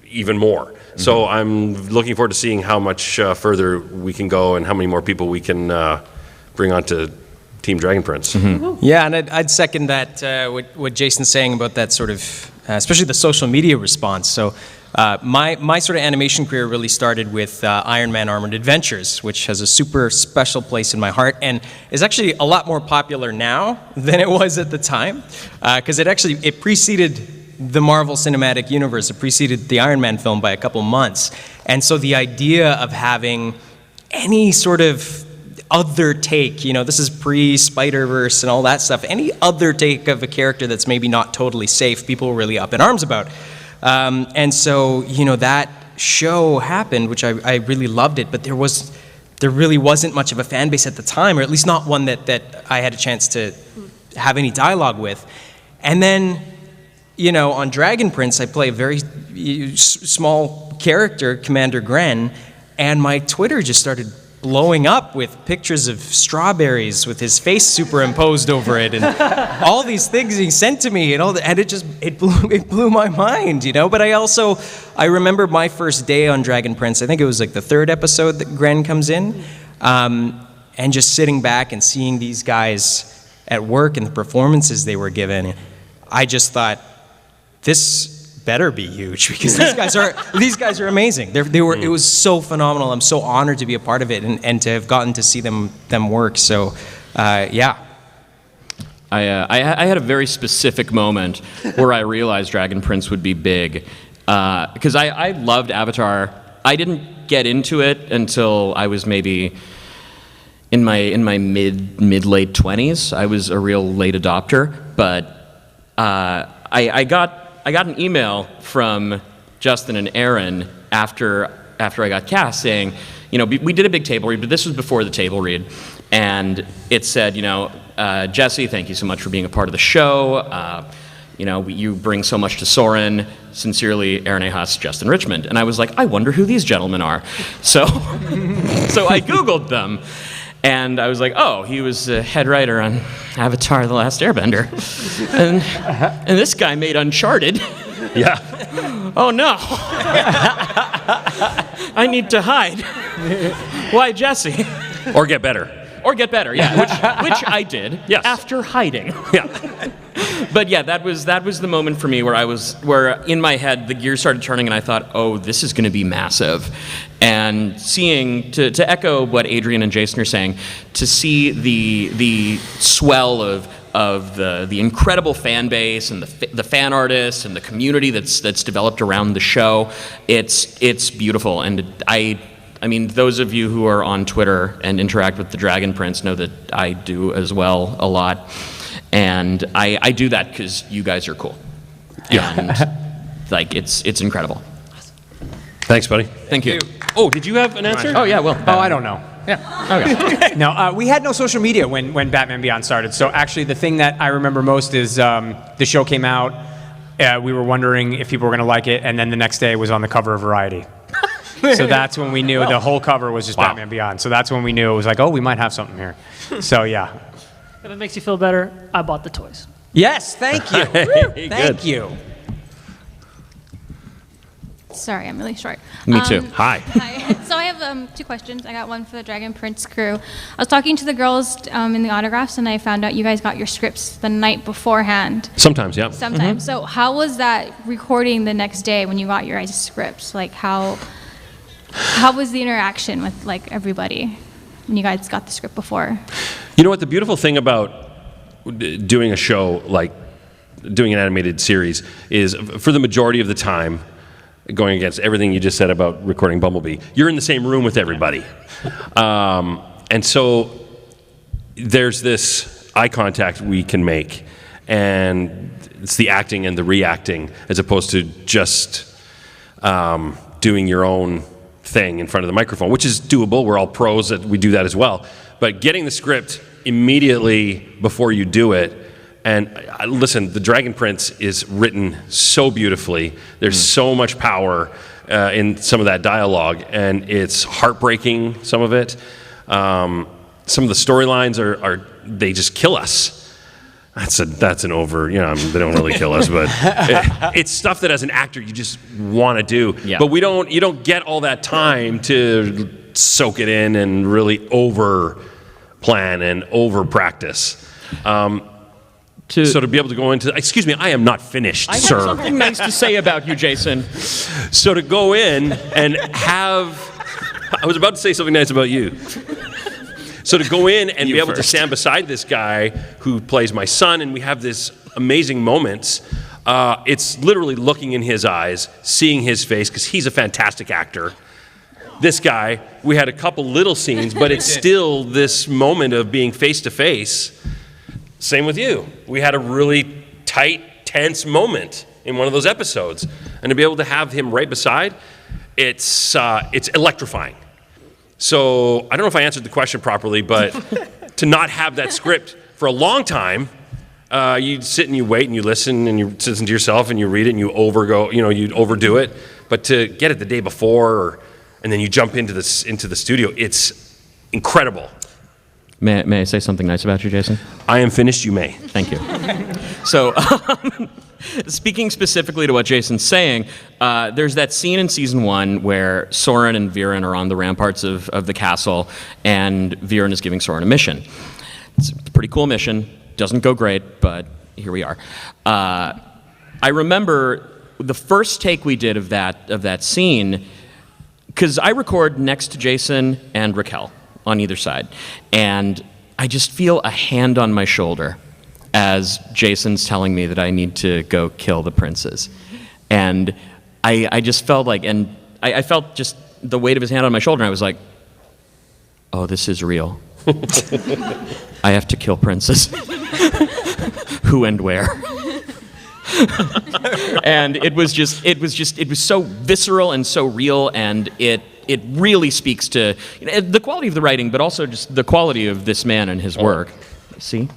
even more. Mm-hmm. So I'm looking forward to seeing how much further we can go and how many more people we can bring onto Team Dragon Prince. Mm-hmm. Yeah, and I'd second that, what Jason's saying about that sort of, especially the social media response. So my sort of animation career really started with Iron Man Armored Adventures, which has a super special place in my heart and is actually a lot more popular now than it was at the time, because it preceded the Marvel Cinematic Universe. It preceded the Iron Man film by a couple months. And so the idea of having any sort of other take, this is pre-Spider-Verse and all that stuff, any other take of a character that's maybe not totally safe, people were really up in arms about. And so, that show happened, which I really loved it, but there really wasn't much of a fan base at the time, or at least not one that I had a chance to have any dialogue with. And then, on Dragon Prince, I play a very small character, Commander Gren, and my Twitter just started blowing up with pictures of strawberries with his face superimposed over it, and all these things he sent to me, and it blew my mind, But I remember my first day on Dragon Prince. I think it was like the 3rd episode that Gren comes in, and just sitting back and seeing these guys at work and the performances they were given. I just thought, this better be huge, because these guys are amazing. It was so phenomenal. I'm so honored to be a part of it and to have gotten to see them work. So, yeah. I had a very specific moment where I realized Dragon Prince would be big, because I loved Avatar. I didn't get into it until I was maybe in my mid-late 20s. I was a real late adopter, but I got an email from Justin and Aaron after I got cast saying, we did a big table read, but this was before the table read, and it said, Jesse, thank you so much for being a part of the show. You bring so much to Soren. Sincerely, Aaron A. Huss, Justin Richmond. And I was like, I wonder who these gentlemen are. So I Googled them. And I was like, oh, he was a head writer on Avatar: The Last Airbender. And this guy made Uncharted. Yeah. Oh, no. I need to hide. Why, Jesse? Or get better. Or get better, yeah, which I did. Yes. After hiding. Yeah. But yeah, that was the moment for me where in my head the gears started turning, and I thought, oh, this is going to be massive. And seeing, to echo what Adrian and Jason are saying, to see the swell of the incredible fan base and the fan artists and the community that's developed around the show, it's beautiful. And I mean, those of you who are on Twitter and interact with the Dragon Prince know that I do as well a lot. And I do that because you guys are cool. Yeah. And it's incredible. Thanks, buddy. Thank you. Oh, did you have an answer? Oh, yeah, well. Oh, I don't know. Yeah. Okay. No, we had no social media when Batman Beyond started. So actually, the thing that I remember most is the show came out. We were wondering if people were going to like it, and then the next day it was on the cover of Variety. So that's when we knew the whole cover was just Batman Beyond. So that's when we knew it was like, oh, we might have something here. So yeah. If it makes you feel better, I bought the toys. Yes, thank you. Hey, thank good. you. Sorry, I'm really short. Me too. Hi. Hi. So I have 2 questions. I got one for the Dragon Prince crew. I was talking to the girls in the autographs, and I found out you guys got your scripts the night beforehand. Sometimes, yeah. Sometimes. So how was that recording the next day when you got your guys' scripts? Like how was the interaction with everybody when you guys got the script before? You know what? The beautiful thing about doing a show, like doing an animated series, is for the majority of the time, going against everything you just said about recording Bumblebee, you're in the same room with everybody. And so there's this eye contact we can make, and it's the acting and the reacting as opposed to just doing your own thing in front of the microphone, which is doable. We're all pros that we do that as well. But getting the script immediately before you do it, and listen, the Dragon Prince is written so beautifully. There's so much power in some of that dialogue, and it's heartbreaking, some of it. Some of the storylines they just kill us. That's an over, they don't really kill us, but it's stuff that as an actor you just want to do. Yeah. But you don't get all that time to soak it in and really over plan and over practice. So to be able to go into, excuse me, I am not finished, sir. I have something nice to say about you, Jason. So to go in and I was about to say something nice about you. So to go in and be able to stand beside this guy who plays my son, and we have this amazing moments, it's literally looking in his eyes, seeing his face, because he's a fantastic actor. This guy, we had a couple little scenes, but it's still this moment of being face to face. Same with you. We had a really tight, tense moment in one of those episodes. And to be able to have him right beside, it's electrifying. So I don't know if I answered the question properly, but to not have that script for a long time, you sit and you wait and you listen and you listen to yourself and you read it and you you'd overdo it. But to get it the day before, and then you jump into the studio, it's incredible. May I say something nice about you, Jason? I am finished, you may. Thank you. So, speaking specifically to what Jason's saying, there's that scene in season 1 where Soren and Viren are on the ramparts of the castle, and Viren is giving Soren a mission. It's a pretty cool mission. Doesn't go great, but here we are. I remember the first take we did of that scene, because I record next to Jason and Raquel on either side, and I just feel a hand on my shoulder as Jason's telling me that I need to go kill the princes. And I just felt like, and I felt just the weight of his hand on my shoulder, and I was like, oh, this is real. I have to kill princes. Who and where? And it was so visceral and so real, and it really speaks to the quality of the writing, but also just the quality of this man and his work. See,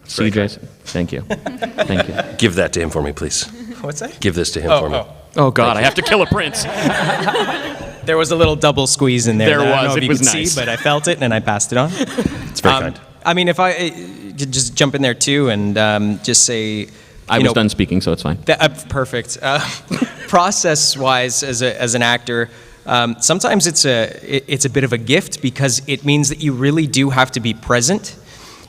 Jason. Thank you. Thank you. Give that to him for me, please. What's that? Give this to him for me. Oh God, I have to kill a prince. There was a little double squeeze in there. There that I don't was. know if It you was could nice. see, but I felt it and I passed it on. It's very kind. I mean, if I could just jump in there too and just say, I was done speaking, so it's fine. Perfect. Process-wise, as an actor, sometimes it's a bit of a gift because it means that you really do have to be present,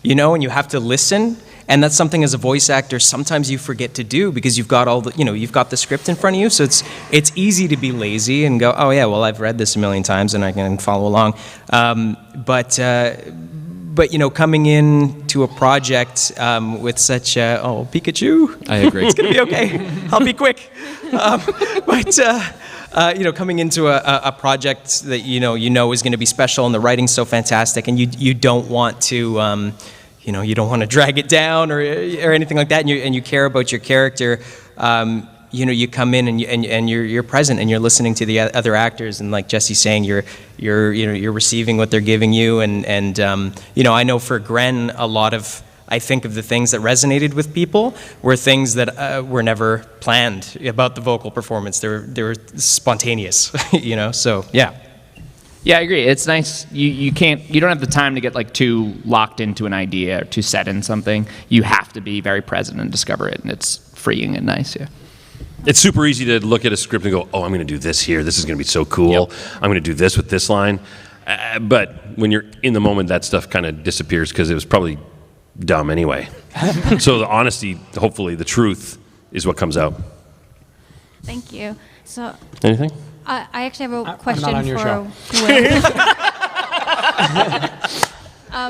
and you have to listen. And that's something as a voice actor sometimes you forget to do because you've got you've got the script in front of you. So it's easy to be lazy and go, oh yeah, well I've read this a million times and I can follow along. But coming in to a project with such Pikachu. I agree. It's gonna be okay. I'll be quick. Coming into a project that you know is going to be special and the writing's so fantastic, and you don't want to. You don't want to drag it down or anything like that, and you care about your character. You come in and you're present and you're listening to the other actors, and like Jesse's saying, you're receiving what they're giving you, and I know for Gren, a lot of I think of the things that resonated with people were things that were never planned about the vocal performance. They were spontaneous, So yeah. Yeah, I agree. It's nice. You don't have the time to get like too locked into an idea or too set in something. You have to be very present and discover it, and it's freeing and nice. Yeah. It's super easy to look at a script and go, oh, I'm going to do this here. This is going to be so cool. Yep. I'm going to do this with this line. But when you're in the moment, that stuff kind of disappears because it was probably dumb anyway. So the honesty, hopefully the truth, is what comes out. Thank you. So. Anything? I actually have a question I'm not on your for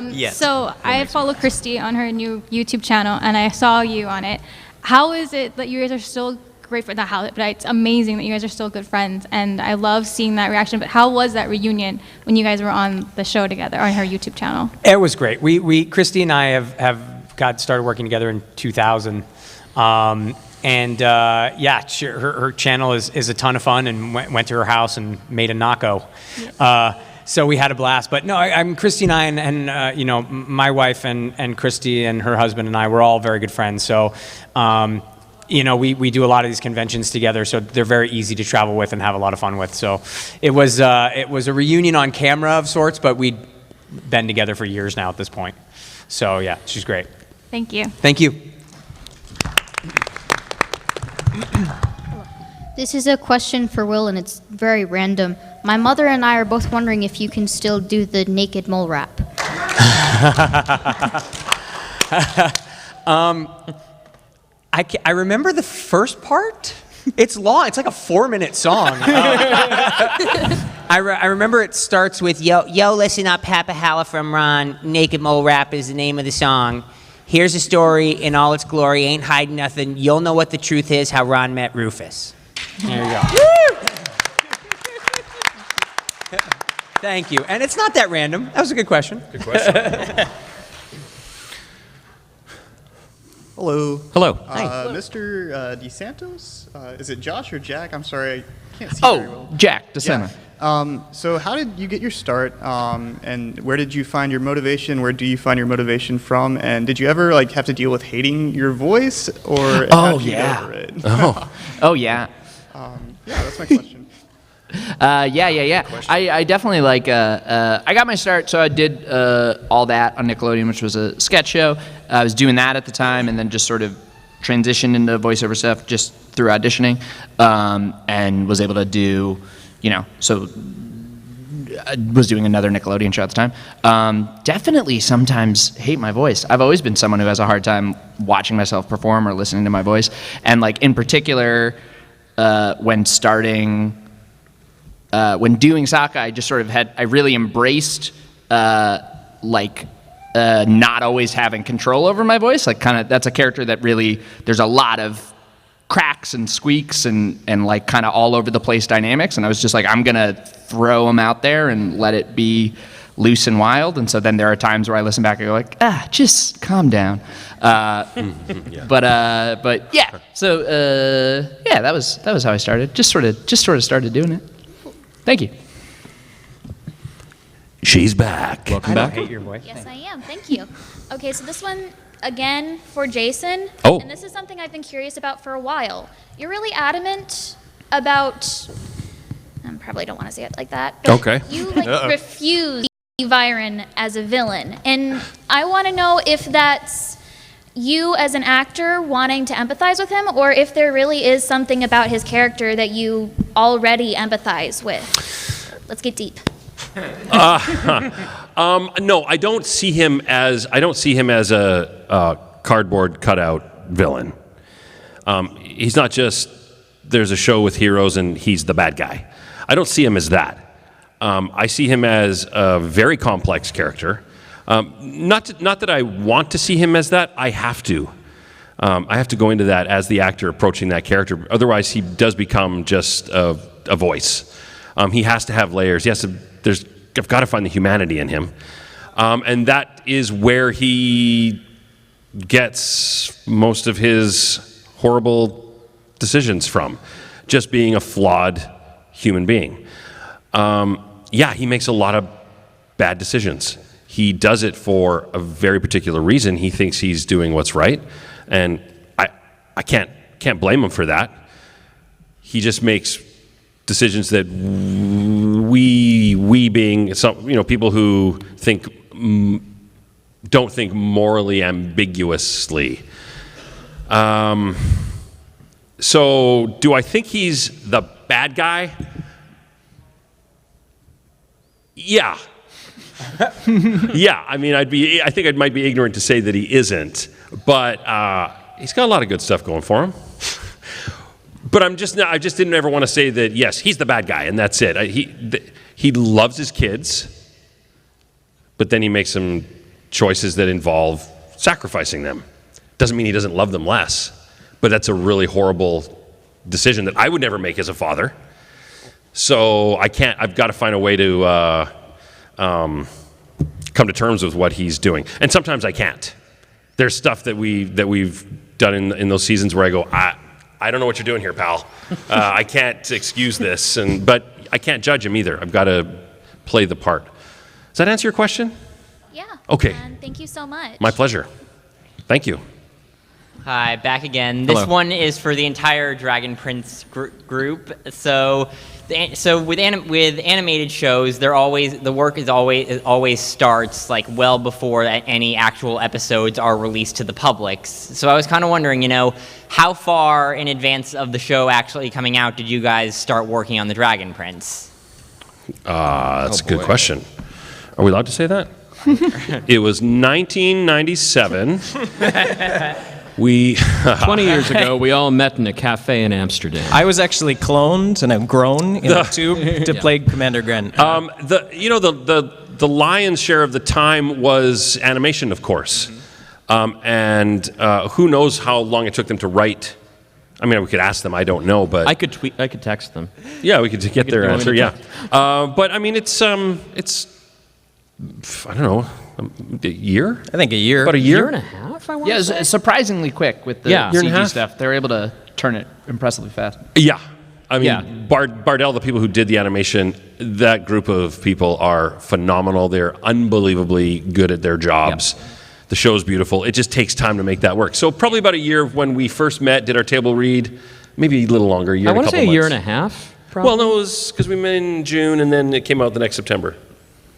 Will. Yes. So I follow Christy on her new YouTube channel, and I saw you on it. How is it that you guys are still great for but it's amazing that you guys are still good friends, and I love seeing that reaction. But how was that reunion when you guys were on the show together on her YouTube channel? It was great. We Christy and I have got started working together in 2000. Her channel is a ton of fun, and went to her house and made a Nako. So we had a blast. But no, I'm Christy and I, and my wife and Christy and her husband and I, we're all very good friends. So, we do a lot of these conventions together, so they're very easy to travel with and have a lot of fun with. So it was a reunion on camera of sorts, but we'd been together for years now at this point. So yeah, she's great. Thank you. Thank you. This is a question for Will, and it's very random. My mother and I are both wondering if you can still do the naked mole rap. I remember the first part. It's long. It's like a 4-minute song. I remember it starts with, Yo, listen up, Papa Halla from Ron. Naked Mole Rap is the name of the song. Here's a story in all its glory, ain't hiding nothing. You'll know what the truth is, how Ron met Rufus. There you go. Thank you. And it's not that random. That was a good question. Good question. Hello. Hello. Mr. DeSantos? Is it Josh or Jack? I'm sorry, I can't see Oh, very well. Jack DeSena. So how did you get your start, and where did you find your motivation? Where do you find your motivation from? And did you ever like have to deal with hating your voice, or how did you get over it? Oh yeah. Yeah, that's my question. Yeah. I definitely like. I got my start, so I did all that on Nickelodeon, which was a sketch show. I was doing that at the time, and then just sort of transitioned into voiceover stuff just through auditioning, and was able to do, so I was doing another Nickelodeon show at the time. Definitely sometimes hate my voice. I've always been someone who has a hard time watching myself perform or listening to my voice, and like in particular, when doing Sokka, I just sort of I really embraced not always having control over my voice. Like that's a character that really, there's a lot of cracks and squeaks and like kind of all over the place dynamics. And I was just like, I'm going to throw them out there and let it be loose and wild. And so then there are times where I listen back and go like, just calm down. But yeah, so that was how I started. Just sort of started doing it. Thank you. She's back. Welcome back. I hate your voice. Yes, I am. Thank you. Okay, so this one, again, for Jason. Oh. And this is something I've been curious about for a while. You're really adamant about, I probably don't want to say it like that, but Okay. you refuse Byron as a villain. And I want to know if that's you as an actor wanting to empathize with him, or if there really is something about his character that you already empathize with. Let's get deep. No, I don't see him as a cardboard cutout villain. He's not just there's a show with heroes and he's the bad guy. I don't see him as that. I see him as a very complex character. Not that I want to see him as that. I have to. I have to go into that as the actor approaching that character. Otherwise, he does become just a voice. He has to have layers. I've got to find the humanity in him. And that is where he gets most of his horrible decisions from, just being a flawed human being. He makes a lot of bad decisions. He does it for a very particular reason. He thinks he's doing what's right, and I can't blame him for that. He just makes decisions that we being some people who don't think morally ambiguously. So do I think he's the bad guy? Yeah. Yeah, I mean, I think I might be ignorant to say that he isn't, but he's got a lot of good stuff going for him. But I just didn't ever want to say that, yes, he's the bad guy, and that's it. He loves his kids, but then he makes some choices that involve sacrificing them. Doesn't mean he doesn't love them less, but that's a really horrible decision that I would never make as a father. So I've got to find a way to come to terms with what he's doing. And sometimes I can't. There's stuff that we've done in those seasons where I go, I don't know what you're doing here, pal. I can't excuse this, but I can't judge him either. I've got to play the part. Does that answer your question? Yeah. Okay. And thank you so much. My pleasure. Thank you. Hi, back again. This one is for the entire Dragon Prince group. So with animated shows, the work is always starts like well before any actual episodes are released to the public. So I was kind of wondering, how far in advance of the show actually coming out did you guys start working on the Dragon Prince? That's a good question. Are we allowed to say that? It was 1997. 20 years ago, we all met in a cafe in Amsterdam. I was actually cloned and I've grown in a tube to play Commander Gren. The lion's share of the time was animation, of course. And who knows how long it took them to write. I mean, we could ask them. I don't know, but I could text them. Yeah, we could get their answer. Yeah, but I mean, it's I don't know, a year? I think a year. About a year? And a half, I want Yeah, to it say. was surprisingly quick with the Year and a CG half. stuff. They were able to turn it impressively fast. Yeah. I mean, Yeah. Bardell, the people who did the animation, that group of people are phenomenal. They're unbelievably good at their jobs. The show's beautiful. It just takes time to make that work. So probably about a year when we first met, did our table read, maybe a little longer, a year I and a want to couple say a year months. and a half. Well, no, it was because we met in June and then it came out the next September.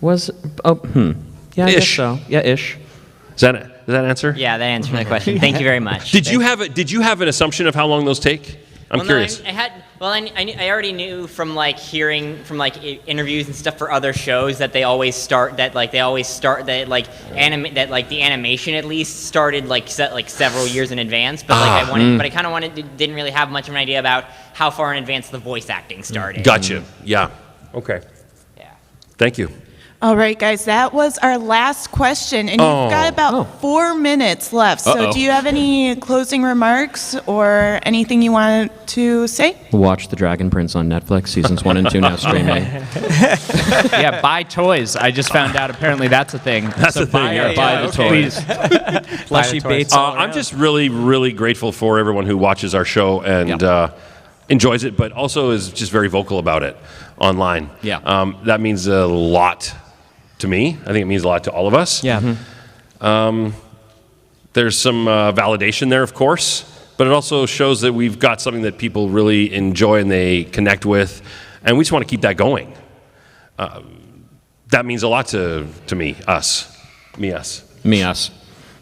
Yeah, I guess Ish. so. Yeah, ish. Does that answer? Yeah, that answers my question. Thank you very much. Did you have an assumption of how long those take? I'm Well, curious. No, I already knew from like hearing from like interviews and stuff for other shows that the animation at least started like several years in advance. But I kind of didn't really have much of an idea about how far in advance the voice acting started. Gotcha. Yeah. Okay. Yeah. Thank you. All right, guys, that was our last question, and you've got about 4 minutes left. So, Uh-oh. do you have any closing remarks or anything you want to say? Watch The Dragon Prince on Netflix. Seasons 1 and 2 now streaming. Yeah, buy toys. I just found out apparently that's a thing. That's so a thing, buy, yeah. buy the toys. Fleshy baits all I'm just really, really grateful for everyone who watches our show and enjoys it, but also is just very vocal about it online. Yeah. That means a lot to me. I think it means a lot to all of us. Yeah. There's some validation there, of course, but it also shows that we've got something that people really enjoy and they connect with, and we just want to keep that going. That means a lot to me, us.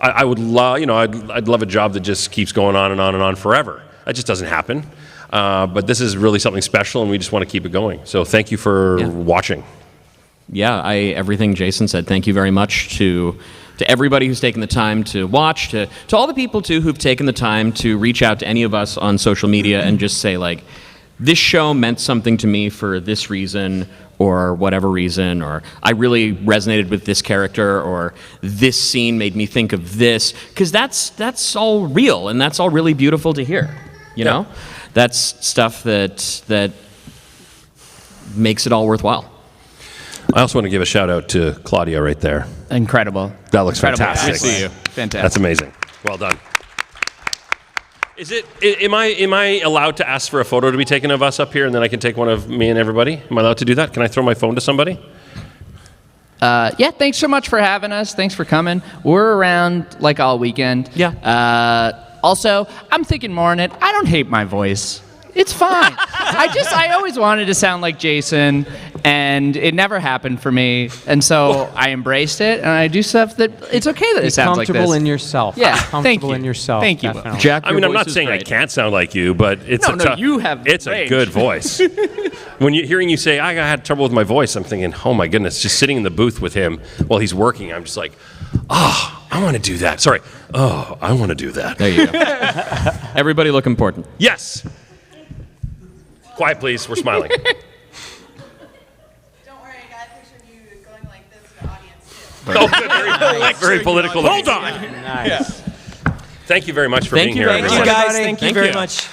I would love, I'd love a job that just keeps going on and on and on forever. That just doesn't happen. But this is really something special, and we just want to keep it going. So thank you for watching. Yeah, everything Jason said. Thank you very much to everybody who's taken the time to watch, to all the people too who've taken the time to reach out to any of us on social media and just say like, this show meant something to me for this reason or whatever reason, or I really resonated with this character, or this scene made me think of this, because that's all real and that's all really beautiful to hear. You know, that's stuff that makes it all worthwhile. I also want to give a shout out to Claudia right there. Incredible. That looks Incredible. fantastic. Good to see you. Fantastic. That's amazing. Well done. Am I allowed to ask for a photo to be taken of us up here, and then I can take one of me and everybody? Am I allowed to do that? Can I throw my phone to somebody? Yeah, thanks so much for having us. Thanks for coming. We're around like all weekend. Yeah. Also, I'm thinking more on it. I don't hate my voice. It's fine. I always wanted to sound like Jason, and it never happened for me. And so I embraced it, and I do stuff that it's okay that it sounds like this. Comfortable in yourself. Yeah, Comfortable thank you. in yourself. Thank you. definitely. Jack, I mean, I'm not saying I can't sound like you, but it's you have it's range. a good voice. When you're hearing you say, I had trouble with my voice, I'm thinking, oh my goodness, just sitting in the booth with him while he's working, I'm just like, oh, I want to do that. Sorry. Oh, I want to do that. There you go. Everybody look important. Yes. Quiet, please. We're smiling. Don't worry, I got a picture of you going like this to the audience, too. Oh, very political. Hold on. Nice. Thank you very much for being here. Thank you, everyone. guys. Thank you very much.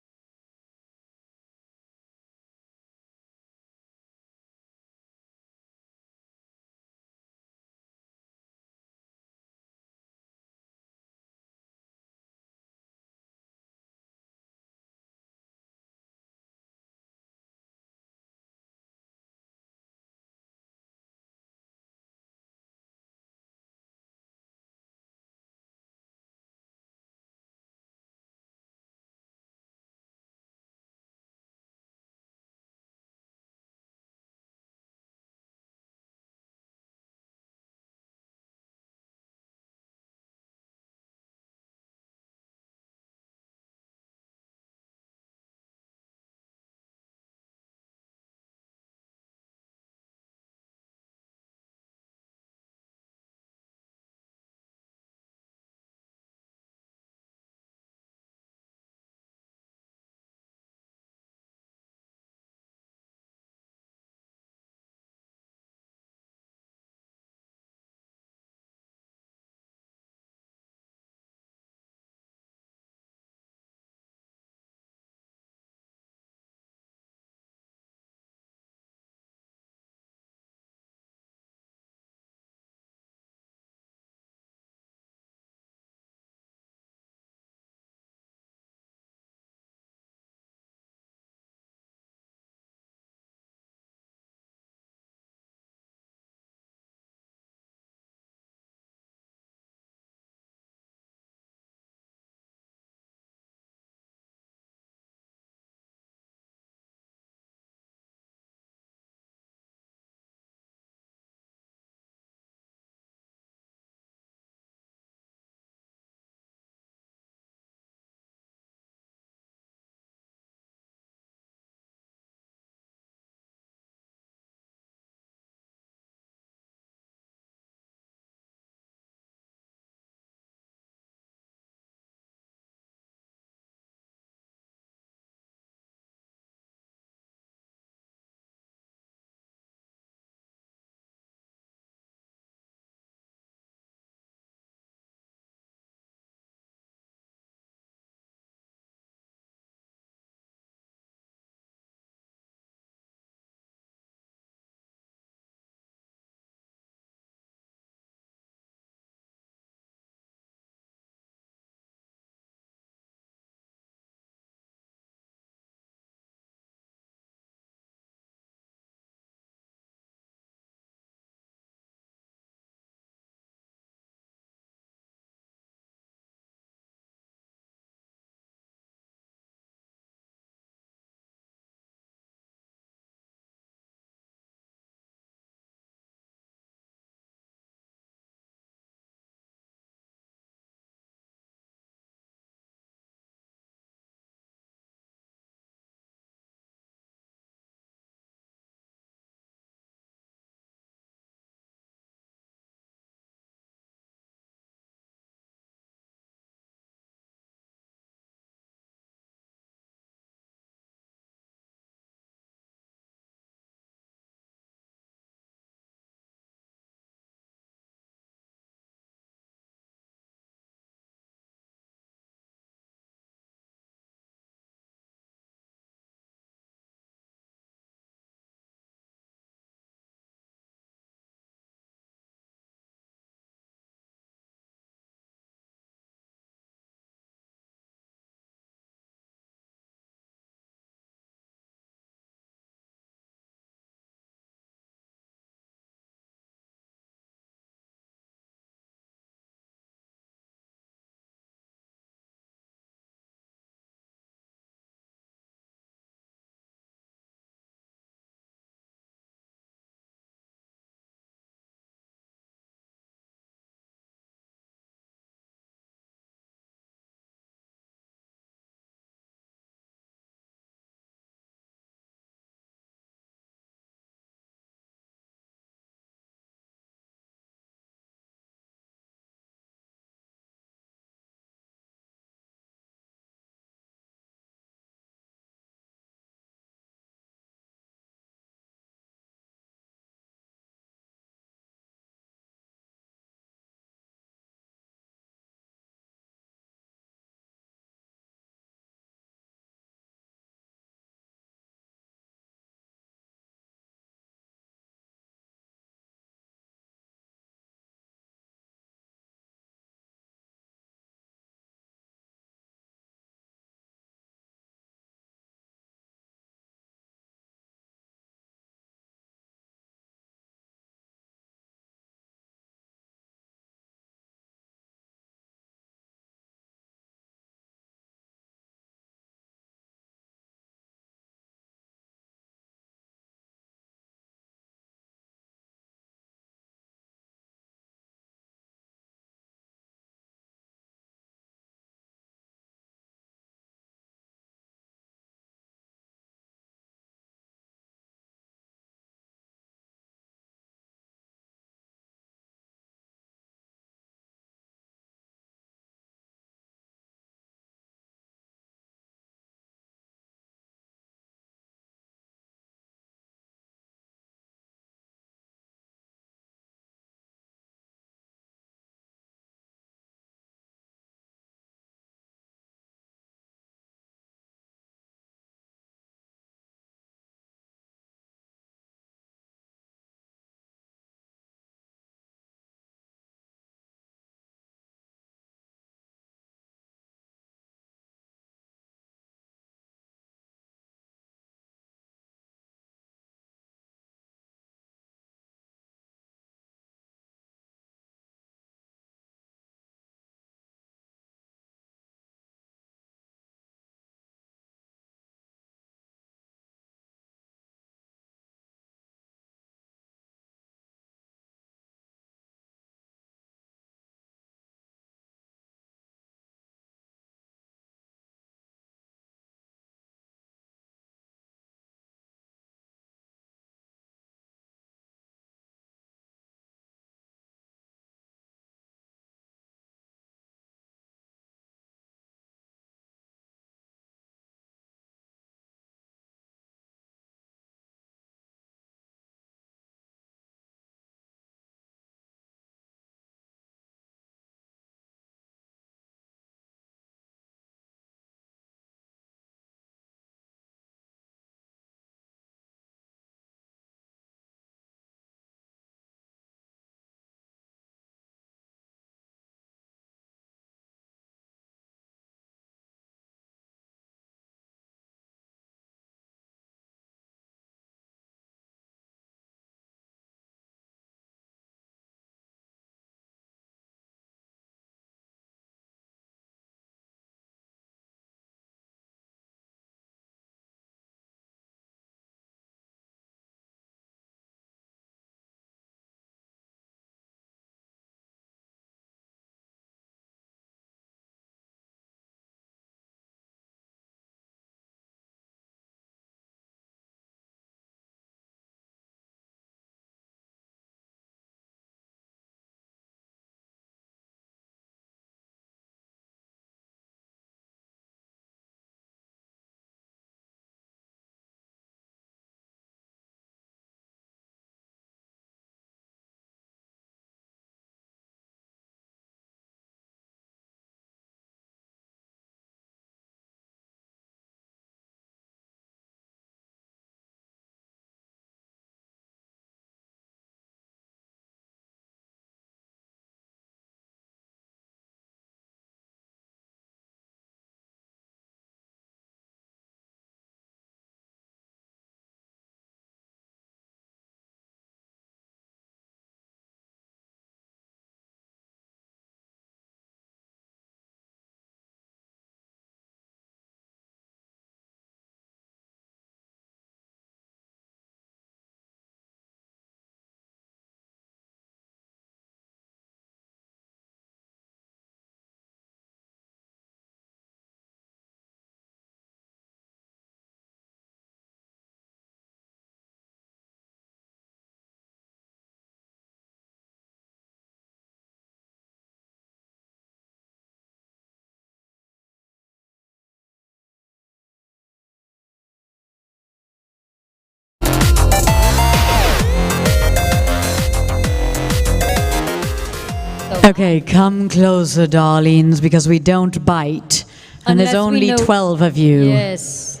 Okay, come closer, darlings, because we don't bite. And there's Unless we only know- 12 of you. Yes.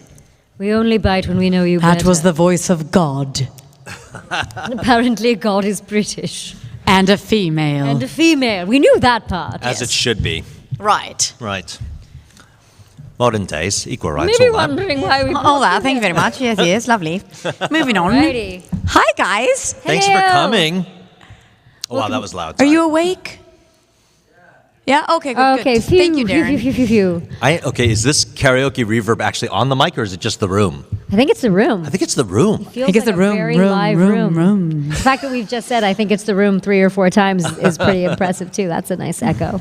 We only bite when we know you That better. was the voice of God. Apparently God is British. And a female. And a female. We knew that part. As it should be. Right. Right. Modern days, equal rights. Maybe all that. wondering why we Oh, wow, thank you very much. Yes, yes, lovely. Moving on. Alrighty. Hi, guys. Thanks for coming. Oh, wow, that was loud. Are you awake? Yeah? Okay, good. Okay, good. phew, Thank you, phew, Darren. phew, phew, phew. Okay, is this karaoke reverb actually on the mic or is it just the room? I think it's the room. I think it's the room. Feels like a very live room. The fact that we've just said I think it's the room 3 or 4 times is pretty impressive too. That's a nice echo.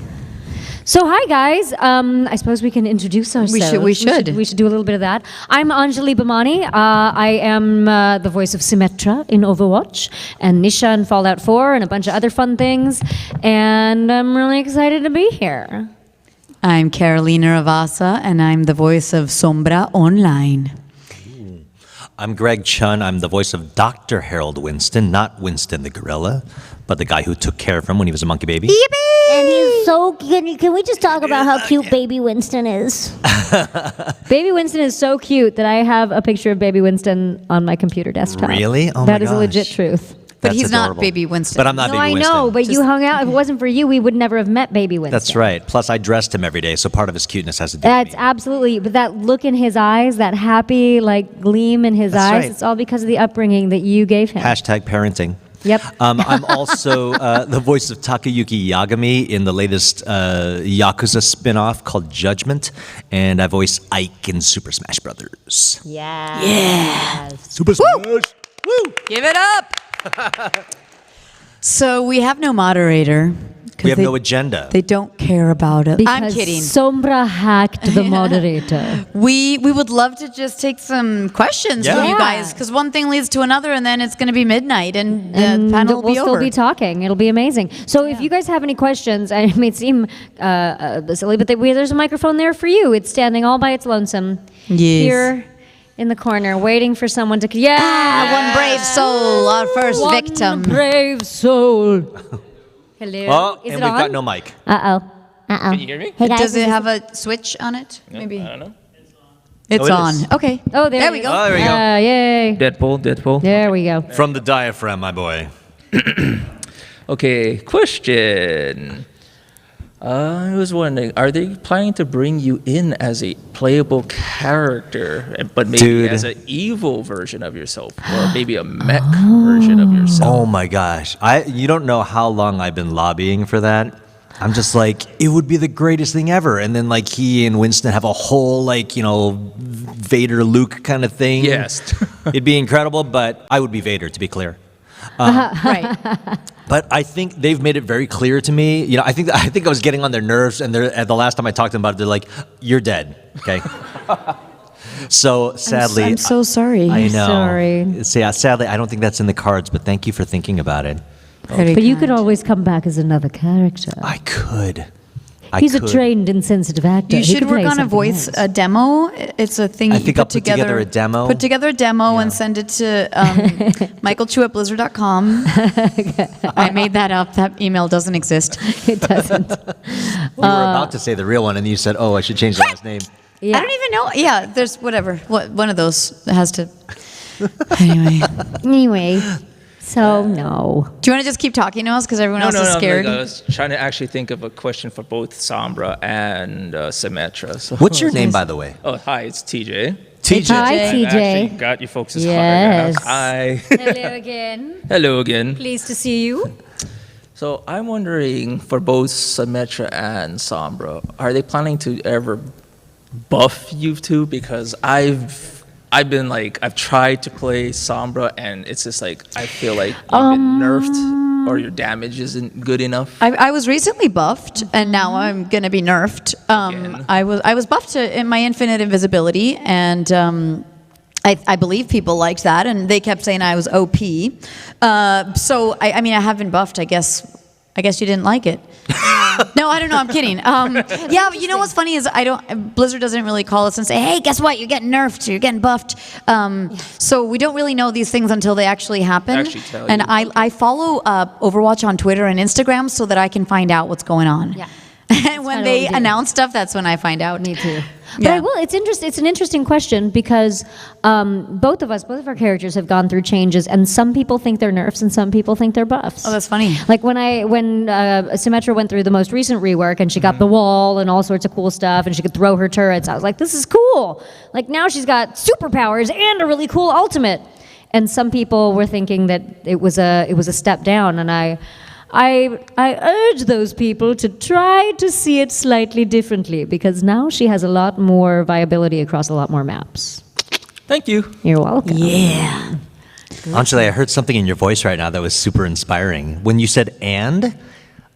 So hi guys, I suppose we can introduce ourselves. We should. We should do a little bit of that. I'm Anjali Bhamani. I am the voice of Symmetra in Overwatch and Nisha in Fallout 4 and a bunch of other fun things. And I'm really excited to be here. I'm Carolina Ravasa, and I'm the voice of Sombra Online. I'm Greg Chun. I'm the voice of Dr. Harold Winston, not Winston the gorilla, but the guy who took care of him when he was a monkey baby. And he's so. Can we just talk about how cute Baby Winston is? Baby Winston is so cute that I have a picture of Baby Winston on my computer desktop. Really? Oh That my is a legit gosh. truth. But That's he's adorable. not Baby Winston. But I'm not No, Baby I Winston. know, but you hung out. If it wasn't for you, we would never have met Baby Winston. That's right. Plus, I dressed him every day, so part of his cuteness has to do with That's absolutely, but that look in his eyes, that happy like gleam in his That's eyes, right. it's all because of the upbringing that you gave him. Hashtag parenting. Yep. I'm also the voice of Takayuki Yagami in the latest Yakuza spin-off called Judgment, and I voice Ike in Super Smash Brothers. Yeah. Yeah. Super Smash! Woo! Give it up. So we have no moderator. 'cause We have they- no agenda. They don't care about it. I'm Because kidding. Sombra hacked the moderator. We would love to just take some questions from you Yeah. guys, because one thing leads to another, and then it's going to be midnight, and the panel will we'll be still over. be talking. It'll be amazing. So if you guys have any questions, and it may seem silly, but there's a microphone there for you. It's standing all by its lonesome Yes. here in the corner, waiting for someone to. Yeah, one brave soul, our first One victim. brave soul. Hello. Oh, Is and it we've on? got no mic. Uh-oh. Can you hear me? Hey guys, Does it is have a switch on it? Maybe. I don't know. It's Oh, it on. is. Okay. Oh, there we it go. Oh, there we go. Yay. Deadpool. There we go. From the diaphragm, my boy. Okay, question. I was wondering, are they planning to bring you in as a playable character, but maybe Dude. as an evil version of yourself, or maybe a mech version of yourself? Oh my gosh. You don't know how long I've been lobbying for that. I'm just like, it would be the greatest thing ever. And then like he and Winston have a whole like, Vader Luke kind of thing. Yes. It'd be incredible, but I would be Vader, to be clear. Right. But I think they've made it very clear to me. I think I was getting on their nerves, and the last time I talked to them about it, they're like, "You're dead." Okay. So sadly, I'm so sorry. I know. Sorry. So, yeah, sadly, I don't think that's in the cards. But thank you for thinking about it. But you could always come back as another character. I could. He's a trained and sensitive actor. You He should could play work on a something voice else. a demo. It's a thing I you think put I'll put together a demo. Put together a demo and send it to michael.chu@blizzard.com. I made that up. That email doesn't exist. It doesn't. We were about to say the real one, and you said, "Oh, I should change the last name." I don't even know. Yeah, there's whatever. One of those has to. Anyway. So no. Do you want to just keep talking to us because everyone else is scared? I was trying to actually think of a question for both Sombra and Symmetra. So What's your name, by the way? Oh, hi, it's TJ. TJ. Hi, I TJ. actually got you folks' Yes. autograph. Hi. Hello again. Hello again. Pleased to see you. So I'm wondering, for both Symmetra and Sombra, are they planning to ever buff you two? Because I've tried to play Sombra, and it's just like I feel like you've been nerfed, or your damage isn't good enough. I was recently buffed, and now I'm gonna be nerfed. I was buffed in my infinite invisibility, and I believe people liked that, and they kept saying I was OP. So I mean I have been buffed. I guess you didn't like it. No, I don't know. I'm kidding. Yeah, but you know what's funny is Blizzard doesn't really call us and say, "Hey, guess what? You're getting nerfed. Or you're getting buffed." So we don't really know these things until they actually happen. Actually tell and you. I follow Overwatch on Twitter and Instagram so that I can find out what's going on. Yeah. And when they announce stuff, that's when I find out. Me too. But I will. It's an interesting question because both of our characters have gone through changes, and some people think they're nerfs, and some people think they're buffs. Oh, that's funny. Like when Symmetra went through the most recent rework, and she got the wall and all sorts of cool stuff, and she could throw her turrets. I was like, this is cool. Like now she's got superpowers and a really cool ultimate. And some people were thinking that it was a step down, and I urge those people to try to see it slightly differently because now she has a lot more viability across a lot more maps. Thank you. You're welcome. Yeah. Anjali, I heard something in your voice right now that was super inspiring. When you said "and,"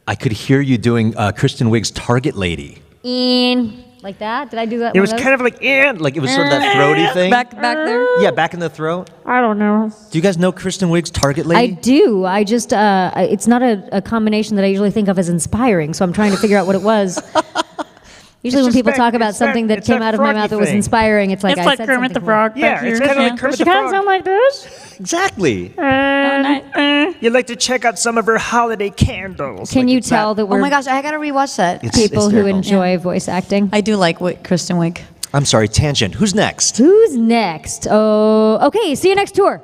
I could hear you doing Kristen Wiig's Target Lady. Like that? Did I do that? It was kind of like "and," like it was sort of that throaty thing. Back there? Yeah, back in the throat. I don't know. Do you guys know Kristen Wiig's Target I Lady? do. I just, it's not a combination that I usually think of as inspiring, so I'm trying to figure out what it was. Usually when people talk about something that came out of my mouth that was inspiring, it's like I said Kermit the something Frog. Yeah, it's kind of like Kermit the She kind of Frog. sound like this. Exactly. You'd like to check out some of her holiday candles. Can you tell that Oh we're my gosh, I gotta rewatch that. people who enjoy voice acting? I do like Kristen Wiig. I'm sorry, tangent. Who's next? Who's next? Oh, okay. See you next tour.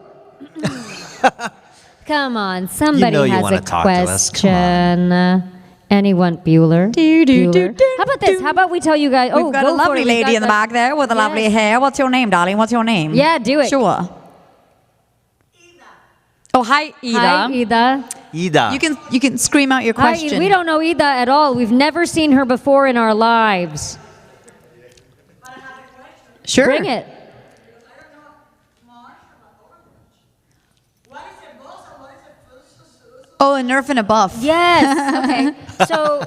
Come on, somebody You know you has wanna a talk to us. Come question. Anyone, Bueller? Bueller. How about this? How about we tell you guys? We've got a go for lovely it. We've lady got in the back there with the lovely Yes. hair. What's your name, darling? What's your name? Yeah, do it. Sure. Oh, hi, Ida. Hi, Ida. Ida. You can scream out your Hi, question. we don't know Ida at all. We've never seen her before in our lives. Sure. Bring it. Oh, a nerf and a buff. Yes. Okay.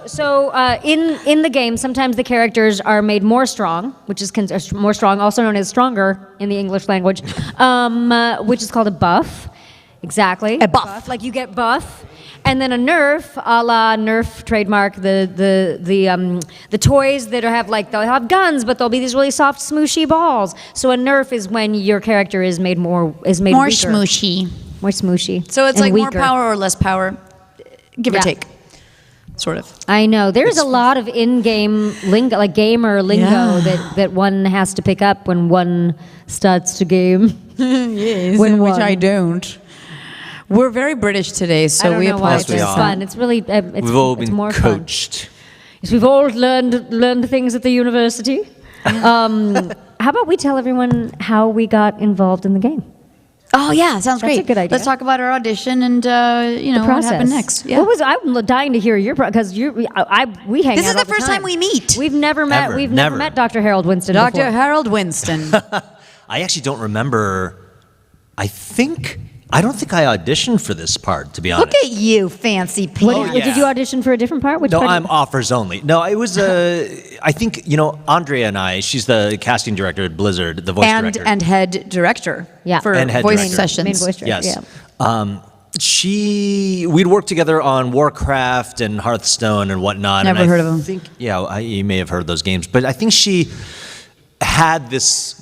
So in the game, sometimes the characters are made more strong, which is more strong, also known as stronger in the English language, which is called a buff. Exactly. A buff. Like you get buff. And then a nerf, a la Nerf trademark, the toys that have they'll have guns, but they'll be these really soft, smooshy balls. So a nerf is when your character is made more weaker. smooshy. More smooshy. So it's and like weaker. more power or less power, give or Yeah. take, sort of. I know. There's a lot of in-game lingo, like gamer lingo, Yeah. that one has to pick up when one starts to game. Yes, When which one- I don't. We're very British today, I so don't we know why apologize. it's just fun. It's really We've all it's been more coached. fun. Yes, we've all learned things at the university. How about we tell everyone how we got involved in the game? Oh yeah, sounds That's great. a good idea. Let's talk about our audition and The what process. happened next. Yeah. I'm dying to hear your because we hang This out is all the first time we meet. We've never met. Ever. We've never Never. met Dr. Harold Winston. Dr. before. Harold Winston. I actually don't remember. I don't think I auditioned for this part, to be honest. Look at you, fancy pants. Did you audition for a different part? Which No, part? I'm offers only. No, it was I think Andrea and I. She's the casting director at Blizzard, the voice director, and head director. Yeah. For And head voice director. sessions. Main voice director. Yes. Yeah. We'd worked together on Warcraft and Hearthstone and whatnot. Never and heard I of 'em. Think, you may have heard those games, but I think she had this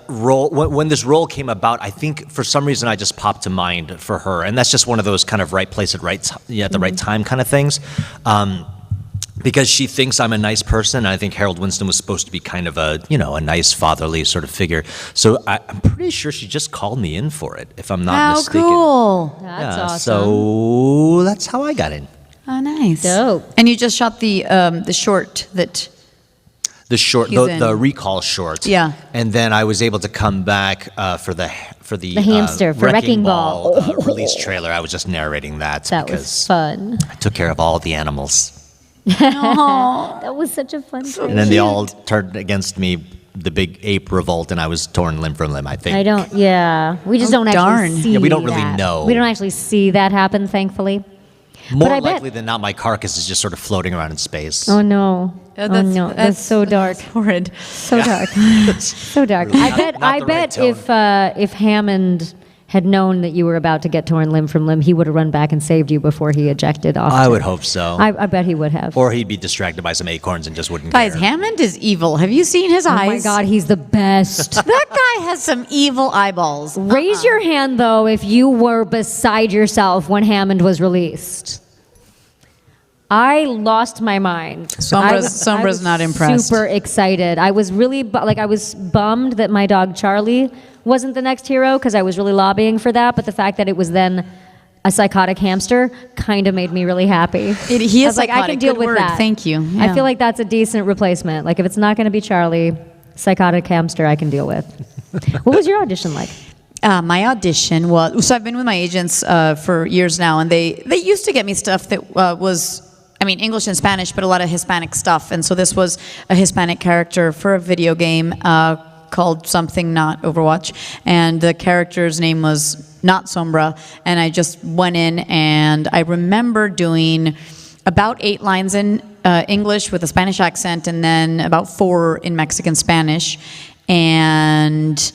role when this role came about. I think for some reason I just popped to mind for her, and that's just one of those kind of right place at the right time kind of things. Because she thinks I'm a nice person, and I think Harold Winston was supposed to be kind of a nice fatherly sort of figure. So I'm pretty sure she just called me in for it, if I'm not How mistaken. cool. That's Yeah, awesome. So that's how I got in. Oh, nice. Dope. And you just shot the short that. The short, He's in. the recall short. Yeah. And then I was able to come back for the The hamster, for Wrecking Ball. release trailer. I was just narrating that That because was fun. I took care of all the animals, That was such a fun trailer. and then they all turned against me. The big ape revolt, and I was torn limb from limb. I think. I don't. Yeah, we just Oh, don't darn. actually see. Yeah, we don't really that. know. We don't actually see that happen, thankfully. More but I bet- likely than not, my carcass is just sort of floating around in space. Oh no! Oh, Oh no! That's so dark. Horrid. So dark. So dark. Really I not- bet. not I the right bet if Hammond had known that you were about to get torn limb from limb, he would have run back and saved you before he ejected off. I would hope so. I bet he would have. Or he'd be distracted by some acorns and just wouldn't Guys, care. Hammond is evil. Have you seen his eyes? Oh my God, he's the best. That guy has some evil eyeballs. Raise your hand, though, if you were beside yourself when Hammond was released. I lost my mind. Sombra's not impressed. Super excited. I was really I was bummed that my dog Charlie wasn't the next hero because I was really lobbying for that. But the fact that it was then a psychotic hamster kind of made me really happy. He is I can psychotic. deal Good with word. that. Thank you. I Yeah. feel like that's a decent replacement. Like if it's not going to be Charlie, psychotic hamster, I can deal with. What was your audition like? My audition was, so I've been with my agents for years now, and they used to get me stuff that was, English and Spanish, but a lot of Hispanic stuff. And so this was a Hispanic character for a video game called something not Overwatch. And the character's name was not Sombra. And I just went in, and I remember doing about 8 lines in English with a Spanish accent, and then about 4 in Mexican Spanish. And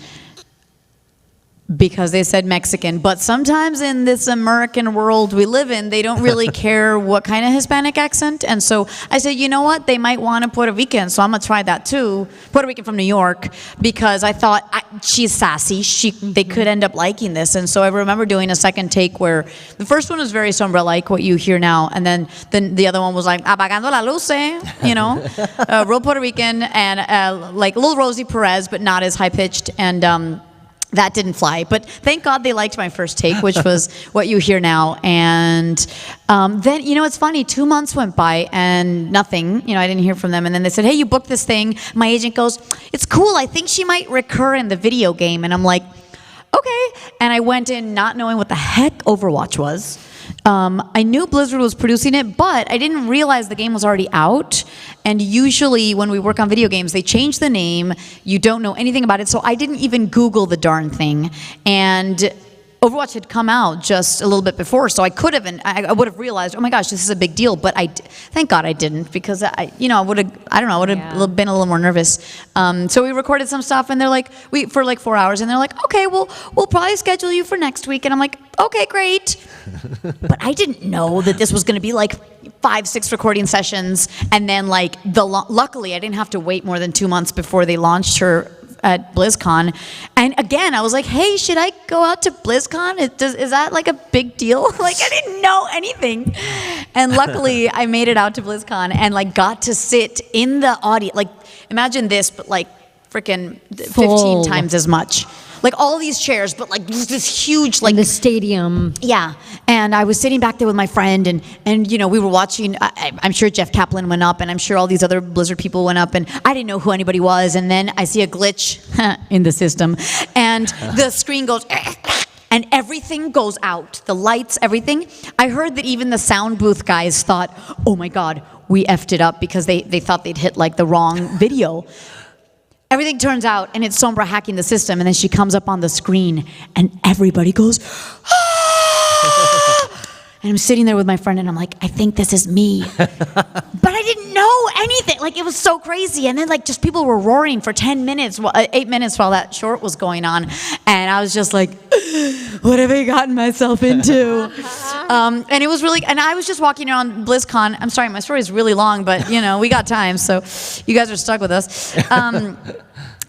because they said Mexican, but sometimes in this American world we live in, they don't really care what kind of Hispanic accent. And so I said, you know what, they might want a Puerto Rican, so I'm gonna try that too. Puerto Rican from New York, because I thought she's sassy, they could end up liking this. And so I remember doing a second take where the first one was very Sombra, like what you hear now, and then the other one was like apagando la luce, real Puerto Rican, and like a little Rosie Perez, but not as high pitched. And that didn't fly, but thank God they liked my first take, which was what you hear now. And then, it's funny, 2 months went by and nothing, I didn't hear from them. And then they said, hey, you booked this thing. My agent goes, it's cool. I think she might recur in the video game. And I'm like, okay. And I went in not knowing what the heck Overwatch was. I knew Blizzard was producing it, but I didn't realize the game was already out. And usually when we work on video games, they change the name. You don't know anything about it. So I didn't even Google the darn thing. And Overwatch had come out just a little bit before, so I could have, and I would have realized, oh my gosh, this is a big deal. But thank God I didn't, because I would have been a little more nervous. So we recorded some stuff, and they're like, for like 4 hours, and they're like, okay, we'll probably schedule you for next week. And I'm like, okay, great. But I didn't know that this was going to be like 5-6 recording sessions, and then like luckily I didn't have to wait more than 2 months before they launched her at BlizzCon. And again, I was like, hey, should I go out to BlizzCon? Is that like a big deal? Like, I didn't know anything. And luckily I made it out to BlizzCon and like got to sit in the audience. Like, imagine this, but like freaking 15 times as much. Like all these chairs, but like this huge, like in the stadium. Yeah, and I was sitting back there with my friend, and we were watching. I'm sure Jeff Kaplan went up, and I'm sure all these other Blizzard people went up, and I didn't know who anybody was. And then I see a glitch in the system, and the screen goes, and everything goes out, the lights, everything. I heard that even the sound booth guys thought, oh my God, we effed it up, because they thought they'd hit like the wrong video. Everything turns out, and it's Sombra hacking the system, and then she comes up on the screen, and everybody goes, ah! And I'm sitting there with my friend, and I'm like, I think this is me. But I didn't know anything. Like, it was so crazy. And then, like, just people were roaring for 8 minutes while that short was going on. And I was just like, what have I gotten myself into? And it was really, and I was just walking around BlizzCon. I'm sorry, my story is really long, but, we got time, so you guys are stuck with us.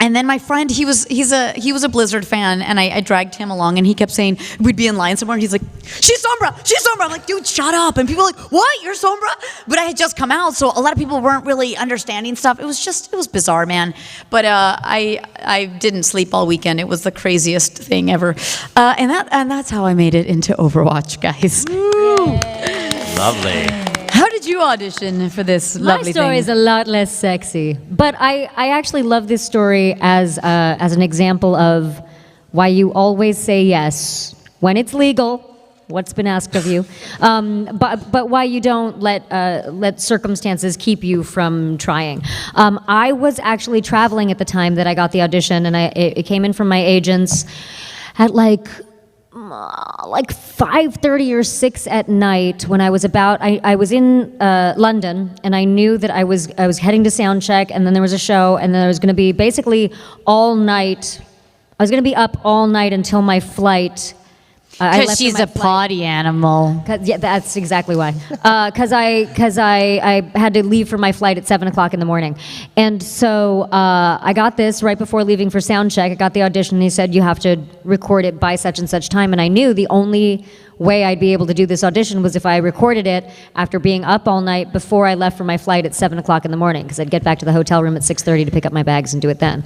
And then my friend, he was a Blizzard fan, and I dragged him along, and he kept saying, we'd be in line somewhere, and he's like, she's Sombra! I'm like, dude, shut up. And people were like, what? You're Sombra? But I had just come out, so a lot of people weren't really understanding stuff. It was bizarre, man. But I didn't sleep all weekend. It was the craziest thing ever. And that's how I made it into Overwatch, guys. Lovely. How did you audition for this lovely thing? My story is a lot less sexy, but I actually love this story as an example of why you always say yes when it's legal, what's been asked of you, but why you don't let circumstances keep you from trying. I was actually traveling at the time that I got the audition, and it came in from my agents at like 5:30 or 6 at night, when I was in London, and I knew that I was heading to sound check, and then there was a show, and then there was going to be basically all night I was going to be up all night until my flight. I Because left she's for a my flight. potty animal. Yeah, that's exactly why. Because I had to leave for my flight at 7 o'clock in the morning. And so I got this right before leaving for sound check. I got the audition, and he said, you have to record it by such and such time. And I knew the only way I'd be able to do this audition was if I recorded it after being up all night before I left for my flight at 7 o'clock in the morning, because I'd get back to the hotel room at 6:30 to pick up my bags and do it then.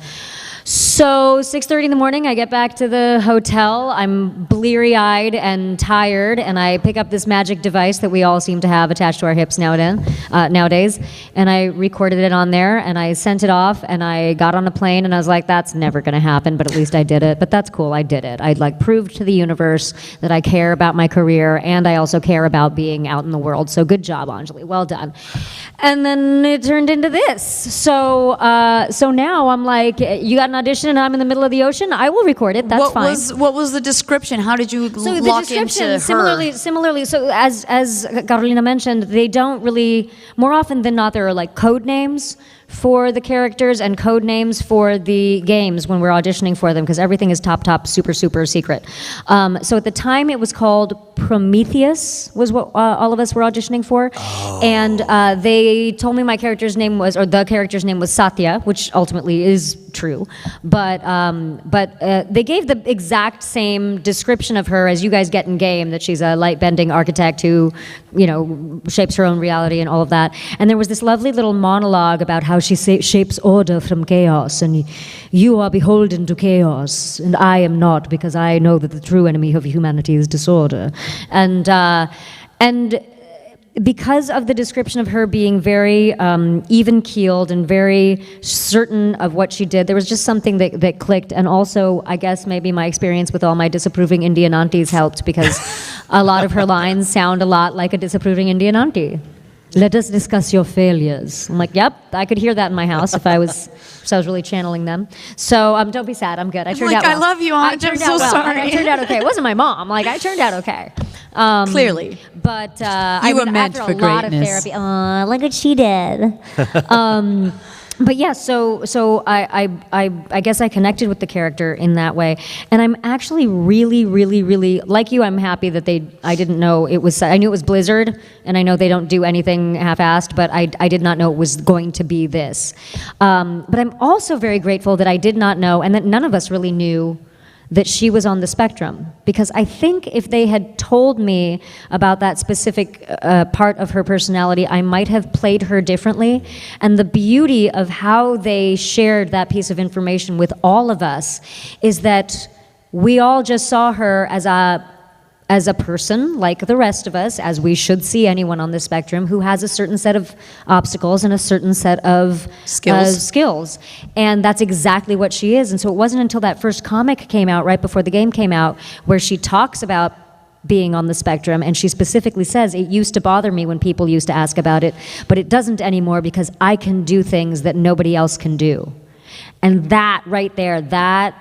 So 6:30 in the morning, I get back to the hotel. I'm bleary-eyed and tired, and I pick up this magic device that we all seem to have attached to our hips nowadays, and I recorded it on there, and I sent it off, and I got on a plane, and I was like, that's never going to happen, but at least I did it. But that's cool, I did it. I proved to the universe that I care about my career, and I also care about being out in the world. So good job, Anjali. Well done. And then it turned into this. So now I'm like, you got an audition and I'm in the middle of the ocean, I will record it. That's fine. What was the description? How did you So the lock description, into her? similarly, so as Carolina mentioned, they don't really, more often than not, there are like code names for the characters and code names for the games when we're auditioning for them, because everything is top, super secret. So at the time it was called Prometheus, was what all of us were auditioning for. Oh. And they told me my character's name was, or the character's name was Satya, which ultimately is true. But they gave the exact same description of her as you guys get in game, that she's a light-bending architect who, shapes her own reality and all of that. And there was this lovely little monologue about how she shapes order from chaos, and you are beholden to chaos, and I am not, because I know that the true enemy of humanity is disorder. And because of the description of her being very even-keeled and very certain of what she did, there was just something that clicked. And also, I guess maybe my experience with all my disapproving Indian aunties helped, because a lot of her lines sound a lot like a disapproving Indian auntie. Let us discuss your failures. I'm like, yep, I could hear that in my house if I was really channeling them. So don't be sad, I'm good. I turned out well. I love you, Aunt. I'm so sorry. I turned out okay. It wasn't my mom. I turned out okay. Clearly. But you were meant after for a lot of greatness. therapy. Look what she did. But yeah, so I guess I connected with the character in that way, and I'm actually really like you. I'm happy that I didn't know it was. I knew it was Blizzard, and I know they don't do anything half-assed, but I did not know it was going to be this. But I'm also very grateful that I did not know, and that none of us really knew, that she was on the spectrum, because I think if they had told me about that specific part of her personality, I might have played her differently. And the beauty of how they shared that piece of information with all of us is that we all just saw her as a person, like the rest of us, as we should see anyone on the spectrum, who has a certain set of obstacles and a certain set of skills. And that's exactly what she is. And so it wasn't until that first comic came out, right before the game came out, where she talks about being on the spectrum, and she specifically says, it used to bother me when people used to ask about it, but it doesn't anymore, because I can do things that nobody else can do. And that right there, that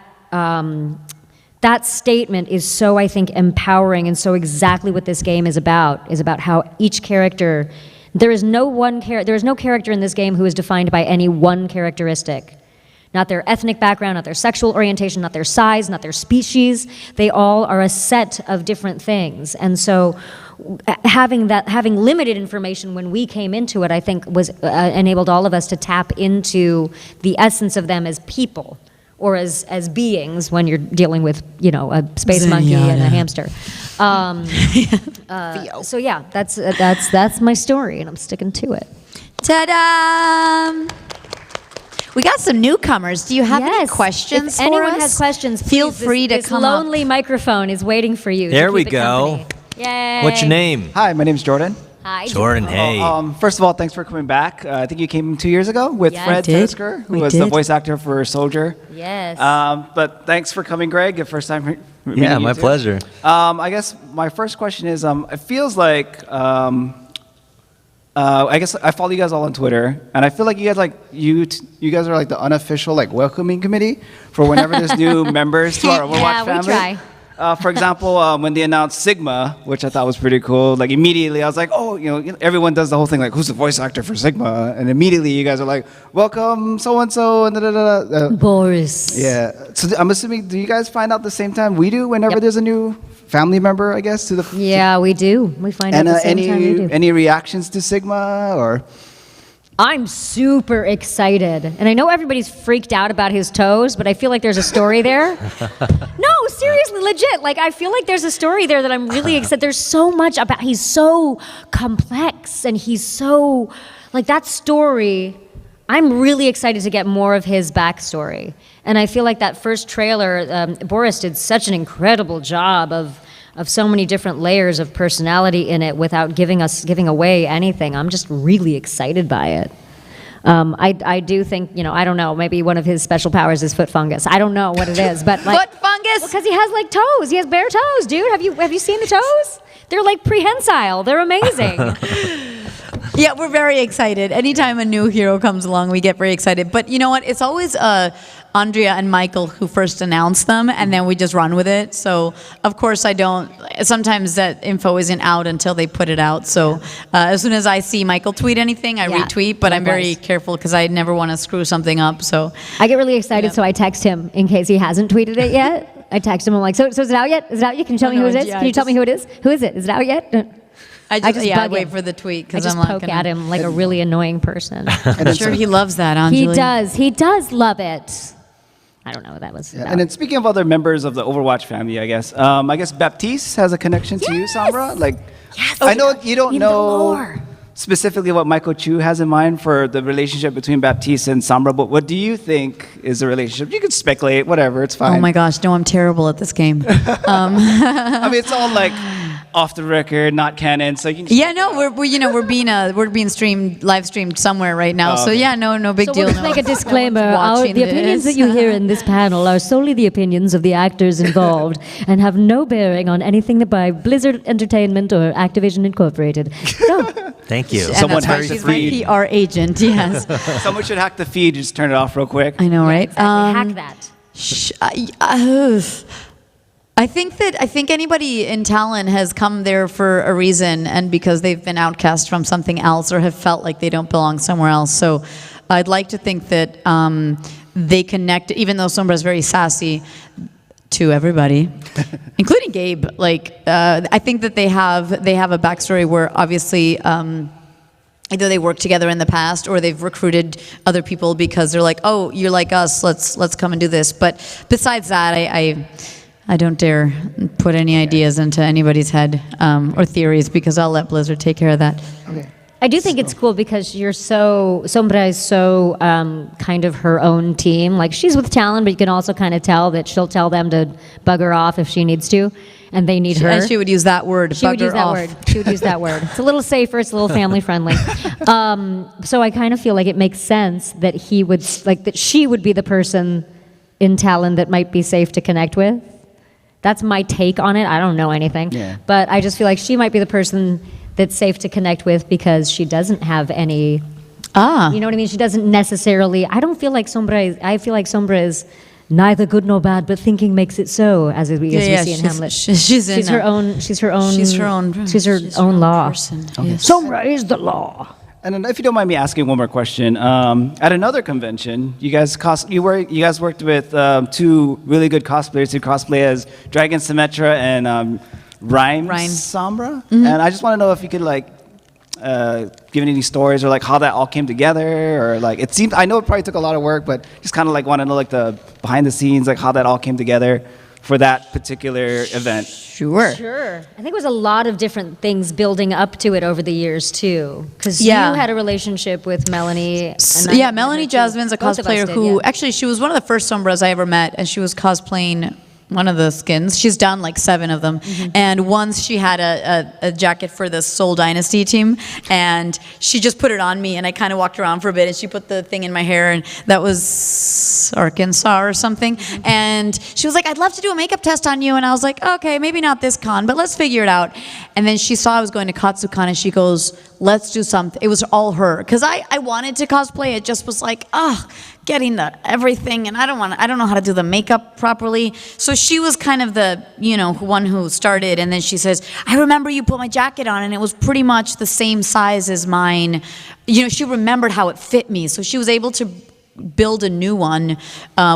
statement is so, I think, empowering, and so exactly what this game is about how each character, there is no character in this game who is defined by any one characteristic. Not their ethnic background, not their sexual orientation, not their size, not their species. They all are a set of different things. And so having limited information when we came into it, I think was enabled all of us to tap into the essence of them as people, or as beings, when you're dealing with, a space monkey and a hamster. So yeah, that's my story, and I'm sticking to it. Ta-da! We got some newcomers. Do you have any questions If for anyone us? has questions, feel please, free to this come up. lonely microphone is waiting for you. There to we keep it go. company. Yay! What's your name? Hi, my name's Jordan. Hi, Jordan. Hey. First of all, thanks for coming back. I think you came 2 years ago with Yeah, Fred I did. Tesker, who We was the did. voice actor for Soldier. Yes. But thanks for coming, Greg. Your first time. Yeah, my pleasure. I guess my first question is, it feels like, I guess I follow you guys all on Twitter, and I feel like you guys you guys are like the unofficial welcoming committee for whenever there's new members to our OverWatch family. Yeah, we try. For example, when they announced Sigma, which I thought was pretty cool, like immediately I was like, oh, everyone does the whole thing like, who's the voice actor for Sigma? And immediately you guys are like, welcome so and so and Boris. Yeah. So I'm assuming, do you guys find out the same time we do whenever there's a new family member? I guess to the. Yeah, we do. We find out the same time you do. Any reactions to Sigma or? I'm super excited. And I know everybody's freaked out about his toes, but I feel like there's a story there. No, seriously, legit. Like, I feel like there's a story there that I'm really excited. There's so much about, he's so complex and he's so, like, that story, I'm really excited to get more of his backstory. And I feel like that first trailer, Boris did such an incredible job of so many different layers of personality in it without giving away anything. I'm just really excited by it. I do think, I don't know, maybe one of his special powers is foot fungus. I don't know what it is, but like foot fungus? Because he has like toes. He has bare toes, dude. Have you seen the toes? They're like prehensile. They're amazing. Yeah, we're very excited. Anytime a new hero comes along, we get very excited. But you know what? It's always Andrea and Michael who first announce them, and then we just run with it. So, of course, I don't. Sometimes that info isn't out until they put it out. So, as soon as I see Michael tweet anything, I retweet. But I'm very careful because I never want to screw something up. So, I get really excited, so I text him in case he hasn't tweeted it yet. I text him. I'm like, so is it out yet? Is it out yet? Can you tell me who it is? Can you tell me who it is? Who is it? Is it out yet? I wait for the tweet because I'm poke at him like a really annoying person. I'm sure he loves that, Anjali. He does love it. I don't know what that was. Yeah, and then speaking of other members of the Overwatch family, I guess Baptiste has a connection to you, Samra. Like, I know you don't know specifically what Michael Chu has in mind for the relationship between Baptiste and Samra, but what do you think is the relationship? You could speculate, whatever, it's fine. Oh my gosh, no, I'm terrible at this game. I mean, it's all like off the record, not canon. So you can just we're being live streamed somewhere right now. So yeah, no big deal. We'll just make a disclaimer. The opinions that you hear in this panel are solely the opinions of the actors involved and have no bearing on anything that by Blizzard Entertainment or Activision Incorporated. So, thank you. Someone hacked the She's my feed. PR agent. Yes. Someone should hack the feed. Just turn it off real quick. I know, right? hack that. I think anybody in Talon has come there for a reason and because they've been outcast from something else or have felt like they don't belong somewhere else. So I'd like to think that they connect, even though Sombra is very sassy to everybody, including Gabe. Like I think that they have a backstory where obviously either they worked together in the past or they've recruited other people because they're like, oh, you're like us, let's come and do this. But besides that, I don't dare put any ideas into anybody's head or theories because I'll let Blizzard take care of that. Okay. I do think it's cool because Sombra is so kind of her own team. Like, she's with Talon, but you can also kind of tell that she'll tell them to bugger off if she needs to, and they need her. And she would use that word, She would use that word. She would use that word. It's a little safer. It's a little family friendly. So I kind of feel like it makes sense that that she would be the person in Talon that might be safe to connect with. That's my take on it. I don't know anything. Yeah. But I just feel like she might be the person that's safe to connect with because she doesn't have any. You know what I mean? She doesn't necessarily. I don't feel like Sombra. I feel like Sombra is neither good nor bad, but thinking makes it so, as we see in Hamlet. She's her own. She's her own law. Person. Okay. Yes. Sombra is the law. And then if you don't mind me asking one more question, at another convention, you guys worked with two really good cosplayers who cosplay as Dragon Symmetra and Rhyme Sombra. Mm-hmm. And I just want to know if you could give any stories or like how that all came together, or like it seemed. I know it probably took a lot of work, but just kind of like want to know like the behind the scenes, like how that all came together for that particular event. Sure. I think it was a lot of different things building up to it over the years too. Because you had a relationship with Melanie. And Melanie Jasmine's a cosplayer who actually she was one of the first Sombras I ever met, and she was cosplaying one of the skins. She's done like 7 of them. Mm-hmm. And once she had a jacket for the Soul Dynasty team, and she just put it on me, and I kind of walked around for a bit, and she put the thing in my hair, and that was Arkansas or something. Mm-hmm. And she was like, I'd love to do a makeup test on you. And I was like, okay, maybe not this con, but let's figure it out. And then she saw I was going to KatsuCon, and she goes, let's do something. It was all her. Because I wanted to cosplay. It just was like, getting the everything, and I don't know how to do the makeup properly. So she was kind of the, one who started, and then she says, I remember you put my jacket on, and it was pretty much the same size as mine. She remembered how it fit me, so she was able to build a new one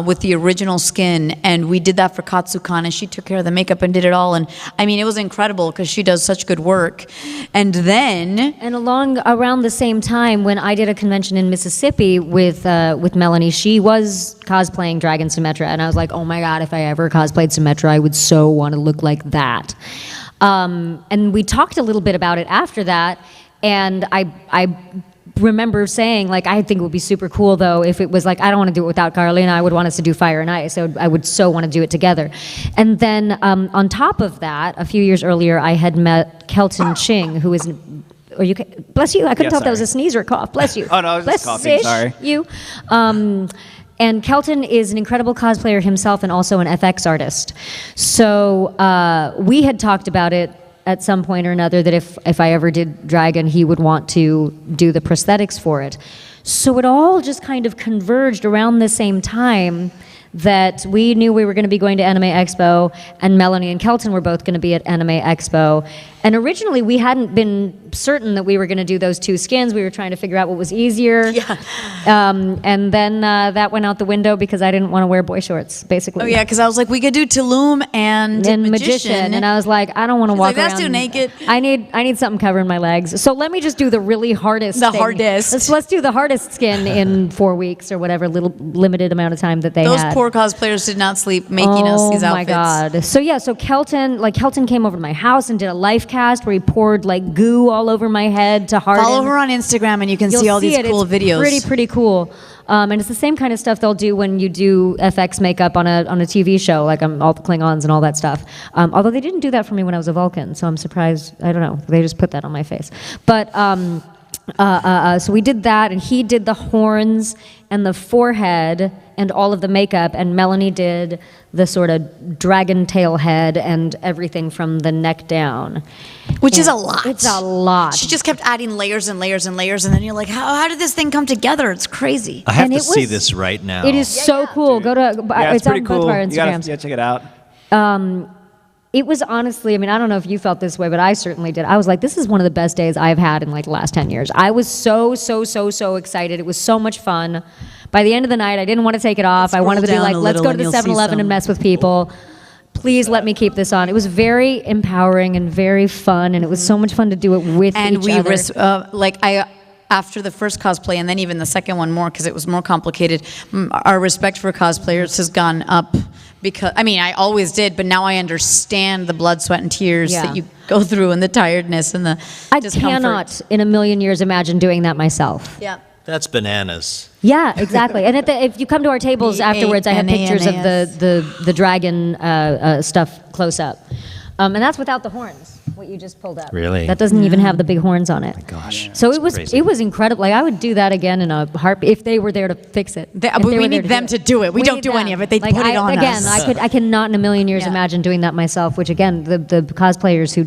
with the original skin, and we did that for Katsukan, and she took care of the makeup and did it all, and I mean, it was incredible because she does such good work. And then around the same time when I did a convention in Mississippi with Melanie, she was cosplaying Dragon Symmetra, and I was like, oh my god, if I ever cosplayed Symmetra, I would so want to look like that. And we talked a little bit about it after that, and I remember saying, like, I think it would be super cool though if it was like, I don't want to do it without Carolina, I would want us to do Fire and Ice. I would so want to do it together. And then on top of that, a few years earlier, I had met Kelton Ching, who is, bless you, I couldn't tell if that was a sneeze or a cough, bless you. Oh no, I was just coughing, sorry. You. And Kelton is an incredible cosplayer himself and also an FX artist. So we had talked about it at some point or another that if I ever did Dragon, he would want to do the prosthetics for it. So it all just kind of converged around the same time that we knew we were going to be going to Anime Expo, and Melanie and Kelton were both going to be at Anime Expo. And originally we hadn't been certain that we were going to do those two skins. We were trying to figure out what was easier. Yeah. And then that went out the window because I didn't want to wear boy shorts, basically. Oh yeah, because I was like, we could do Tulum and Magician. And I was like, I don't want to walk around. That's too naked. I need something covering my legs. So let me just do the really hardest thing. Let's do the hardest skin in 4 weeks or whatever little limited amount of time that they Those had. poor cosplayers did not sleep making us these outfits. Oh my god. So Kelton came over to my house and did a life cast where he poured like goo all over my head to harden. Follow her on Instagram and you can You'll see all these it. cool It's videos. Pretty cool. And it's the same kind of stuff they'll do when you do FX makeup on a TV show, like all the Klingons and all that stuff. Although they didn't do that for me when I was a Vulcan, so I'm surprised. I don't know. They just put that on my face. But so we did that, and he did the horns and the forehead and all of the makeup, and Melanie did the sort of dragon tail head and everything from the neck down. Which is a lot. It's a lot. She just kept adding layers and layers and layers, and then you're like, how did this thing come together? It's crazy. I have to see this right now. It is so cool. Go to it's pretty on cool. both of our You gotta Instagrams. check it out. It was honestly, I mean, I don't know if you felt this way, but I certainly did. I was like, this is one of the best days I've had in like the last 10 years. I was so excited. It was so much fun. By the end of the night, I didn't want to take it off. I wanted to be like, let's go to the 7-Eleven and mess with people. Please let me keep this on. It was very empowering and very fun, and it was so much fun to do it with each other. After the first cosplay, and then even the second one more, because it was more complicated, our respect for cosplayers has gone up. Because I always did, but now I understand the blood, sweat, and tears that you go through, and the tiredness and the discomfort. I cannot in a million years imagine doing that myself. Yeah. That's bananas. Yeah, exactly. And if you come to our tables afterwards, I have pictures of the dragon stuff close up. And that's without the horns, what you just pulled up. Really? That doesn't even have the big horns on it. Oh my gosh. So it was incredible. Like, I would do that again in a heartbeat if they were there to fix it. But we need them to do it. We don't do any of it. They put it on again, us. I cannot in a million years imagine doing that myself, which again, the cosplayers who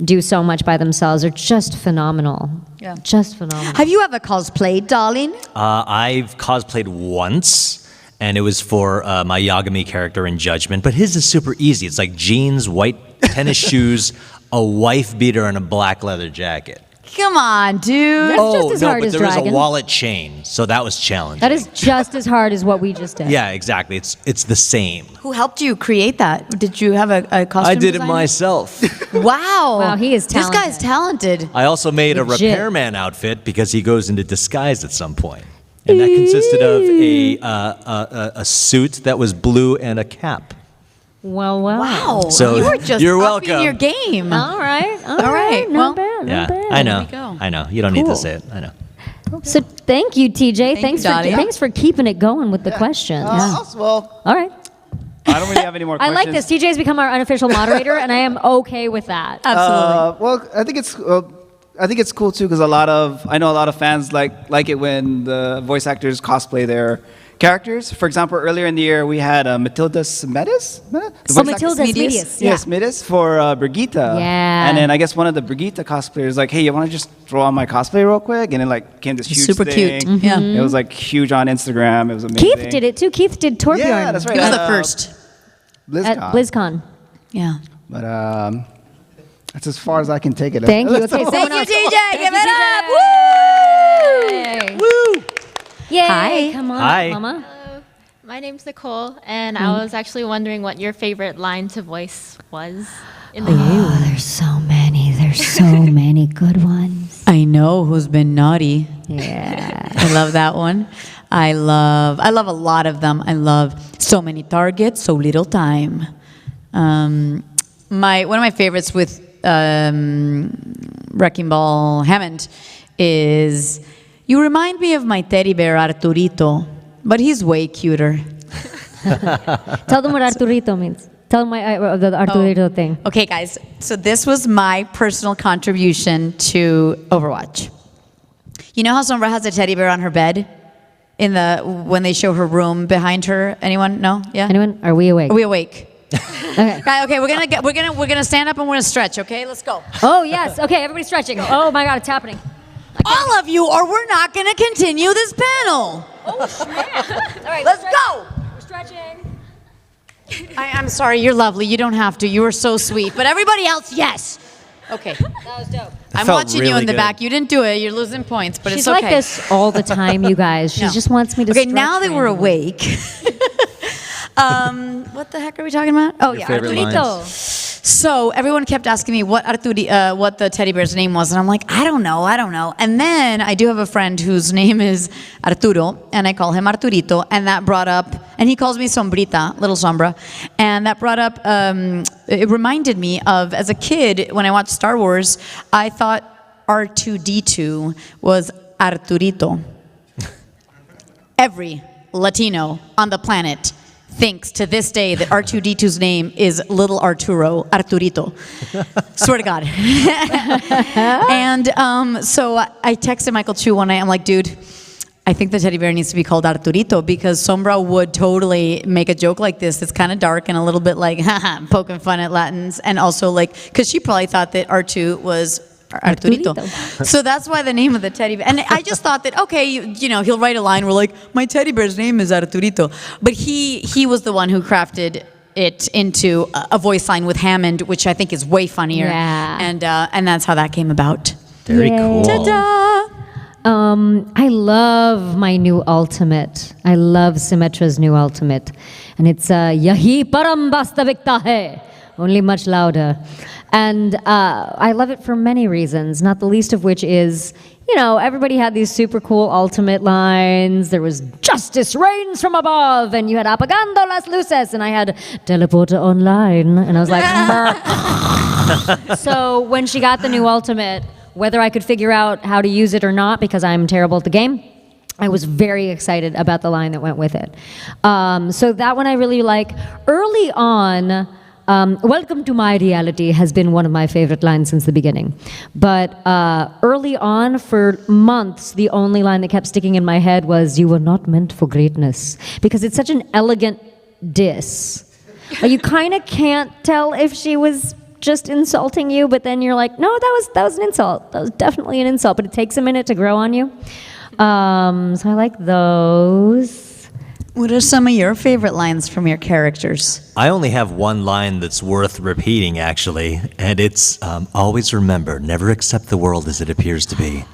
do so much by themselves are just phenomenal. Yeah. Just phenomenal. Have you ever cosplayed, darling? I've cosplayed once, and it was for my Yagami character in Judgment, but his is super easy. It's like jeans, white tennis shoes, a wife beater, and a black leather jacket. Come on, dude. That's just as hard as but there was Dragon. a wallet chain, so that was challenging. That is just as hard as what we just did. Yeah, exactly. It's the same. Who helped you create that? Did you have a costume I did it designer? myself. Wow. Wow, he is talented. This guy's talented. I also made a Legit. repairman outfit because he goes into disguise at some point. And that consisted of a suit that was blue and a cap. Well, Wow. So you were just you're upping welcome. your game. All right. All right. Not Well, bad. Yeah, Not bad. I know. There we go. I know. You don't need Cool. to say it. I know. So thank you, TJ. Thank you, Dottie. Thanks for keeping it going with the questions. Well, All right. I don't really have any more I questions. like this. TJ's become our unofficial moderator, and I am okay with that. Absolutely. Well, I think it's cool too because I know a lot of fans like it when the voice actors cosplay their characters. For example, earlier in the year we had Matilda Smedes. Matilda Smedes. Yeah, Smedes for Brigitte. Yeah. And then I guess one of the Brigitte cosplayers like, hey, you want to just throw on my cosplay real quick? And it like came this huge Super thing. cute. Yeah. It was like huge on Instagram. It was amazing. Keith did it too. Keith did Torbjorn. Yeah, that's right. He was the first. BlizzCon. At BlizzCon. Yeah. But that's as far as I can take it. Thank you. Let's- Okay, Thank someone you, else. TJ. Give it up. Yay. Woo! Yay! Hi. Come on, Hi. Mama. My name's Nicole, and I was actually wondering what your favorite line to voice was in the game. Oh, there's so many. There's so many good ones. I know who's been naughty. Yeah. I love that one. I love a lot of them. I love so many targets, so little time. One of my favorites with Wrecking Ball Hammond is, "You remind me of my teddy bear Arturito, but he's way cuter." Tell them what Arturito means. Tell them the Arturito thing. Okay, guys. So this was my personal contribution to Overwatch. You know how Sombra has a teddy bear on her bed when they show her room behind her? Anyone? No? Yeah. Anyone? Are we awake? Are we awake? Okay. Okay, we're gonna stand up and we're gonna stretch. Okay, let's go. Oh yes. Okay, everybody's stretching. Oh my God, it's happening. All of you, or we're not gonna continue this panel. Oh snap! All right, Let's go. We're stretching. I'm sorry, you're lovely. You don't have to. You were so sweet. But everybody else, yes. Okay. That was dope. I'm felt watching you really in the good. back. You didn't do it. You're losing points, but She's it's okay. like this all the time, you guys. She No. just wants me to. Okay, stretch now that we're randomly. awake. What the heck are we talking about? Oh, yeah, favorite Arturito. So everyone kept asking me what the teddy bear's name was, and I'm like, I don't know. And then I do have a friend whose name is Arturo, and I call him Arturito, and that brought up, and he calls me Sombrita, little Sombra, and that brought up, it reminded me of, as a kid, when I watched Star Wars, I thought R2-D2 was Arturito. Every Latino on the planet thinks to this day that R2-D2's name is Little Arturo, Arturito. Swear to God. And so I texted Michael Chu one night. I'm like, dude, I think the teddy bear needs to be called Arturito because Sombra would totally make a joke like this. It's kind of dark and a little bit like, haha, poking fun at Latins. And also like, because she probably thought that R2 was Arturito. So that's why the name of the teddy bear. And I just thought that, okay, you know, he'll write a line where like, my teddy bear's name is Arturito. But he was the one who crafted it into a voice line with Hammond, which I think is way funnier. Yeah. And that's how that came about. Very Yay. cool. Ta-da! I love my new ultimate. I love Symmetra's new ultimate. And it's Yahi Param Vastavikta hai. Only much louder. And I love it for many reasons, not the least of which is, you know, everybody had these super cool ultimate lines. There was justice reigns from above, and you had apagando las luces, and I had teleporter online. And I was like, "Brr." So when she got the new ultimate, whether I could figure out how to use it or not, because I'm terrible at the game, I was very excited about the line that went with it. So that one I really like. Early on, welcome to my reality has been one of my favorite lines since the beginning. But early on, for months, the only line that kept sticking in my head was, "You were not meant for greatness." Because it's such an elegant diss. Like, you kind of can't tell if she was just insulting you, but then you're like, no, that was an insult. That was definitely an insult, but it takes a minute to grow on you. So I like those. What are some of your favorite lines from your characters? I only have one line that's worth repeating, actually, and it's always remember, never accept the world as it appears to be.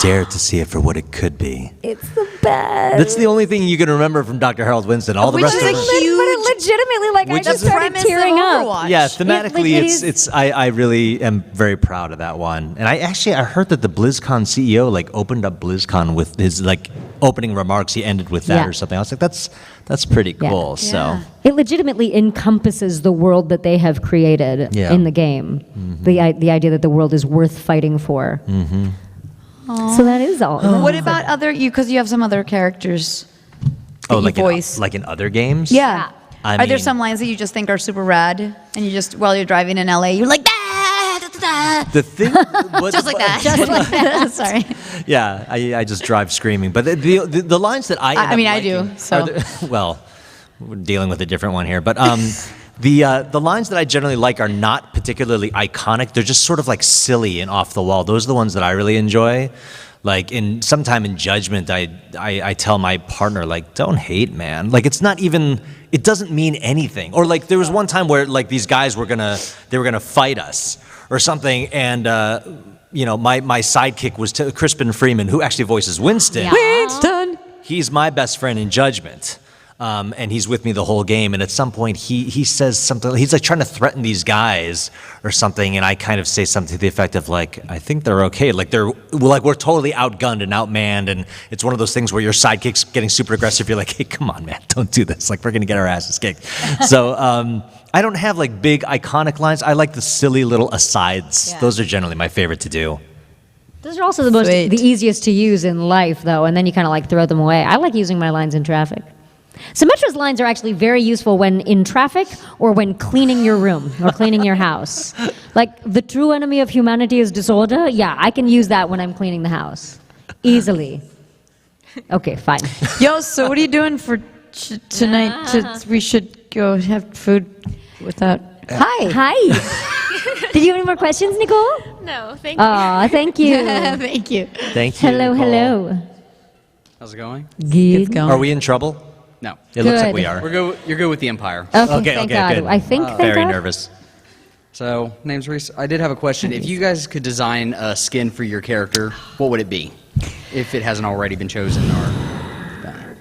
Dare to see it for what it could be. It's the best. That's the only thing you can remember from Dr. Harold Winston. All the Which rest is of a it. huge, but it legitimately, like, I Which just is- started premise tearing of up. Overwatch. Yeah, thematically, it is- it's. I really am very proud of that one. And I heard that the BlizzCon CEO like opened up BlizzCon with his like opening remarks. He ended with that Yeah. or something. I was like, that's pretty cool. So It legitimately encompasses the world that they have created Yeah. in the game. The idea that the world is worth fighting for. So that is all. What about other because you have some other characters that you like voice? in other games. Yeah. I Are there mean- some lines that you just think are super rad, and you just while you're driving in LA, you're like, "Ah, da, da, da." The thing, Just like that. Just like that. Sorry. Yeah, I just drive screaming. But the lines that I end I mean, up I do, liking so. are well, we're dealing with a different one here. But the lines that I generally like are not particularly iconic. They're just sort of like silly and off the wall. Those are the ones that I really enjoy. Like sometime in judgment, I tell my partner, like, don't hate, man. Like, it's not even, it doesn't mean anything. Or like there was one time where like these guys were gonna fight us or something, and my sidekick was Crispin Freeman, who actually voices Winston. Yeah. Winston. He's my best friend in Judgment. And he's with me the whole game. And at some point, he says something. He's like trying to threaten these guys or something. And I kind of say something to the effect of like, I think they're okay. Like we're totally outgunned and outmanned. And it's one of those things where your sidekick's getting super aggressive. You're like, hey, come on, man, don't do this. Like, we're gonna get our asses kicked. So I don't have like big iconic lines. I like the silly little asides. Yeah. Those are generally my favorite to do. Those are also the easiest to use in life, though, and then you kind of like throw them away. I like using my lines in traffic. Symmetra's lines are actually very useful when in traffic or when cleaning your room or cleaning your house. Like, the true enemy of humanity is disorder. Yeah, I can use that when I'm cleaning the house. Easily. Okay, fine. Yo, so what are you doing for tonight? We should go have food without... Hi. Hi. Did you have any more questions, Nicole? No, thank you. Aw, thank you. Thank you. Thank you. Hello, Nicole. hello. How's it going? Good. Are we in trouble? No. It looks like we are. You're good with the Empire. Okay, thank God. Good. I think thank very God. nervous. So, name's Reese. I did have a question. If you guys could design a skin for your character, what would it be? If it hasn't already been chosen or done.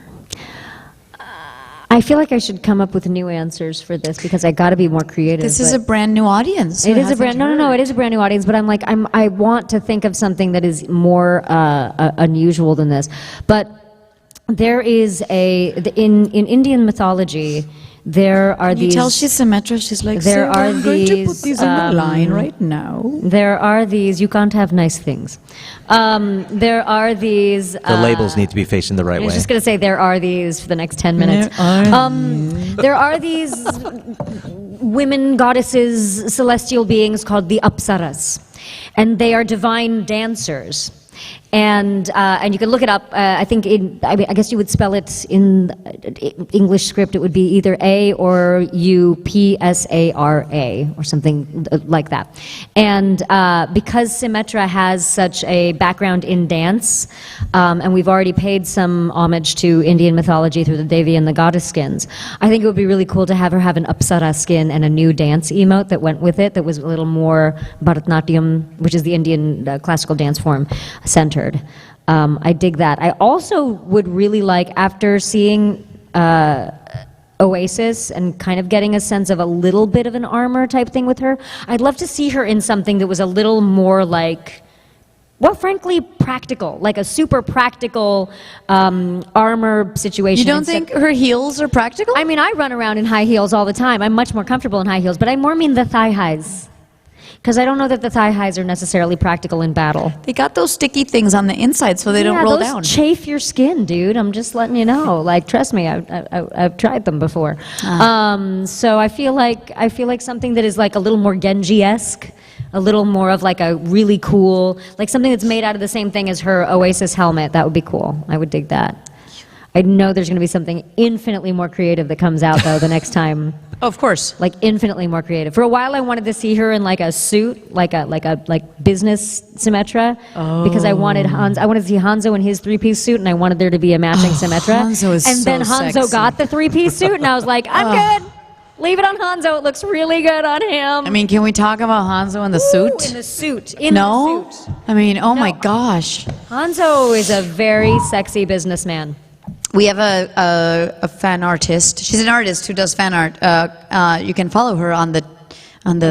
I feel like I should come up with new answers for this because I got to be more creative. This is a brand new audience. It is a brand. No. It is a brand new audience. But I want to think of something that is more unusual than this. But there is in Indian mythology, there are You these. tell she's Symmetra, she's like, There so are I'm going to put these, these in the line right now. There are these. You can't have nice things. There are these. The labels need to be facing the right I way. was just going to say there are these for the next 10 minutes. There are these women goddesses, celestial beings called the Apsaras, and they are divine dancers. And you can look it up. I think I guess you would spell it in English script. It would be either A or Upsara or something like that. And because Symmetra has such a background in dance, and we've already paid some homage to Indian mythology through the Devi and the goddess skins, I think it would be really cool to have her have an Apsara skin and a new dance emote that went with it that was a little more Bharatanatyam, which is the Indian classical dance form, centered. I dig that. I also would really like, after seeing Oasis and kind of getting a sense of a little bit of an armor type thing with her, I'd love to see her in something that was a little more like, well, frankly, practical, like a super practical armor situation. You don't think her heels are practical? I mean, I run around in high heels all the time. I'm much more comfortable in high heels, but I more mean the thigh highs. Because I don't know that the thigh highs are necessarily practical in battle. They got those sticky things on the inside so they don't roll down. Those chafe your skin, dude. I'm just letting you know. Like, trust me, I've tried them before. So I feel like something that is like a little more Genji-esque, a little more of like a really cool, like something that's made out of the same thing as her Oasis helmet. That would be cool. I would dig that. I know there's going to be something infinitely more creative that comes out though the next time. Of course. Like infinitely more creative. For a while I wanted to see her in like a suit, like business Symmetra, because I wanted to see Hanzo in his three-piece suit, and I wanted there to be a matching Symmetra. Hanzo is and then so Hanzo sexy. got the three-piece suit, and I was like, I'm good. Leave it on Hanzo. It looks really good on him. I mean, can we talk about Hanzo in the suit? In the suit. No? The suit. I mean, oh my gosh. Hanzo is a very sexy businessman. We have a fan artist. She's an artist who does fan art. You can follow her on the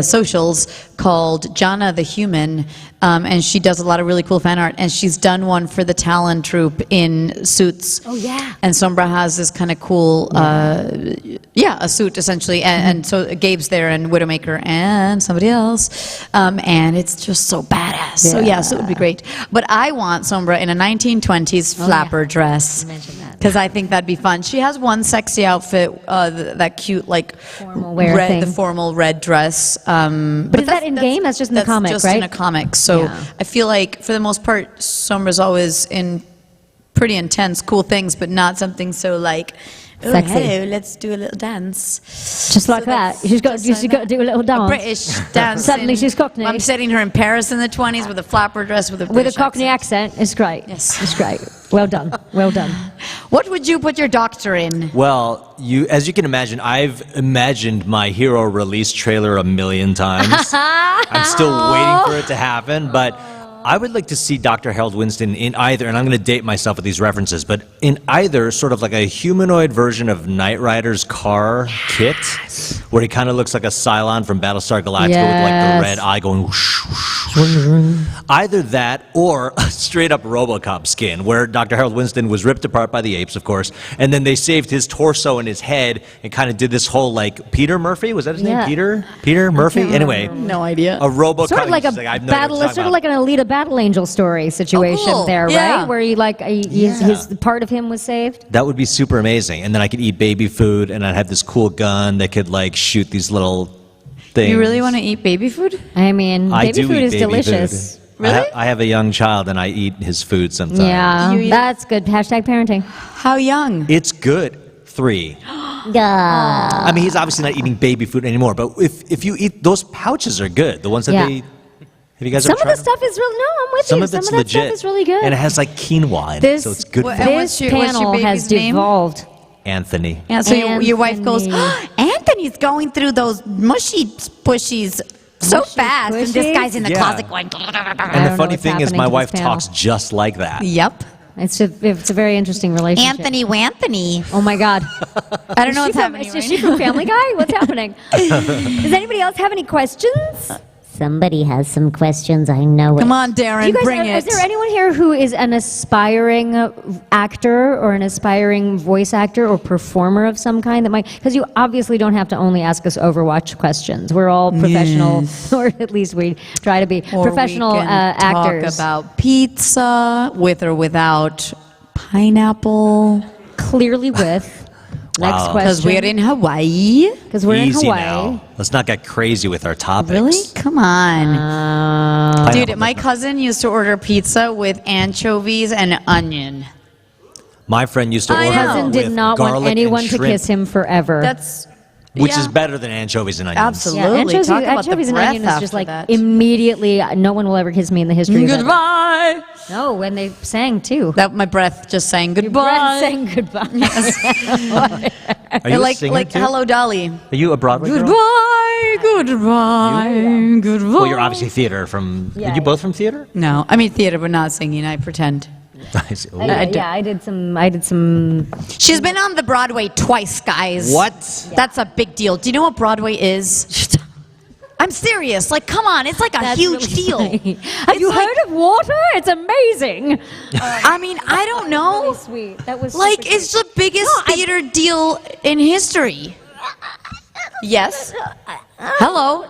socials, called Jana the Human, and she does a lot of really cool fan art. And she's done one for the Talon troupe in suits. Oh yeah. And Sombra has this kind of cool, a suit essentially. And so Gabe's there, and Widowmaker, and somebody else, and it's just so badass. So yeah, so it would be great. But I want Sombra in a 1920s flapper dress. Because I think that'd be fun. She has one sexy outfit, that cute like formal wear thing. The formal red dress. But is that in game? That's just in the comic, just right? in a comic. So Yeah. I feel like for the most part, Sombra's always in pretty intense, cool things, but not something so like, oh, Sexy. hello, let's do a little dance. Just like that. She's got to do a little dance. British dance. Suddenly she's Cockney. I'm setting her in Paris in the 20s with a flapper dress with a With a British Cockney accent. It's great. Yes. It's great. Well done. Well done. What would you put your doctor in? Well, as you can imagine, I've imagined my Hero release trailer a million times. I'm still waiting for it to happen, but I would like to see Dr. Harold Winston in either, and I'm going to date myself with these references, but in either sort of like a humanoid version of Knight Rider's car kit, where he kind of looks like a Cylon from Battlestar Galactica with like the red eye going whoosh, whoosh, whoosh. Either that or a straight up RoboCop skin, where Dr. Harold Winston was ripped apart by the apes, of course, and then they saved his torso and his head and kind of did this whole like Peter Murphy, was that his name? Peter Murphy? Anyway, no idea. a RoboCop. Sort of like a I have no idea what battle, you're sort talking of about. like an Alita Battle Angel story situation cool. there, Yeah. right? Where his part of him was saved. That would be super amazing. And then I could eat baby food, and I'd have this cool gun that could like shoot these little things. You really want to eat baby food? I mean, I baby do food eat is baby delicious. food. Really? I have a young child, and I eat his food sometimes. Yeah, that's good. Hashtag parenting. How young? It's good. 3. I mean, he's obviously not eating baby food anymore, but if you eat, those pouches are good. The ones that Yeah. they... Have you guys Some ever of tried the stuff is really, no, I'm with Some you. of Some it's of that legit. stuff is really good. And it has like quinoa in it, so it's good for This what's your panel has baby's name? devolved. Anthony. Yeah, so your wife goes, Anthony. Anthony's going through those mushy pushies so fast, and this guy's in the Yeah. closet going. And the don't funny know what's thing is happening my to wife this panel. talks just like that. Yep. It's a very interesting relationship. Anthony. Oh my God. I don't know what's happening Is right she now. from Family Guy? What's happening? Does anybody else have any questions? Somebody has some questions. I know it. Come on, Darren, Do you guys, bring is it. there anyone here who is an aspiring actor or an aspiring voice actor or performer of some kind that might? Because you obviously don't have to only ask us Overwatch questions. We're all professional, or at least we try to be Or professional we can actors. Talk about pizza with or without pineapple. Clearly with. Next Wow. question. Because we're in Hawaii. Because we're in Easy Hawaii. now. Let's not get crazy with our topics. Really? Come on. Pineapple Dude, my cousin used to order pizza with anchovies and onion. My friend used to I order know. Cousin with did not want garlic anyone and to shrimp, kiss him forever. That's which yeah. is better than anchovies and onions. Absolutely. Yeah, anchovies, Talk about the anchovies and breath onion is just after like that. immediately, no one will ever kiss me in the history of it. Goodbye. No, when they sang too. That my breath just saying Your goodbye. breath saying goodbye. Are you a like singer too? Hello Dolly. Are you a Broadway girl? Goodbye. Goodbye. Well, you're obviously theater from... Yeah, Are you both from theater? No, I mean theater, but not singing. I pretend. I see. Ooh. I did some. She's been on the Broadway twice, guys. What? That's a big deal. Do you know what Broadway is? I'm serious. Like, come on. It's like a That's huge really deal. funny. Have you heard of water? It's amazing. I mean, I don't know. Really sweet. That was Like, super it's the biggest theater deal in history. Yes. Hello.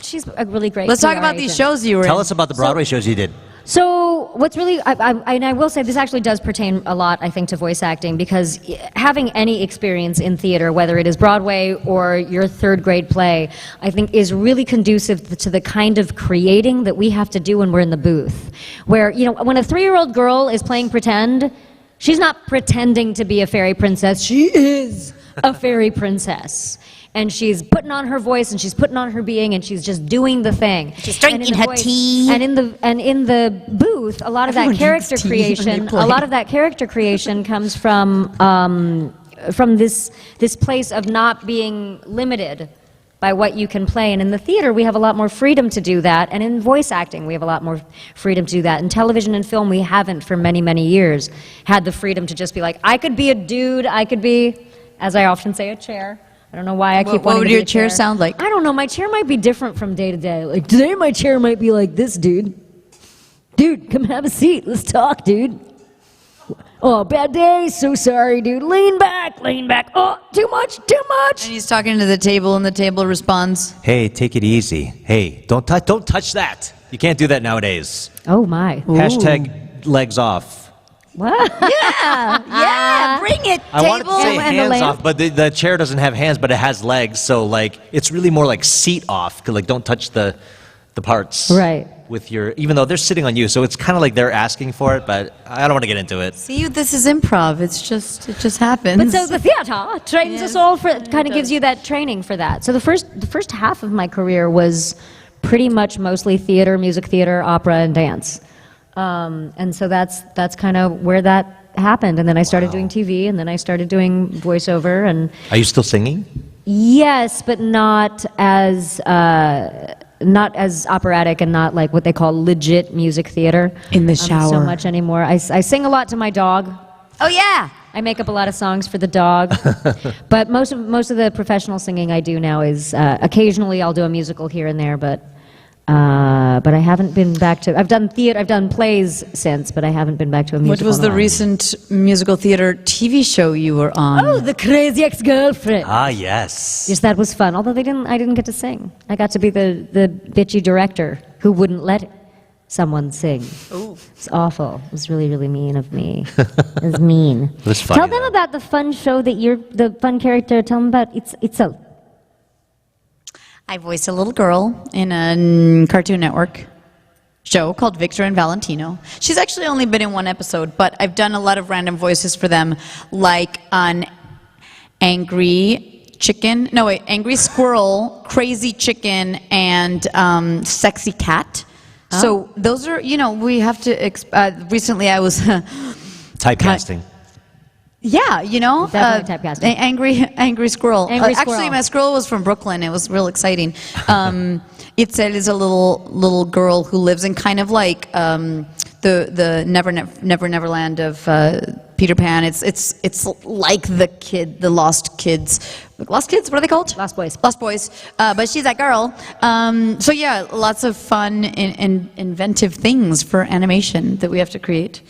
She's a really great. Let's talk PR about these agent. shows you were Tell in. us about the Broadway shows you did. So what's really, and I will say this actually does pertain a lot, I think, to voice acting, because having any experience in theater, whether it is Broadway or your third grade play, I think is really conducive to the kind of creating that we have to do when we're in the booth. Where, you know, when a 3-year-old girl is playing pretend, she's not pretending to be a fairy princess, she is a fairy princess. And she's putting on her voice, and she's putting on her being, and she's just doing the thing. She's drinking her tea. And in the booth, a lot of Everyone that character drinks tea when they creation, play. a lot of that character creation comes from this place of not being limited by what you can play. And in the theater, we have a lot more freedom to do that. And in voice acting, we have a lot more freedom to do that. In television and film, we haven't for many, many years had the freedom to just be like, I could be a dude, I could be, as I often say, a chair. I don't know why I keep What wanting would to be your a chair sound like? I don't know. My chair might be different from day to day. Like, today my chair might be like this, dude. Dude, come have a seat. Let's talk, dude. Oh, bad day. So sorry, dude. Lean back, lean back. Oh, too much, too much. And he's talking to the table, and the table responds. Hey, take it easy. Hey, don't touch that. You can't do that nowadays. Oh, my. Hashtag legs off. What? Yeah, bring it, I wanted to table. say and the hands lamp. off, but the chair doesn't have hands, but it has legs, so like it's really more like seat off. 'Cause, like, don't touch the parts. Right. with your, even though they're sitting on you, so it's kind of like they're asking for it, but I don't want to get into it. See, this is improv. It just happens. But so the theater trains us all for, kind of gives you that training for that. So the first half of my career was pretty much mostly theater, music theater, opera, and dance. And so that's kind of where that happened. And then I started doing TV, and then I started doing voiceover. And Are you still singing? yes, but not as operatic and not like what they call legit music theater. In the shower. So much anymore. I sing a lot to my dog. Oh yeah. I make up a lot of songs for the dog. But most of the professional singing I do now is occasionally I'll do a musical here and there, but I haven't been back to. I've done theater. I've done plays since, but I haven't been back to a musical. What was in a the while. recent musical theater TV show you were on? Oh, The Crazy Ex-Girlfriend. Ah, yes. Yes, that was fun. Although I didn't get to sing. I got to be the bitchy director who wouldn't let someone sing. Oh, it's awful. It was really, really mean of me. It was mean. It was funny, Tell them about the fun show that you're the fun character. Tell them about Itzel. I voiced a little girl in a Cartoon Network show called Victor and Valentino. She's actually only been in one episode, but I've done a lot of random voices for them, like on Angry Squirrel, Crazy Chicken, and Sexy Cat. Oh. So those are, we have to, recently I was... Typecasting. Yeah, Definitely typecasting. Angry Squirrel. Angry Actually, Squirrel. my squirrel was from Brooklyn. It was real exciting. Itzel is a little girl who lives in kind of like the Neverland of Peter Pan. It's like the Lost Kids. Lost Kids? What are they called? Lost Boys. Lost Boys. But she's that girl. So yeah, lots of fun and inventive things for animation that we have to create.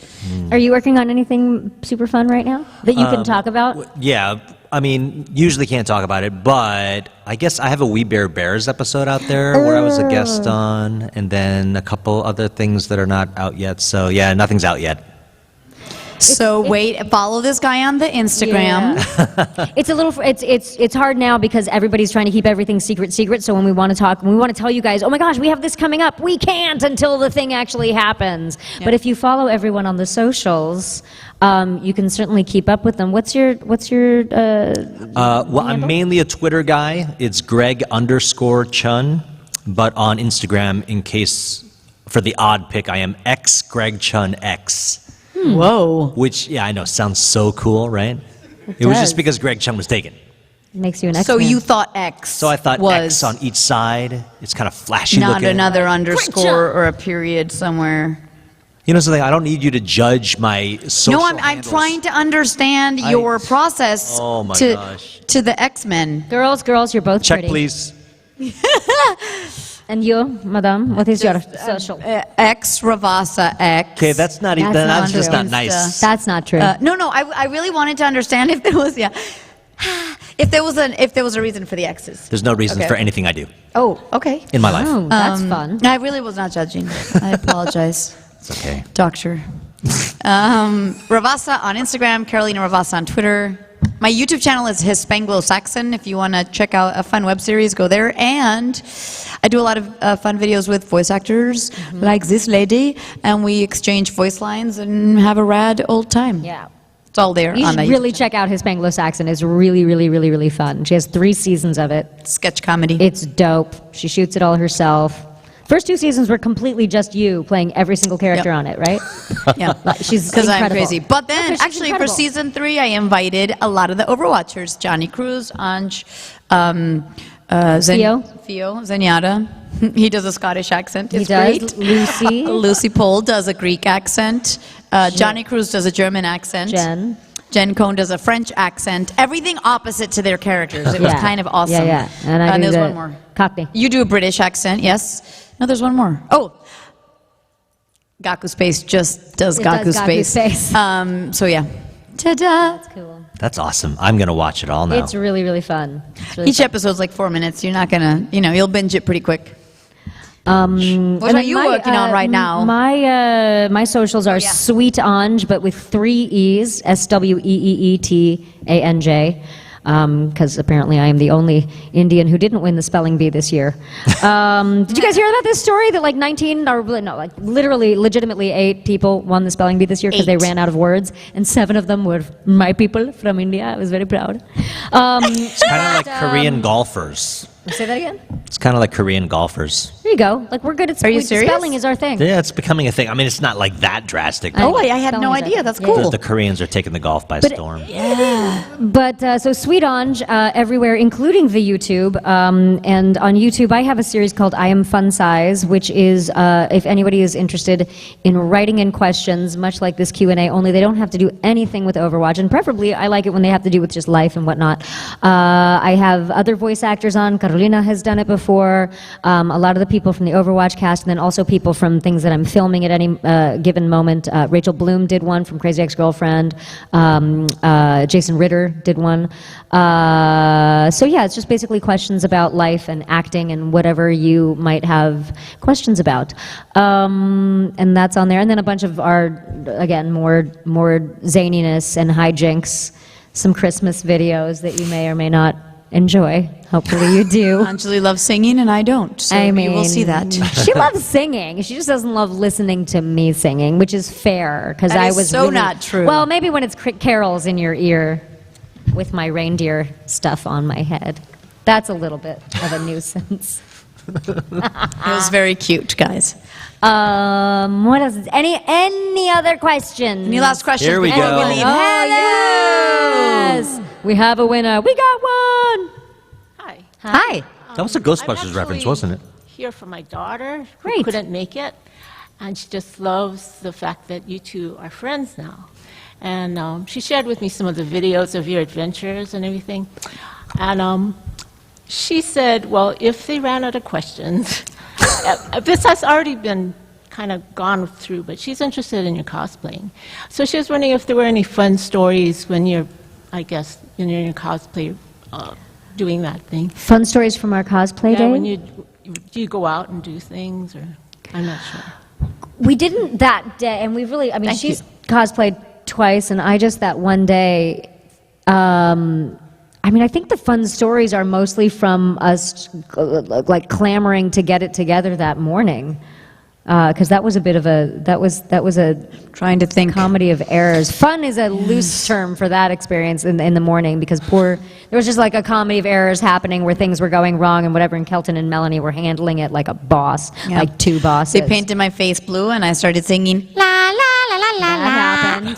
Are you working on anything super fun right now that you can talk about? Yeah, I mean, usually can't talk about it, but I guess I have a We Bare Bears episode out there where I was a guest on, and then a couple other things that are not out yet. So yeah, nothing's out yet. So wait, follow this guy on the Instagram. Yeah. It's a little. It's hard now because everybody's trying to keep everything secret. So when we want to tell you guys, oh my gosh, we have this coming up. We can't until the thing actually happens. Yeah. But if you follow everyone on the socials, you can certainly keep up with them. What's your? Well, I'm mainly a Twitter guy. It's Greg_Chun, but on Instagram, in case for the odd pick, I am XGregChunX. Whoa. Which, yeah, I know, sounds so cool, right? It was just because Greg Chun was taken. Makes you an X. So you thought X So I thought was X on each side. It's kind of flashy not looking. another underscore or a period somewhere. You know something? I don't need you to judge my social No, I'm handles. trying to understand your process Oh my to gosh. the X-Men. Girls, you're both Check, pretty. please. And you, madam, what is your social? X Ravasa X. Okay, that's not even. That's just not nice. That's not true. No, I really wanted to understand if there was if there was a reason for the X's. There's no reason Okay. for anything I do Oh, okay. in my life. Oh, that's fun. I really was not judging. I apologize, It's okay. Doctor. Ravasa on Instagram, Carolina Ravasa on Twitter. My YouTube channel is Hispanglo Saxon. If you want to check out a fun web series, go there. And I do a lot of fun videos with voice actors like this lady, and we exchange voice lines and have a rad old time. Yeah. It's all there You on should the really check out Hispanglo Saxon. It's really, really, really, really fun. She has 3 seasons of it. sketch comedy. It's dope. She shoots it all herself. First 2 seasons were completely just you playing every single character on it, right? Yeah, She's because I'm incredible. crazy. But then, she's actually, for incredible. season 3, I invited a lot of the Overwatchers: Johnny Cruz, Anj, Theo Zenyatta. He does a Scottish accent. He It's does. great. Lucy. Lucy Pohl does a Greek accent. Johnny Cruz does a German accent. Jen Cohn does a French accent. Everything opposite to their characters. It was Yeah. kind of awesome. Yeah. And I do there's the one more. Cockney. You do a British accent, yes. No, there's one more. Oh, Gaku Space just does Gaku Space. So yeah. Ta-da. That's cool. That's awesome. I'm gonna watch it all now. It's really, really fun. It's really Each episode's like 4 minutes. You're not gonna, you'll binge it pretty quick. What are you working on right now? My socials are Sweet Anj, but with 3 E's, SWEEETANJ. because apparently I am the only Indian who didn't win the spelling bee this year. Did you guys hear about this story that like 19 or no, like literally, legitimately 8 people won the spelling bee this year because they ran out of words, and 7 of them were my people from India. I was very proud. It's kind of like Korean golfers. Say that again? It's kind of like Korean golfers. There you go. Like we're good at Are you serious? spelling is our thing. Yeah, it's becoming a thing. I mean, it's not like that drastic. Oh, I had no idea. That's cool. The Koreans are taking the golf by storm. But so Sweet Ange everywhere, including the YouTube. And on YouTube, I have a series called I Am Fun Size, which is if anybody is interested in writing in questions, much like this Q&A, only they don't have to do anything with Overwatch. And preferably, I like it when they have to do with just life and whatnot. I have other voice actors on. Carolina has done it before. A lot of the people from the Overwatch cast, and then also people from things that I'm filming at any given moment. Rachel Bloom did one from Crazy Ex-Girlfriend. Jason Ritter did one. So yeah, it's just basically questions about life and acting and whatever you might have questions about. And that's on there. And then a bunch of our, again, more zaniness and hijinks, some Christmas videos that you may or may not enjoy. Hopefully you do. Anjali loves singing and I don't, so I mean, you will see that. She loves singing. She just doesn't love listening to me singing, which is fair because That I is was so really, not true. Well, maybe when it's carols in your ear with my reindeer stuff on my head. That's a little bit of a nuisance. It was very cute, guys. What else? Any other questions? Any last questions? Here we before go. we leave? Oh, yes! We have a winner. We got one! Hi. That was a Ghostbusters reference, wasn't it? Here for my daughter who Great. couldn't make it, and she just loves the fact that you two are friends now. And she shared with me some of the videos of your adventures and everything. And she said, well, if they ran out of questions, this has already been kind of gone through, but she's interested in your cosplaying. So she was wondering if there were any fun stories when you're, I guess, when you're in your cosplay doing that thing. Fun stories from our cosplay day? When do you go out and do things, or I'm not sure. We didn't that day, and we really, I mean, Thank she's cosplayed twice, and I just that one day, I mean, I think the fun stories are mostly from us, like, clamoring to get it together that morning. Because that was a bit of a, that was a trying to think comedy of errors. Fun is a loose term for that experience in the morning, because there was just like a comedy of errors happening where things were going wrong and whatever, and Kelton and Melanie were handling it like a boss, Yeah. like 2 bosses. They painted my face blue and I started singing la la la la la la.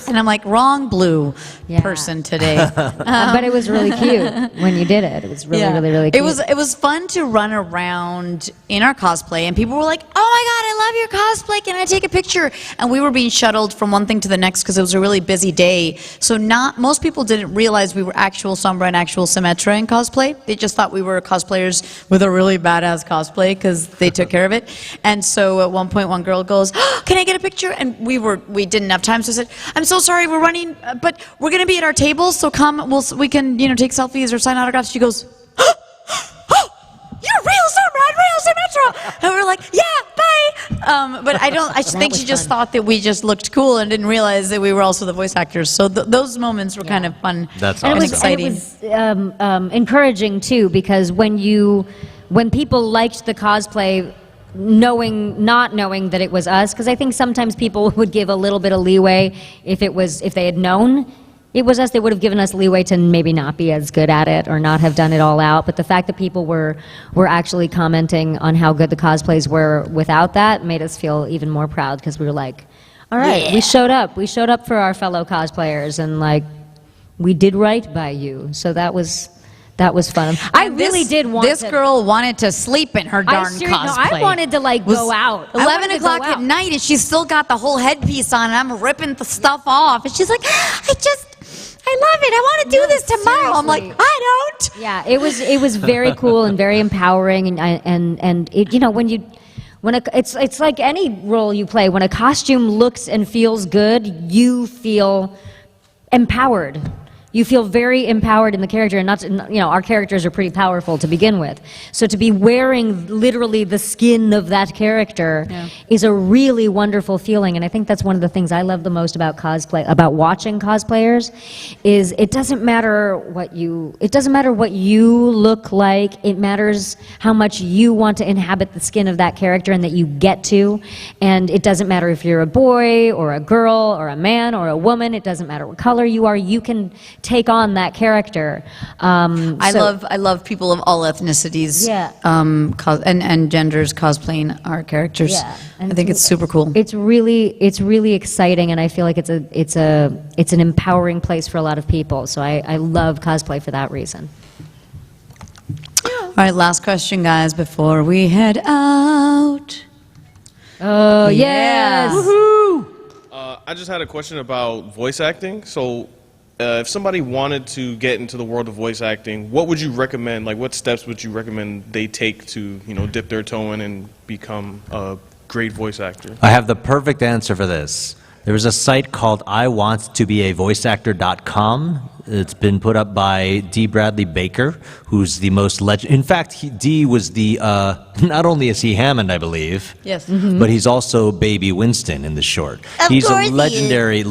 And I'm like, wrong blue person today. But it was really cute when you did it. It was really, really, really cute. It was fun to run around in our cosplay, and people were like, "Oh my God, I love your cosplay! Can I take a picture?" And we were being shuttled from one thing to the next because it was a really busy day. So most people didn't realize we were actual Sombra and actual Symmetra in cosplay. They just thought we were cosplayers with a really badass cosplay because they took care of it. And so at one point, one girl goes, "Oh, can I get a picture?" And we didn't have time, so I said, "I'm so sorry, we're running, but we're going to be at our tables, so come, we can, take selfies or sign autographs." She goes, "Oh, you're real Sombra and real Symmetra!" And we're like, "Yeah, bye." But I think she just thought that we just looked cool and didn't realize that we were also the voice actors. So those moments were kind of fun. That's and awesome. It was encouraging too, because when people liked the cosplay, not knowing that it was us, because I think sometimes people would give a little bit of leeway if they had known it was us. They would have given us leeway to maybe not be as good at it or not have done it all out. But the fact that people were actually commenting on how good the cosplays were without that made us feel even more proud, because we were like, all right, we showed up for our fellow cosplayers, and like we did right by you. So that was fun. I really did want this girl wanted to sleep in her darn cosplay. I wanted to go out. 11 o'clock at night, and she's still got the whole headpiece on, and I'm ripping the stuff off. And she's like, I love it. I want to do this tomorrow. Seriously. I'm like, I don't. Yeah, it was very cool and very empowering, and it, it's like any role you play. When a costume looks and feels good, you feel empowered. You feel very empowered in the character, and not to, you know, our characters are pretty powerful to begin with. So to be wearing literally the skin of that character is a really wonderful feeling, and I think that's one of the things I love the most about cosplay, about watching cosplayers, is it doesn't matter what you look like. It matters how much you want to inhabit the skin of that character and that you get to. And it doesn't matter if you're a boy or a girl or a man or a woman. It doesn't matter what color you are. You can take on that character. I love people of all ethnicities and genders cosplaying our characters. Yeah. I think it's super cool. It's really exciting, and I feel like it's an empowering place for a lot of people. So I love cosplay for that reason. All right, last question, guys, before we head out. Oh, yes. Woohoo! I just had a question about voice acting. So, if somebody wanted to get into the world of voice acting, what would you recommend? Like, what steps would you recommend they take to, dip their toe in and become a great voice actor? I have the perfect answer for this. There is a site called iwanttobeavoiceactor.com. It's been put up by D. Bradley Baker, who's the most in fact, D was the, not only is he Hammond, I believe, yes, but he's also Baby Winston in the short. Of He's course a legendary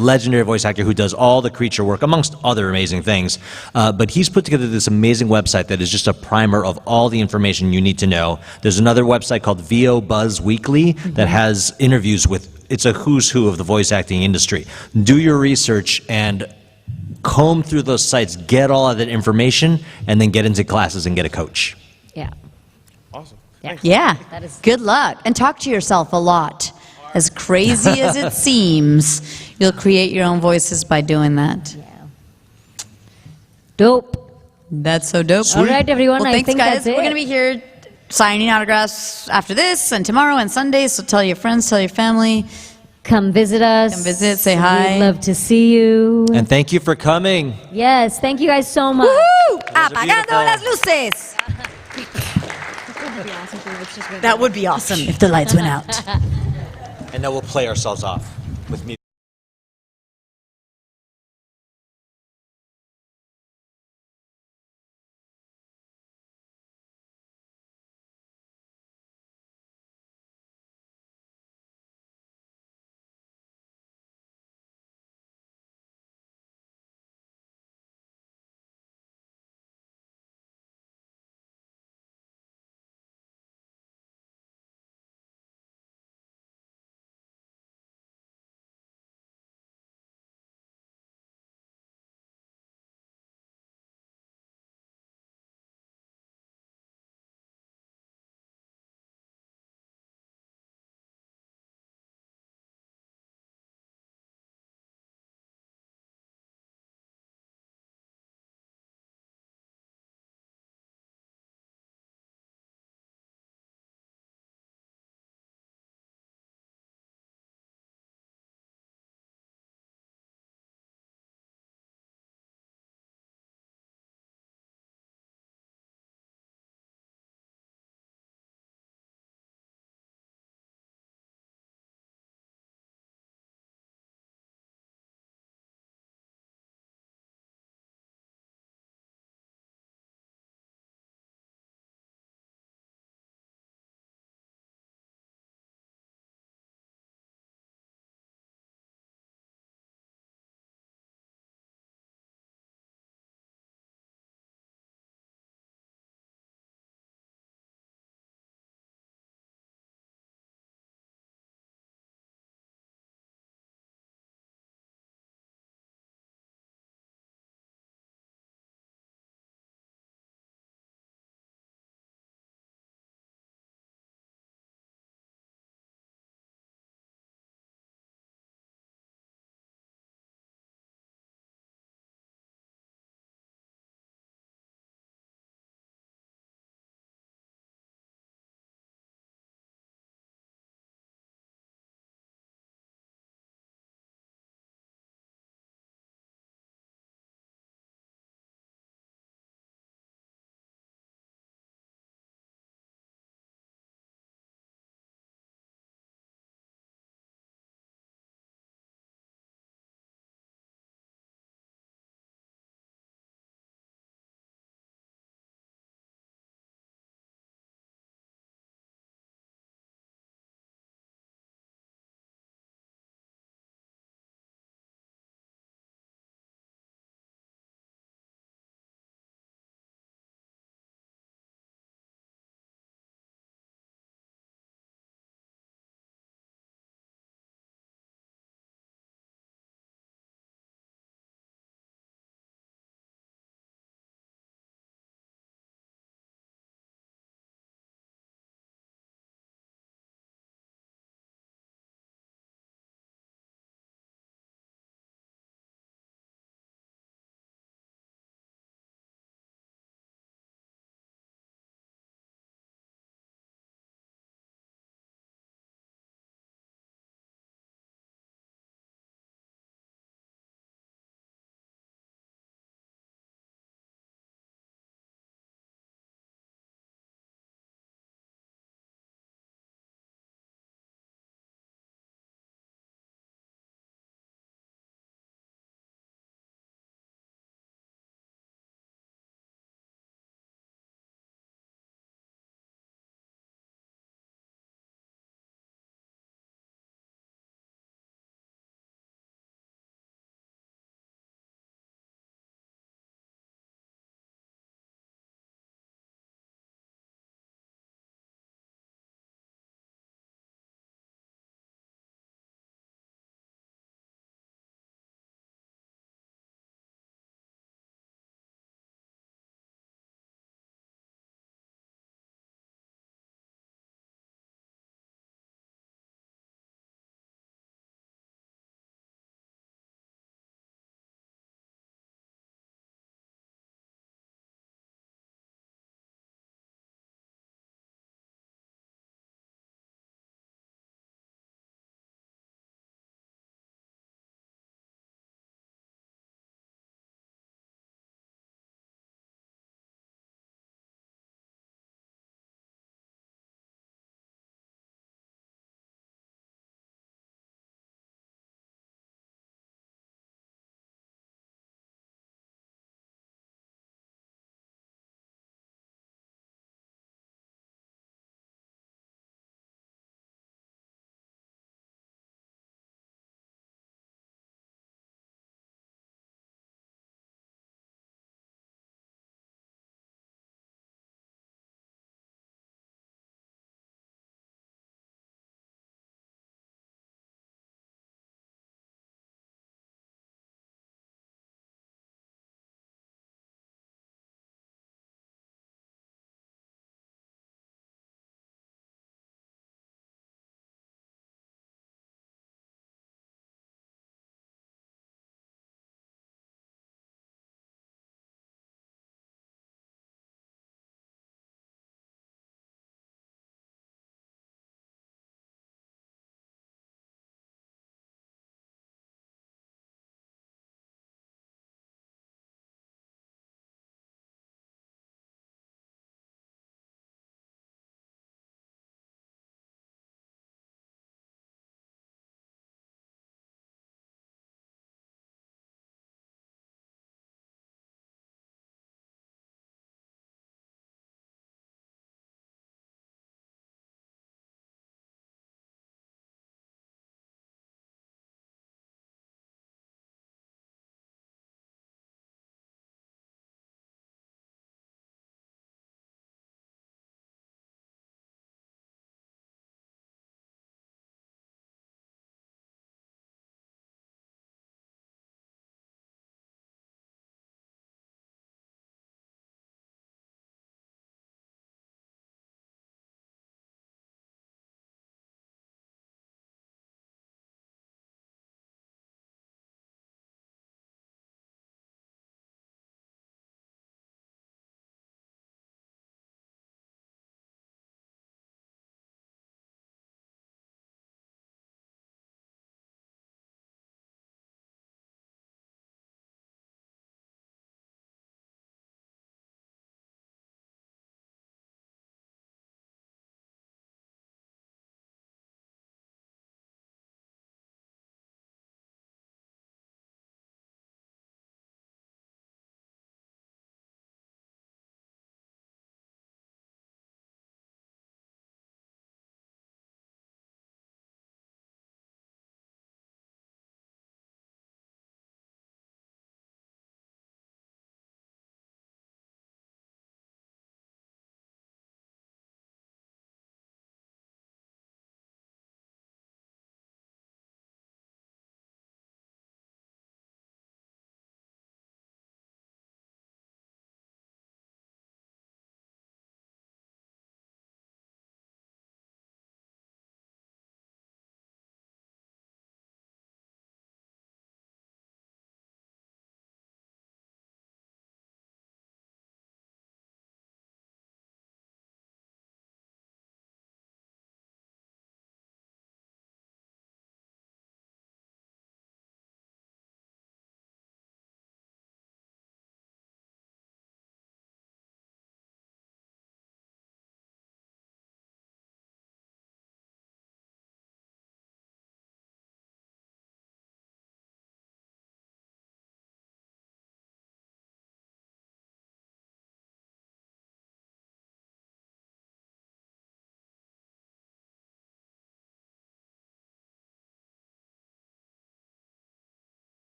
voice actor who does all the creature work, amongst other amazing things. But he's put together this amazing website that is just a primer of all the information you need to know. There's another website called VO Buzz Weekly that has interviews with, it's a who's who of the voice acting industry. Do your research and comb through those sites, get all of that information, and then get into classes and get a coach. Yeah. Awesome. Yeah. Good luck. And talk to yourself a lot. As crazy as it seems, you'll create your own voices by doing that. Dope. That's so dope. All right, everyone. Well, I thanks, think guys. that's it. We're going to be here signing autographs after this and tomorrow and Sunday. So tell your friends, tell your family. Come visit us. Come visit, say hi. We'd love to see you. And thank you for coming. Yes, thank you guys so much. Woohoo! Apagando las luces. That would be awesome if the lights went out. And then we'll play ourselves off with music.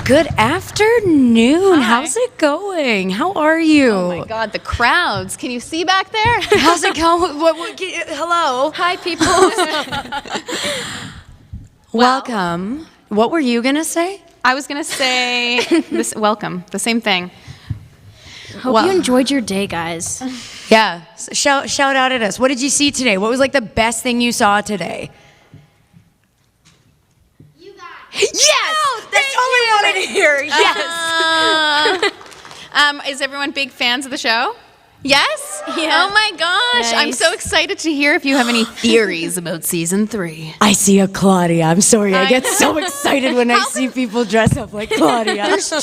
Good afternoon. How's it going? How are you? Oh my God, the crowds. Can you see back there? How's it going? Hello. Hi, people. Welcome. What were you going to say? I was going to say this. Welcome. The same thing. Hope you enjoyed your day, guys. Yeah. Shout out at us. What did you see today? What was like the best thing you saw today? Yes! That's all we wanted to hear. Yes. Is everyone big fans of the show? Yes? Yeah. Oh my gosh. I'm Nice. so excited to hear if you have any theories about season 3. I see a Claudia. I'm sorry. I get so excited when I see people dress up like Claudia. There's 2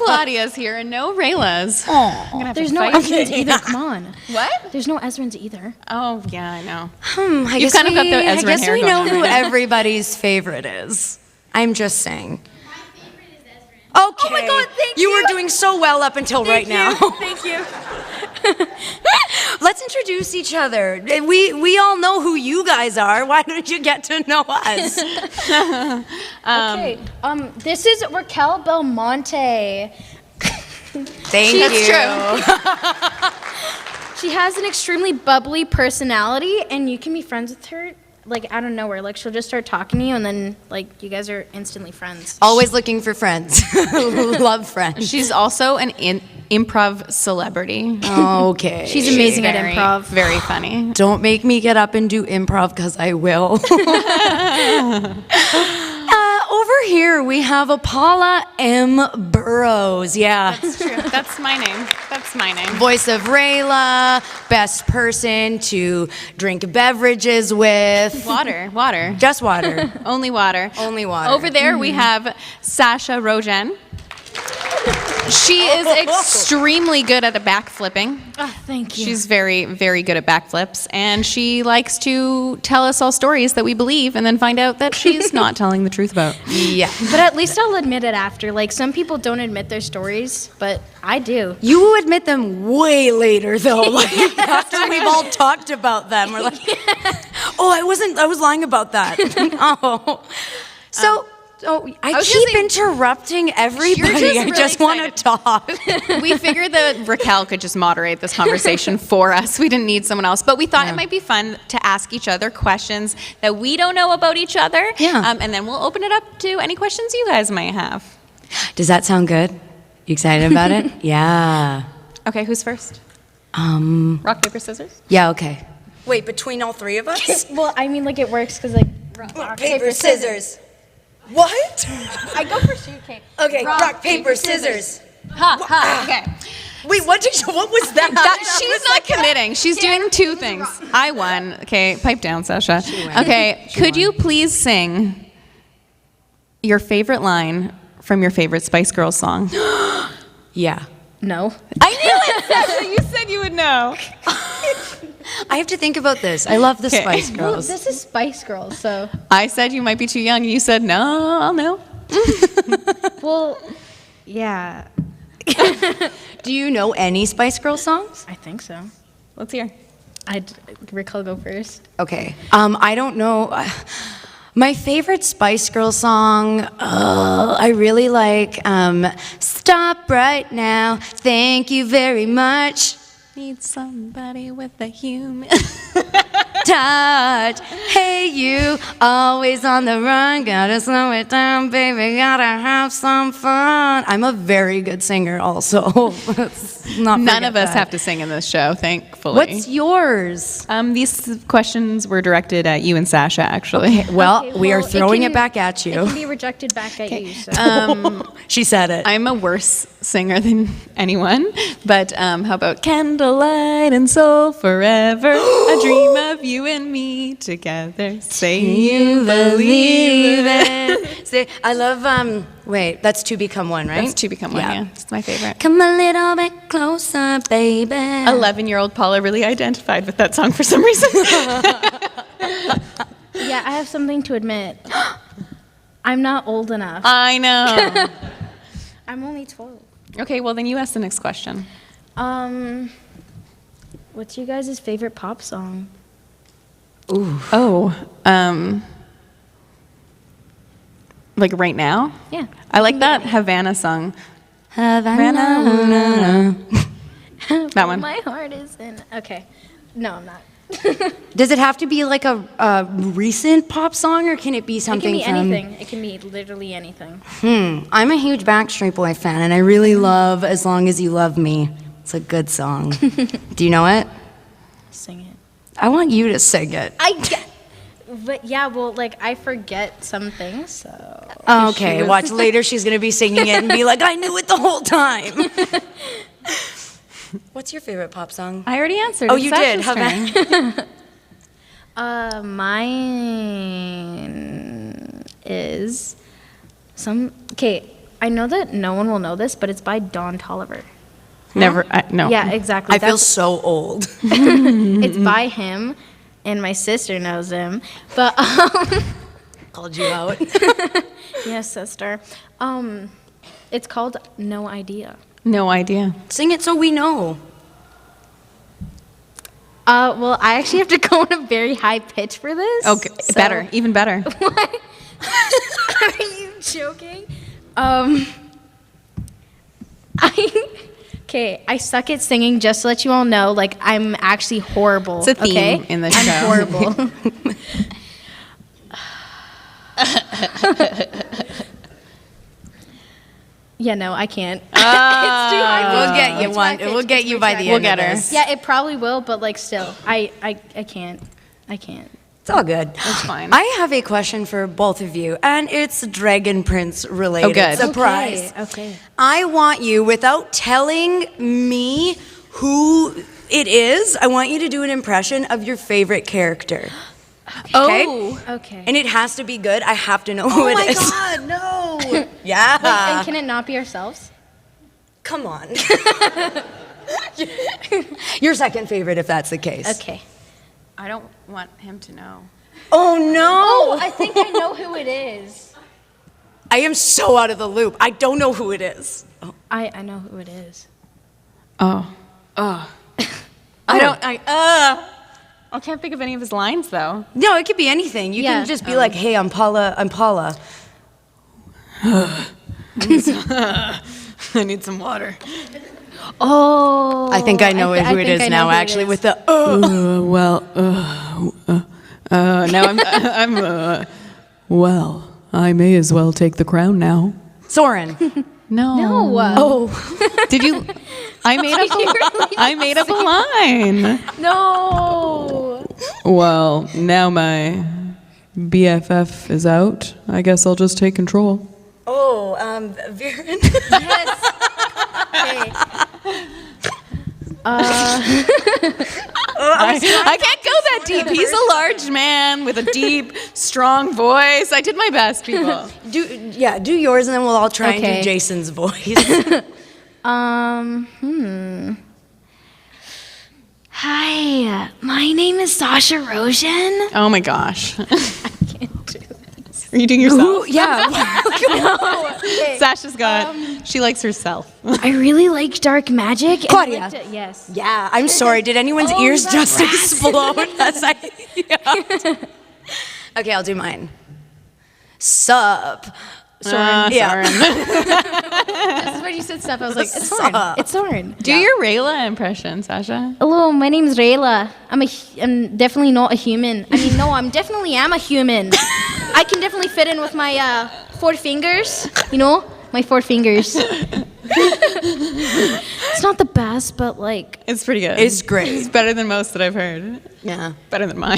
Claudias here and no Raylas. Oh, there's no Ezrans Okay. either. Come on. What? There's no Ezrans either. Oh, yeah, I know. I You've guess kind of got the I Ezra guess hair we going know on who right now. everybody's favorite is. I'm just saying. Okay. Oh my God, thank You you. were doing so well up until right now. Thank you. Let's introduce each other. We all know who you guys are. Why don't you get to know us? Okay. This is Raquel Belmonte. Thank She's you. She has an extremely bubbly personality, and you can be friends with her like out of nowhere. Like she'll just start talking to you, and then like you guys are instantly friends. Always looking for friends. Love friends. She's also an improv celebrity. Okay. She's amazing at very, improv. Very funny. Don't make me get up and do improv because I will. Over here we have Paula M. Burrows. Yeah. That's true. That's my name. That's my name. Voice of Rayla, best person to drink beverages with. Water. Just water. Only water. Only water. Over there we have Sasha Rojan. She is extremely good at backflipping. Oh, thank you. She's very, very good at backflips, and she likes to tell us all stories that we believe and then find out that she's not telling the truth about. Yeah. But at least I'll admit it after. Like some people don't admit their stories, but I do. You admit them way later, though. Like after we've all talked about them, we're like, "Oh, I was lying about that." Oh, so. I was keep gonna say, interrupting everybody. I just want to talk. We figured that Raquel could just moderate this conversation for us. We didn't need someone else. But we thought it might be fun to ask each other questions that we don't know about each other. Yeah. And then we'll open it up to any questions you guys might have. Does that sound good? You excited about it? Yeah. Okay, who's first? Rock, paper, scissors? Yeah, okay. Wait, between all three of us? Well, I mean, like it works because like rock, paper, scissors. What? I go for shoe cake. Okay, rock, paper, scissors. Okay. Wait, what was that? She's not committing. She's doing 2 things. I won. Okay, pipe down, Sasha. Okay, could you please sing your favorite line from your favorite Spice Girls song? Yeah. No. I knew it, Sasha. You said you would know. I have to think about this. I love the Okay. Spice Well, Girls. this is Spice Girls, so. I said you might be too young. You said, no, I'll know. Well, yeah. Do you know any Spice Girls songs? I think so. Let's hear. Raquel, go first. Okay. I don't know. My favorite Spice Girl song, I really like Stop Right Now, Thank You Very Much. Need somebody with a human touch. Hey, you, always on the run. Gotta slow it down, baby. Gotta have some fun. I'm a very good singer, also. Let's not None of forget us that. have to sing in this show, thankfully. What's yours? These questions were directed at you and Sasha, actually. Well, we are it throwing can- it back at It you. can be rejected back at you. So. She said it. I'm a worse singer than anyone, but how about Candlelight and Soul Forever, a dream of you and me together, say you believe it. Say, I love, wait, that's Two Become One, right? That's Two Become One, yeah. It's my favorite. Come a little bit closer, baby. 11-year-old Paula really identified with that song for some reason. Yeah, I have something to admit. I'm not old enough. I know. I'm only 12. Okay, well then you ask the next question. What's your guys' favorite pop song? Ooh. Oh, Like right now? Yeah. I like that Havana song. Havana. That one. My heart is in. Okay. No, I'm not. Does it have to be like a recent pop song, or can it be something It can be from? anything. It can be literally anything. I'm a huge Backstreet Boy fan, and I really love "As Long as You Love Me." It's a good song. Do you know it? Sing it. I want you to sing it. But yeah, well, like I forget some things, so. Oh, okay, watch later. She's gonna be singing it and be like, "I knew it the whole time." What's your favorite pop song? I already answered. Oh, It's you did. Sasha's How turn. Mine is some. Okay, I know that no one will know this, but it's by Don Toliver. Never. No. Yeah, exactly. I feel so old. It's by him, and my sister knows him. But called you out. Yes, sister. It's called No Idea. No idea. Sing it so we know. Well, I actually have to go in a very high pitch for this. Okay, so- better, even better. Are you joking? I suck at singing. Just to let you all know, like I'm actually horrible. It's a theme okay? in the I'm show. horrible. Yeah, no, I can't. It's too high. We'll get you It's one. my pitch, We'll get it's you my by track. the end of this. Yeah, it probably will, but like still, I can't. I can't. It's all good. It's fine. I have a question for both of you, and it's Dragon Prince related. Oh, good. Surprise. Okay. I want you, without telling me who it is, I want you to do an impression of your favorite character. Okay? Oh. Okay. And it has to be good. I have to know who it is. God, no. Yeah. Wait, and can it not be ourselves? Come on. Your second favorite, if that's the case. Okay. I don't want him to know. Oh, no. Oh, I think I know who it is. I am so out of the loop. I don't know who it is. Oh. I know who it is. Oh. I can't think of any of his lines though. No, it could be anything. You Yeah. can just be like, "Hey, I'm Paula. I'm Paula." I need some water. Oh. I think I know who it is now. Actually, with the now well, I may as well take the crown now. Soren. No. No. Oh, Did you? I made up a line. No. Well, now my BFF is out. I guess I'll just take control. Viren. Yes. Okay. I can't go that deep. He's a large man with a deep, strong voice. I did my best, people. Do yours, and then we'll all try and Okay. do Jason's voice. Hi, my name is Sasha Roshan. Oh my gosh. Are you doing yourself? Yeah. Sasha's got, she likes herself. I really like dark magic. and Claudia. like to- yes. Yeah, I'm sorry. Did anyone's Oh, ears that's just right. explode? As I, Okay, I'll do mine. Sup. Soren. Soren. That's when you said stuff. I was like, it's Soren. It's Soren. Do your Rayla impression, Sasha. Hello, my name's Rayla. I'm definitely not a human. I mean, no, I'm definitely am a human. I can definitely fit in with my 4 fingers. You know, my 4 fingers. It's not the best, but like. It's pretty good. It's great. It's better than most that I've heard. Yeah. Better than mine.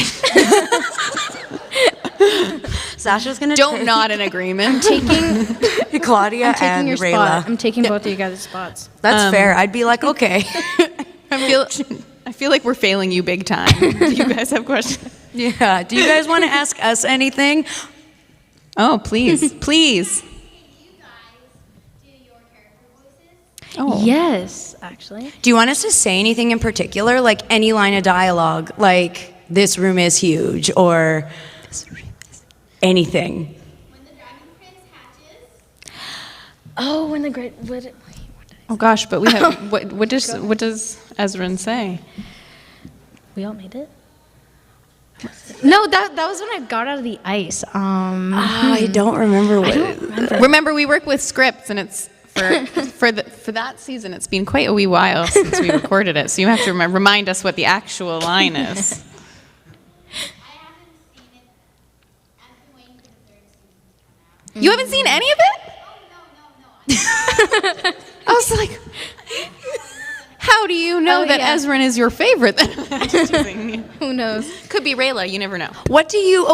Sasha's gonna Don't nod in agreement. Taking Claudia I'm taking and your Rayla. spot. I'm taking both of you guys' spots. That's fair. I'd be like, okay. I feel like we're failing you big time. Do you guys have questions? Yeah. Do you guys want to ask us anything? Oh, please. Please. Oh. Yes, actually. Do you want us to say anything in particular? Like any line of dialogue? Like, this room is huge, or anything? Oh, when the great. What, Oh gosh, but we have what does Ezrin say? we all made it? No, that was when I got out of the ice. I don't remember what. Remember, we work with scripts, and it's for that season. It's been quite a wee while since we recorded it, so you have to remind us what the actual line is. You haven't seen any of it? I was like, how do you know that Ezrin is your favorite? Who knows? Could be Rayla, you never know. What do you,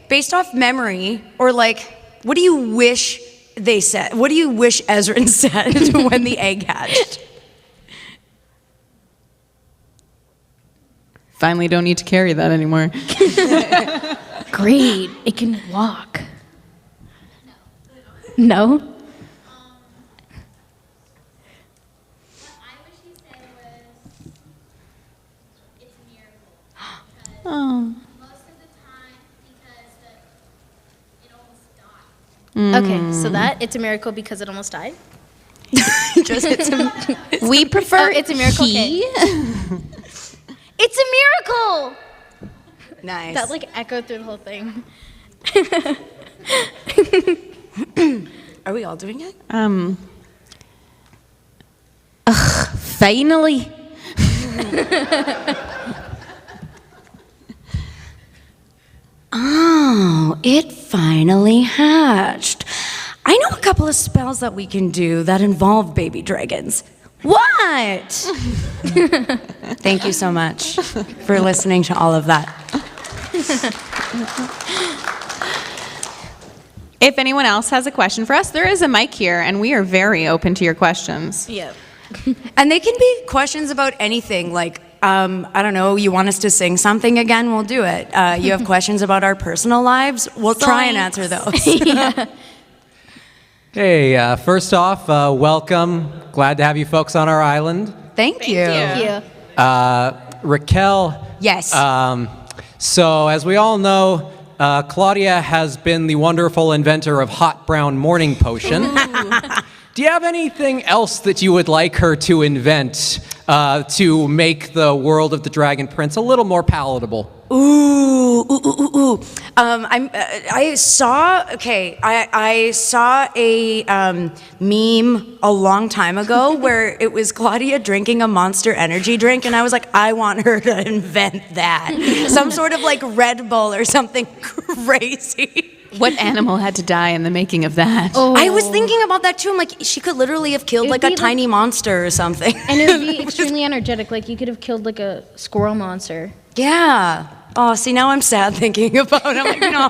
based off memory, or like, what do you wish they said? What do you wish Ezrin said when the egg hatched? Finally don't need to carry that anymore. Great, it can walk. No? Oh. Okay, so it's a miracle because it almost died? We prefer it's a miracle. he. It's a miracle! Nice. That like echoed through the whole thing. Are we all doing it? Finally. Oh, it finally hatched. I know a couple of spells that we can do that involve baby dragons. What? Thank you so much for listening to all of that. If anyone else has a question for us, there is a mic here, and we are very open to your questions. Yeah. And they can be questions about anything, like, I don't know, you want us to sing something again, we'll do it. You have questions about our personal lives, we'll try and answer those. Hey, first off, welcome. Glad to have you folks on our island. Thank you. Raquel. Yes. So, as we all know, Claudia has been the wonderful inventor of hot brown morning potion. Do you have anything else that you would like her to invent to make the world of the Dragon Prince a little more palatable? I saw a meme a long time ago where it was Claudia drinking a Monster Energy drink, and I was like, I want her to invent that. Some sort of like Red Bull or something crazy. What animal had to die in the making of that? I was thinking about that too. I'm like, she could literally have killed like a tiny monster or something. And it would be extremely energetic. Like, you could have killed like a squirrel monster. Yeah. Oh, see, now I'm sad thinking about it. I'm like, no.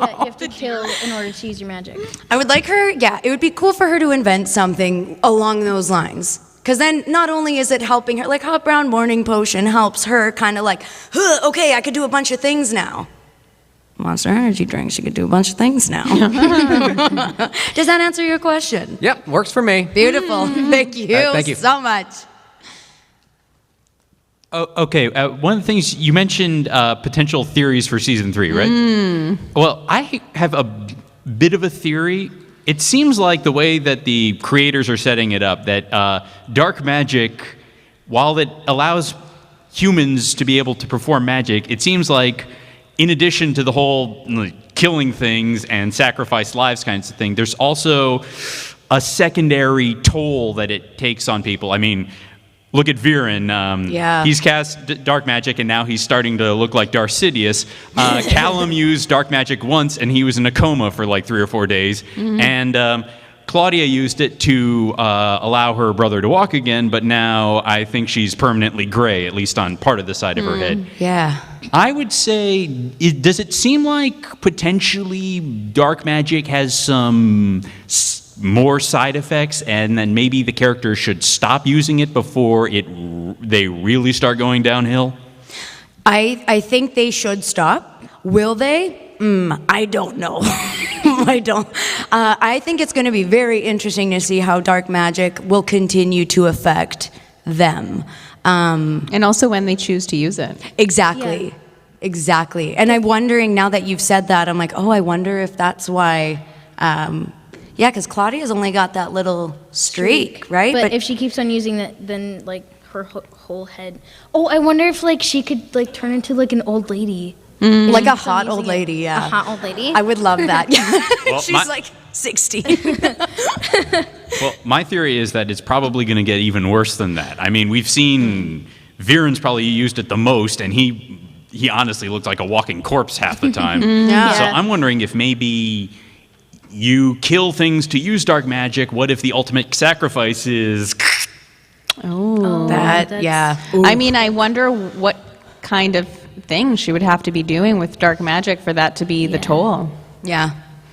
Yeah, you have to kill in order to use your magic. I would like her, it would be cool for her to invent something along those lines. Because then not only is it helping her, like hot brown morning potion helps her kind of like, okay, I could do a bunch of things now. Monster Energy drink, she could do a bunch of things now. Does that answer your question? Yep, works for me. Beautiful. Thank you, thank you so much. Oh, okay, one of the things you mentioned, potential theories for season 3, right? Well, I have a bit of a theory. It seems like the way that the creators are setting it up, that dark magic, while it allows humans to be able to perform magic, it seems like in addition to the whole killing things and sacrifice lives kinds of thing, there's also a secondary toll that it takes on people. I mean, look at Viren. He's cast dark magic, and now he's starting to look like Darth Sidious. Callum used dark magic once, and he was in a coma for like 3 or 4 days. And Claudia used it to allow her brother to walk again, but now I think she's permanently gray, at least on part of the side of her head. Yeah. I would say, does it seem like potentially dark magic has some more side effects, and then maybe the character should stop using it before they really start going downhill? I think they should stop. Will they? I don't know. I don't. I think it's going to be very interesting to see how dark magic will continue to affect them. And also when they choose to use it. Exactly. Yeah. Exactly. And I'm wondering, now that you've said that, I'm like, I wonder if that's why... because Claudia's only got that little streak, right? But if she keeps on using it, then like her whole head. Oh, I wonder if like she could like turn into like an old lady. Like a hot old lady, yeah. A hot old lady? I would love that. Well, She's like 60. Well, my theory is that it's probably going to get even worse than that. I mean, we've seen Viren's probably used it the most, and he honestly looked like a walking corpse half the time. Yeah. So I'm wondering if maybe you kill things to use dark magic. What if the ultimate sacrifice is? Oh, yeah. I mean, I wonder what kind of thing she would have to be doing with dark magic for that to be the toll. Yeah.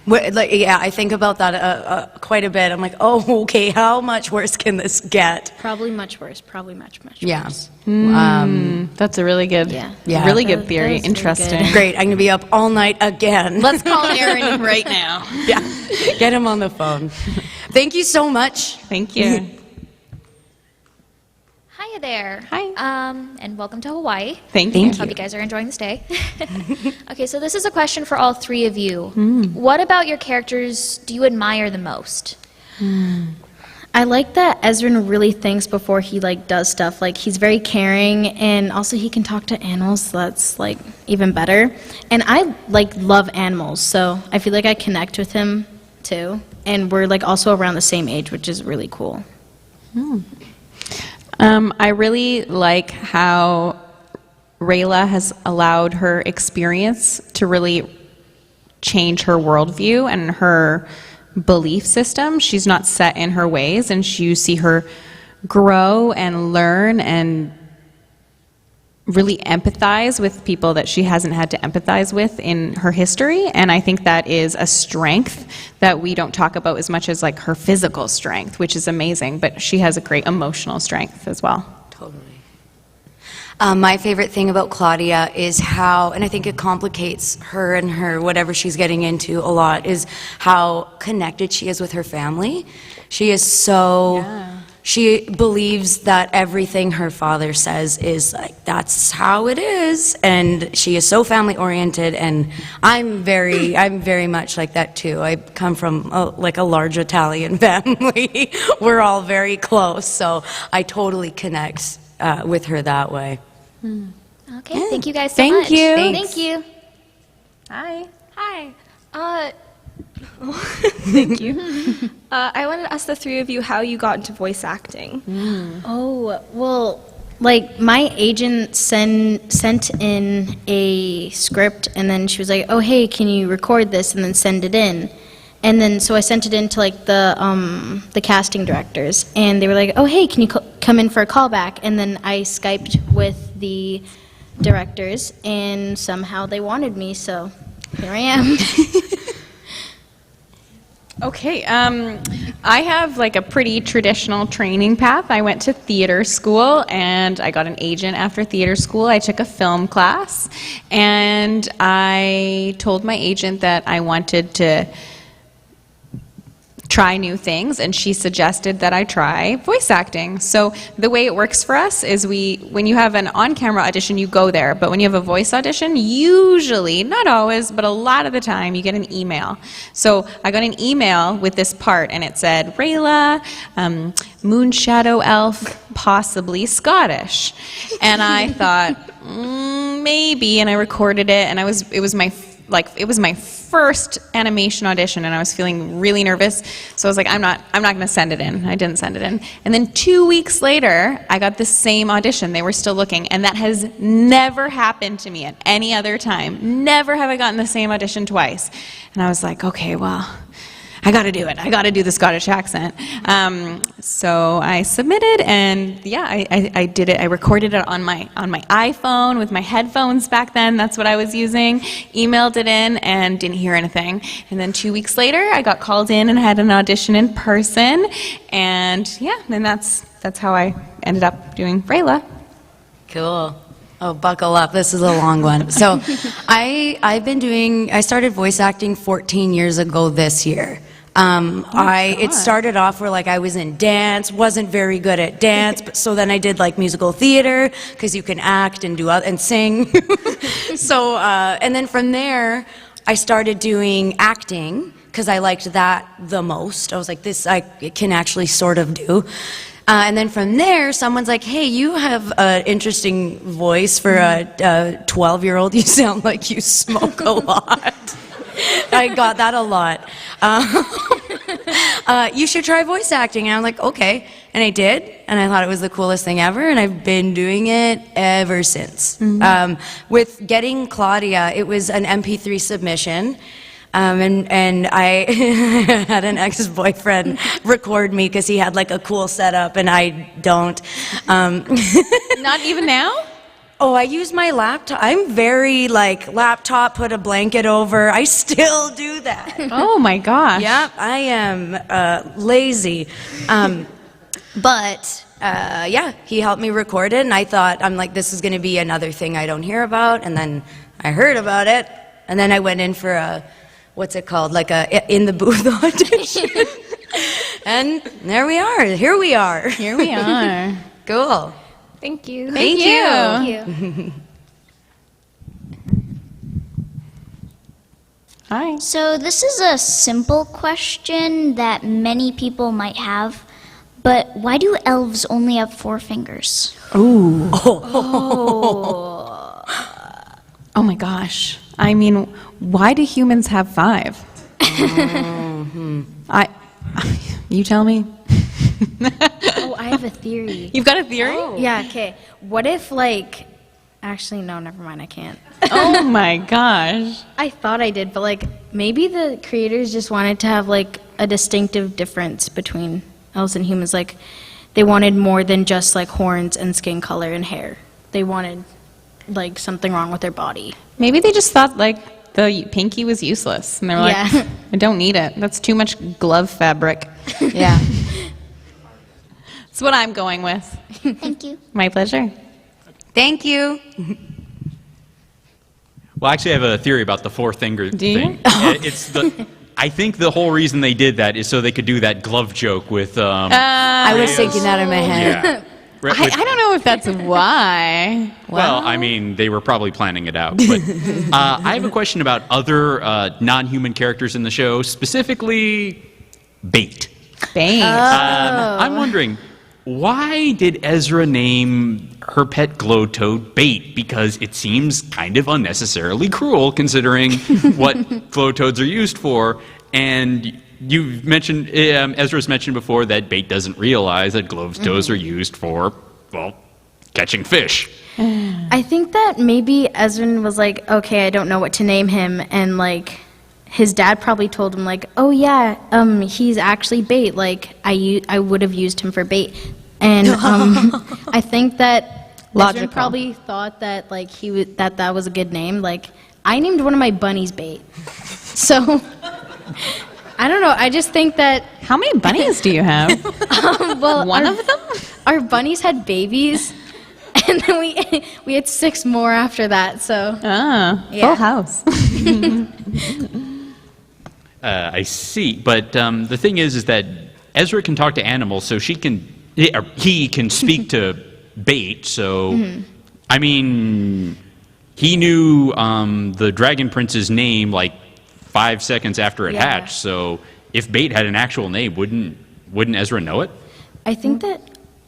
Yeah, I think about that quite a bit. I'm like, oh, okay, how much worse can this get? Probably much worse. Probably much Yeah. worse. That's a really good, really good theory. That is really Interesting. good. Great, I'm going to be up all night again. Let's call Aaron right now. Yeah, get him on the phone. Thank you so much. Thank you. Hiya there. Hi. And welcome to Hawaii. Thank you. Hope you guys are enjoying the stay. Okay, so this is a question for all three of you. What about your characters do you admire the most? I like that Ezrin really thinks before he does stuff. Like, he's very caring, and also he can talk to animals, so that's even better. And I love animals, so I feel like I connect with him too. And we're also around the same age, which is really cool. I really like how Rayla has allowed her experience to really change her worldview and her belief system. She's not set in her ways, and you see her grow and learn and really empathize with people that she hasn't had to empathize with in her history. And I think that is a strength that we don't talk about as much as her physical strength, which is amazing, but she has a great emotional strength as well. Totally. My favorite thing about Claudia is how, and I think it complicates her and her whatever she's getting into a lot, is how connected she is with her family. She is so... She believes that everything her father says is that's how it is, and she is so family oriented. And I'm very much like that too. I come from a large Italian family. We're all very close, so I totally connect with her that way. Okay, thank you guys so Thank much. you. Thank you. Hi. Hi. Thank you. I wanted to ask the three of you how you got into voice acting. Oh, well, my agent sent in a script, and then she was like, oh, hey, can you record this and then send it in? And then, so I sent it in to the casting directors, and they were like, oh, hey, can you come in for a callback? And then I Skyped with the directors, and somehow they wanted me, so here I am. Okay, I have a pretty traditional training path. I went to theater school and I got an agent after theater school. I took a film class and I told my agent that I wanted to try new things, and she suggested that I try voice acting. So the way it works for us is when you have an on-camera audition, you go there, but when you have a voice audition, usually, not always, but a lot of the time, you get an email. So I got an email with this part, and it said, Rayla, moon shadow elf, possibly Scottish. And I thought, maybe, and I recorded it, and it was my first animation audition, and I was feeling really nervous. So I was like, I'm not going to send it in. I didn't send it in. And then 2 weeks later, I got the same audition. They were still looking, and that has never happened to me at any other time. Never have I gotten the same audition twice. And I was like, okay, well, I got to do it. I got to do the Scottish accent. So I submitted, and yeah, I did it. I recorded it on my iPhone with my headphones back then. That's what I was using. Emailed it in and didn't hear anything. And then 2 weeks later, I got called in and had an audition in person. And yeah, then that's how I ended up doing Rayla. Cool. Oh, buckle up. This is a long one. So I started voice acting 14 years ago this year. It started off where I was in dance, wasn't very good at dance, but so then I did musical theater, because you can act and and sing. So, and then from there, I started doing acting, because I liked that the most. I was like, this I can actually sort of do. And then from there, someone's like, hey, you have an interesting voice for a 12-year-old. You sound like you smoke a lot. I got that a lot. You should try voice acting. And I'm like, okay. And I did, and I thought it was the coolest thing ever, and I've been doing it ever since. With getting Claudia, it was an MP3 submission, and I had an ex-boyfriend record me because he had like a cool setup, and I don't. Not even now? Oh, I use my laptop. I'm very like laptop, put a blanket over. I still do that. Oh my gosh. Yep, I am lazy. But yeah, he helped me record it, and I thought, I'm like, this is going to be another thing I don't hear about. And then I heard about it, and then I went in for a, what's it called, like a in the booth audition. And there we are. Here we are. Here we are. Cool. Thank you. Thank you. Thank you. Hi. So this is a simple question that many people might have, but why do elves only have 4 fingers? Ooh. Oh my gosh. I mean, why do humans have 5? You tell me. Oh, I have a theory. You've got a theory? Yeah, okay. What if, like, actually, no, never mind, I can't. Oh my gosh. I thought I did, but, like, maybe the creators just wanted to have, like, a distinctive difference between elves and humans. Like, they wanted more than just, like, horns and skin color and hair. They wanted, like, something wrong with their body. Maybe they just thought, like, the pinky was useless. And they were like, I don't need it. That's too much glove fabric. Yeah. That's what I'm going with. Thank you. My pleasure. Thank you. Well, actually, I have a theory about the 4-finger Do you? thing. I think the whole reason they did that is so they could do that glove joke with. I was thinking that in my head. Yeah. I don't know if that's why. Well, I mean, they were probably planning it out. But I have a question about other non-human characters in the show, specifically Bait. Bait. I'm wondering, why did Ezra name her pet glow toad Bait? Because it seems kind of unnecessarily cruel, considering what glow toads are used for. And you've mentioned, Ezra's mentioned before that Bait doesn't realize that glow toads are used for, well, catching fish. I think that maybe Ezra was like, okay, I don't know what to name him, and, like, his dad probably told him, like, oh yeah, he's actually Bait, like, I would have used him for bait. And I think that Ezra probably thought that, like, that was a good name. Like, I named one of my bunnies Bait. So, I don't know, I just think that... How many bunnies do you have? Well, one of them? Our bunnies had babies, and then we had 6 more after that, so... Full house. I see, but the thing is that Ezra can talk to animals, so he can speak to Bait. So, I mean, he knew the Dragon Prince's name like 5 seconds after it hatched. So, if Bait had an actual name, wouldn't Ezra know it? I think that,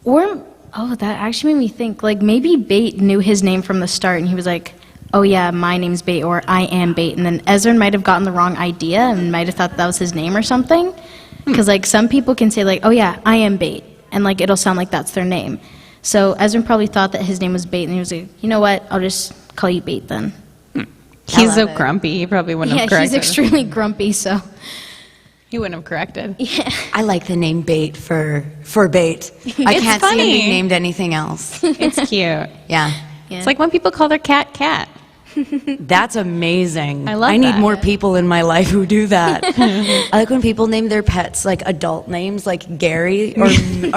that actually made me think. Like, maybe Bait knew his name from the start, and he was like, oh yeah, my name's Bait, or I am Bait. And then Ezra might have gotten the wrong idea and might have thought that was his name or something. Because, like, some people can say, like, oh yeah, I am Bait. And, like, it'll sound like that's their name. So Ezra probably thought that his name was Bait, and he was like, you know what, I'll just call you Bait then. He's so grumpy, he probably wouldn't have corrected. Yeah, he's extremely grumpy, so... He wouldn't have corrected. Yeah. I like the name Bait for Bait. I can't see him being named anything else. It's cute. Yeah. It's like when people call their cat Cat. That's amazing. I love I need that. more people in my life who do that. I like when people name their pets like adult names, like Gary or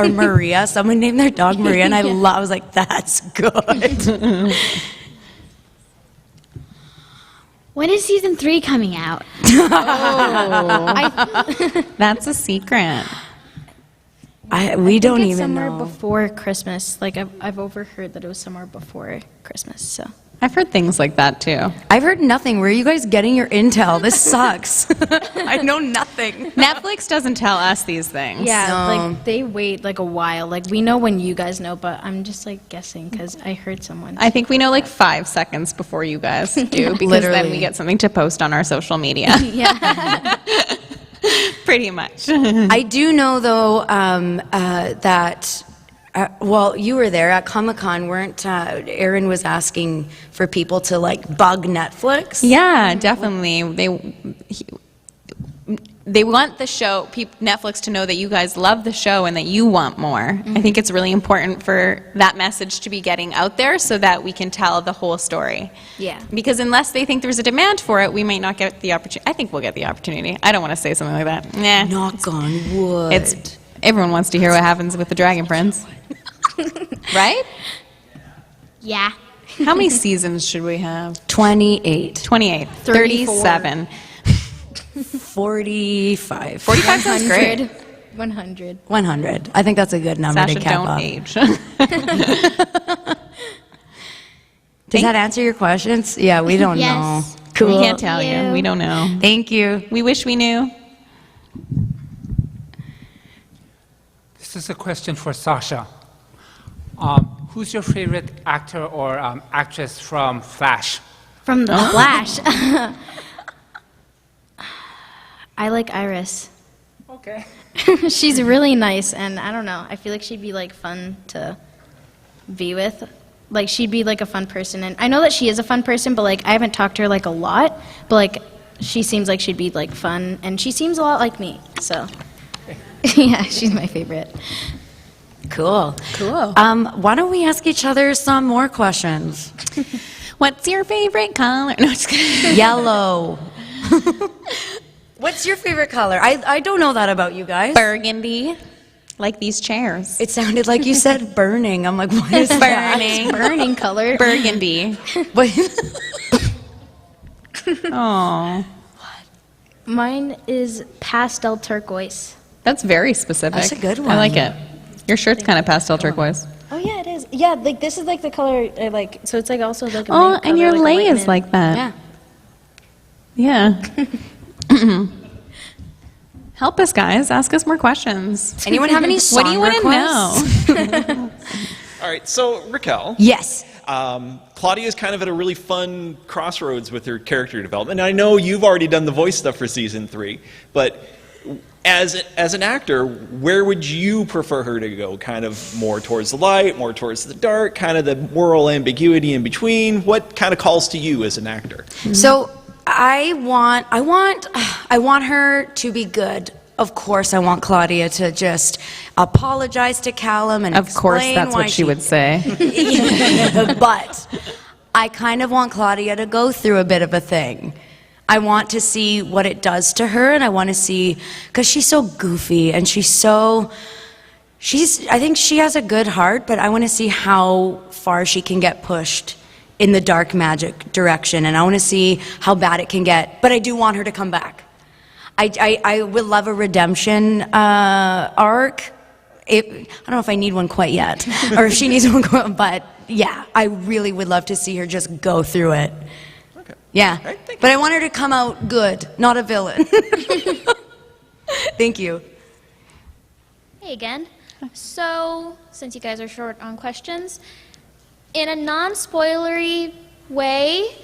Maria. Someone named their dog Maria, and I was like, that's good. When is season 3 coming out? That's a secret. We don't it's even somewhere know. before Christmas. Like, I've overheard that it was somewhere before Christmas, so... I've heard things like that too. I've heard nothing. Where are you guys getting your intel? This sucks. I know nothing. Netflix doesn't tell us these things. Yeah, like they wait like a while. Like we know when you guys know, but I'm just like guessing because I heard someone. I think we know like 5 seconds before you guys do, because then Literally. we get something to post on our social media. Yeah. Pretty much. I do know though that. Well, you were there at Comic-Con, weren't Aaron was asking for people to like bug Netflix? Yeah, definitely. They want the show, Netflix, to know that you guys love the show and that you want more. I think it's really important for that message to be getting out there so that we can tell the whole story. Yeah. Because unless they think there's a demand for it, we might not get the opportunity. I think we'll get the opportunity. I don't want to say something like that. Nah. Knock on wood. Everyone wants to hear what happens with the Dragon Prince. Right? Yeah. How many seasons should we have? 28. 28. 34. 37. 45. 45 sounds great. 100. 100. I think that's a good number Sasha, to cap don't up. age. Does that answer your questions? Yeah, we don't Yes. know. Cool. We can't tell you. We don't know. Thank you. We wish we knew. This is a question for Sasha. Who's your favorite actor or actress from Flash? From the Flash. I like Iris. Okay. She's really nice, and I don't know. I feel like she'd be like fun to be with. Like she'd be like a fun person, and I know that she is a fun person, but like I haven't talked to her like a lot. But like she seems like she'd be like fun, and she seems a lot like me. So yeah, she's my favorite. Cool. Cool. Why don't we ask each other some more questions? What's your favorite color? No, just kidding. Yellow. What's your favorite color? I don't know that about you guys. Burgundy. Like these chairs. It sounded like you said burning. I'm like, what is Burning. Burning color. Burgundy. Oh. Mine is pastel turquoise. That's very specific. That's a good one. I like it. Your shirt's kind of pastel turquoise. Oh yeah, it is. Yeah, like this is like the color I like. So it's like also like. A Oh, mint and color, your like a lay light is mint. like that. Yeah. Yeah. Help us, guys. Ask us more questions. Anyone have any What do you song want to requests? know? All right, so Raquel. Yes. Claudia's kind of at a really fun crossroads with her character development. And I know you've already done the voice stuff for season 3, but as an actor, where would you prefer her to go? Kind of more towards the light, more towards the dark, kind of the moral ambiguity in between? What kind of calls to you as an actor? So I want her to be good. Of course, I want Claudia to just apologize to Callum and Of course, explain that's why what she would say. But I kind of want Claudia to go through a bit of a thing. I want to see what it does to her, and I want to see, because she's so goofy and I think she has a good heart, but I want to see how far she can get pushed in the dark magic direction, and I want to see how bad it can get. But I do want her to come back. I would love a redemption arc. I don't know if I need one quite yet, or if she needs one, but yeah, I really would love to see her just go through it. Okay. Yeah, Okay, but I want her to come out good, not a villain. Thank you. Hey again. So, since you guys are short on questions, in a non-spoilery way,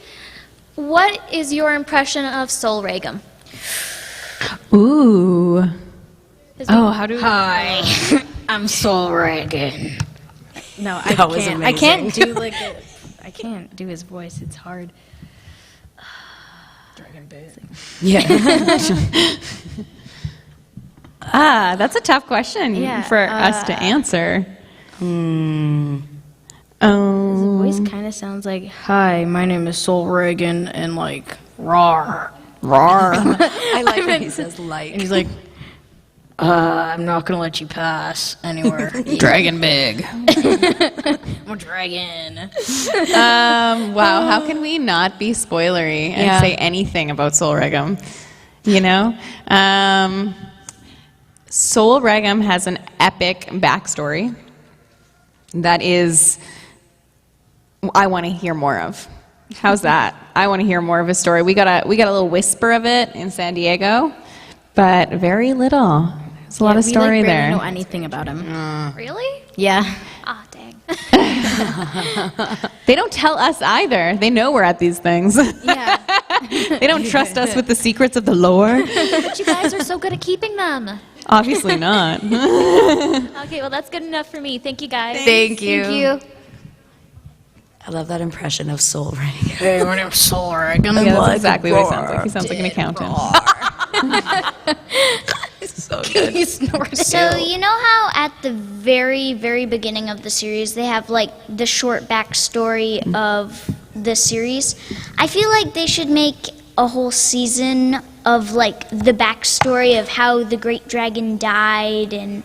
what is your impression of Sol Regum? Ooh. Oh, how do Hi, I'm Sol Reagan. No, I That was can't. I can't amazing. do like I can't do his voice. It's hard. Dragon Bait. Yeah. That's a tough question Yeah, for us to answer. His voice kind of sounds like, "Hi, my name is Sol Reagan," and like, "Rawr, rawr." I like when he says like. And he's like, "I'm not gonna let you pass anywhere." Dragon big. I'm a dragon. Wow, how can we not be spoilery and Yeah. say anything about Sol Regum? You know? Sol Regum has an epic backstory that is, I want to hear more of. How's that? I want to hear more of his story. We got a little whisper of it in San Diego, but very little. There's a lot of story we there. don't know anything about him. Really? Yeah. Ah, dang. They don't tell us either. They know we're at these things. Yeah. They don't trust us with the secrets of the lore. But you guys are so good at keeping them. Obviously not. Okay, well, that's good enough for me. Thank you, guys. Thank you. Thank you. I love that impression of Soul Ring. Hey, my name's Soul Ring. Yeah, that's exactly what he sounds like. He sounds like an accountant. So good. So you know how at the very, very beginning of the series they have like the short backstory of the series? I feel like they should make a whole season of like the backstory of how the great dragon died and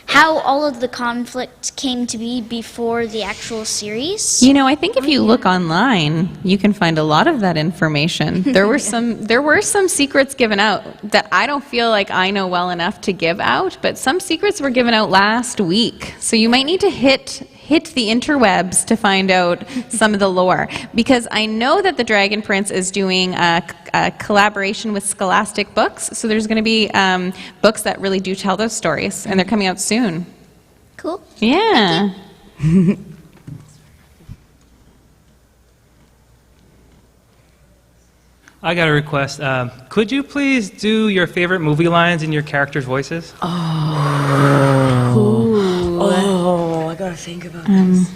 how all of the conflict came to be before the actual series. You know, I think if you look online, you can find a lot of that information. There were some secrets given out that I don't feel like I know well enough to give out, but some secrets were given out last week. So you might need to hit the interwebs to find out some of the lore, because I know that the Dragon Prince is doing a collaboration with Scholastic Books, so there's going to be books that really do tell those stories, and they're coming out soon. Cool. Yeah. I got a request. Could you please do your favorite movie lines in your characters' voices? Oh, I gotta think about this.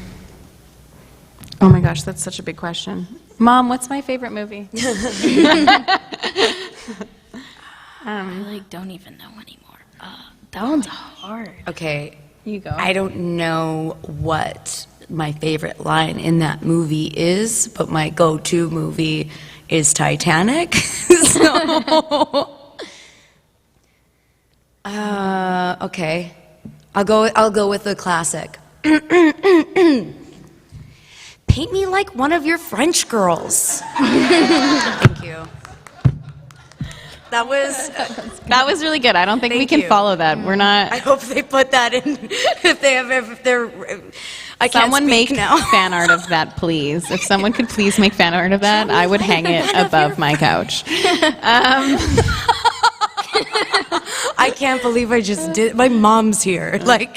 Oh my gosh, that's such a big question. Mom, what's my favorite movie? I don't even know anymore. That one's hard. Okay. You go. I don't know what my favorite line in that movie is, but my go-to movie is Titanic. Okay. I'll go with the classic. Paint me like one of your French girls. Thank you. That was really good. I don't think we can follow that. We're not. I hope they put that in if they're. I can't Someone speak make now. fan art of that, please. If someone could please make fan art of that, I would hang it above my couch. I can't believe I just did. My mom's here. Like.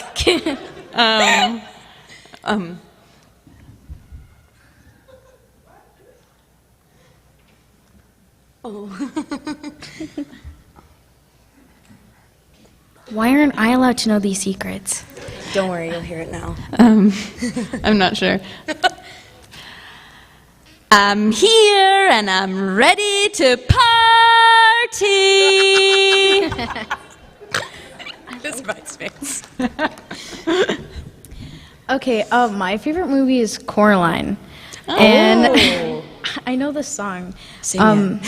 Why aren't I allowed to know these secrets? Don't worry, you'll hear it now. I'm not sure. I'm here and I'm ready to party. This bridesmaids. Okay, my favorite movie is Coraline. And I know the song. Sing it.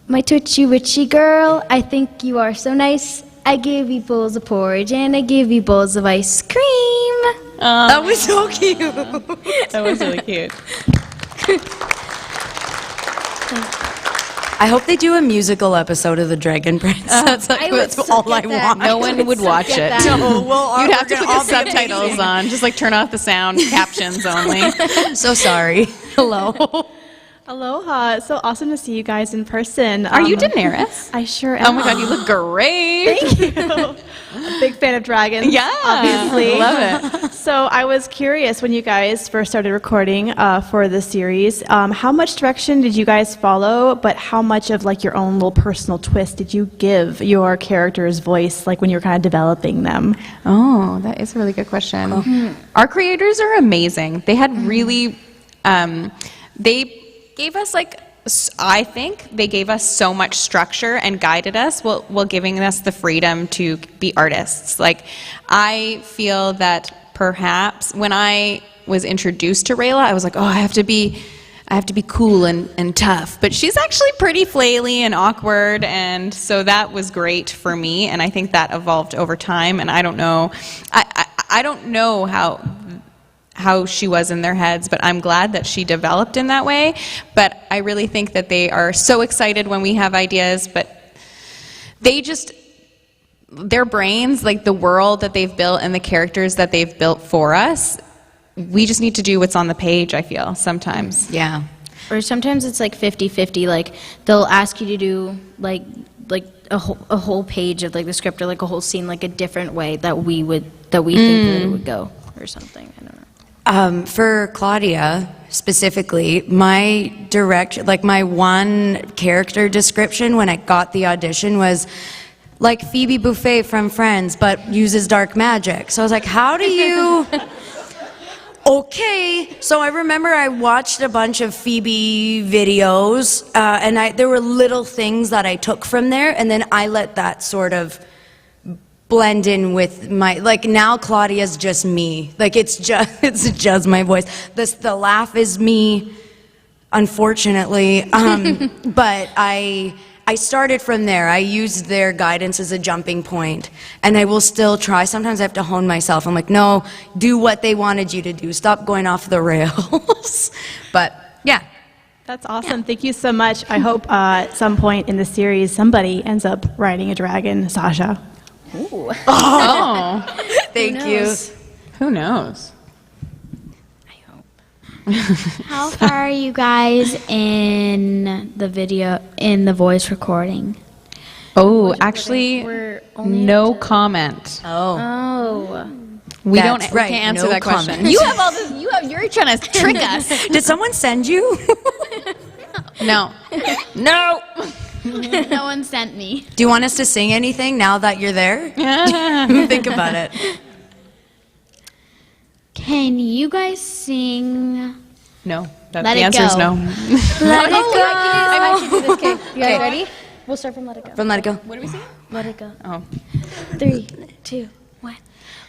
My twitchy witchy girl, I think you are so nice. I give you bowls of porridge and I give you bowls of ice cream. That was so cute. That was really cute. I hope they do a musical episode of The Dragon Prince. That's all I want. No one would watch it. No, well, You'd have to we're put gonna the all be subtitles amazing. on. Just like turn off the sound, captions only. So sorry. Hello. Aloha. It's so awesome to see you guys in person. Are you Daenerys? I sure am. Oh my god, you look great. Thank you. A big fan of dragons. Yeah, obviously. love it. So I was curious when you guys first started recording for the series, how much direction did you guys follow, but how much of like your own little personal twist did you give your character's voice, like when you were kind of developing them? Oh, that is a really good question. Our creators are amazing. They had really, they gave us I think they gave us so much structure and guided us while giving us the freedom to be artists. Like, I feel that perhaps when I was introduced to Rayla, I was like, oh, I have to be cool and tough. But she's actually pretty flaily and awkward, and so that was great for me, and I think that evolved over time, and I don't know, I don't know how she was in their heads, but I'm glad that she developed in that way. But I really think that they are so excited when we have ideas, but their brains, like the world that they've built and the characters that they've built for us, we just need to do what's on the page, I feel, sometimes. Yeah. Or sometimes it's like 50-50, like they'll ask you to do like a whole page of like the script or like a whole scene like a different way that we think that it would go or something. I don't know. For Claudia specifically, my one character description when I got the audition was like Phoebe Buffay from Friends, but uses dark magic. So I was like, how do you... Okay, so I remember I watched a bunch of Phoebe videos, and there were little things that I took from there, and then I let that sort of blend in with my, like now Claudia's just me. Like it's just my voice. The laugh is me, unfortunately, but I started from there. I used their guidance as a jumping point, and I will still try. Sometimes I have to hone myself. I'm like, no, do what they wanted you to do. Stop going off the rails. But yeah. That's awesome. Thank you so much. I hope at some point in the series somebody ends up riding a dragon, Sasha. Ooh. Oh, thank you. Who knows? How far are you guys in the voice recording? Oh, actually, We're only no comment. Oh. We That's right, can't answer no that question. comment. You have all this. You're trying to trick us. Did someone send you? No. No. No one sent me. Do you want us to sing anything now that you're there? Think about it. Can you guys sing? No. Let The It answer is Go. no. Let It Go. I can do this. Okay, you guys Okay. ready? We'll start from Let It Go. From Let It Go. What do we sing? Let It Go. Oh. 3, 2, 1.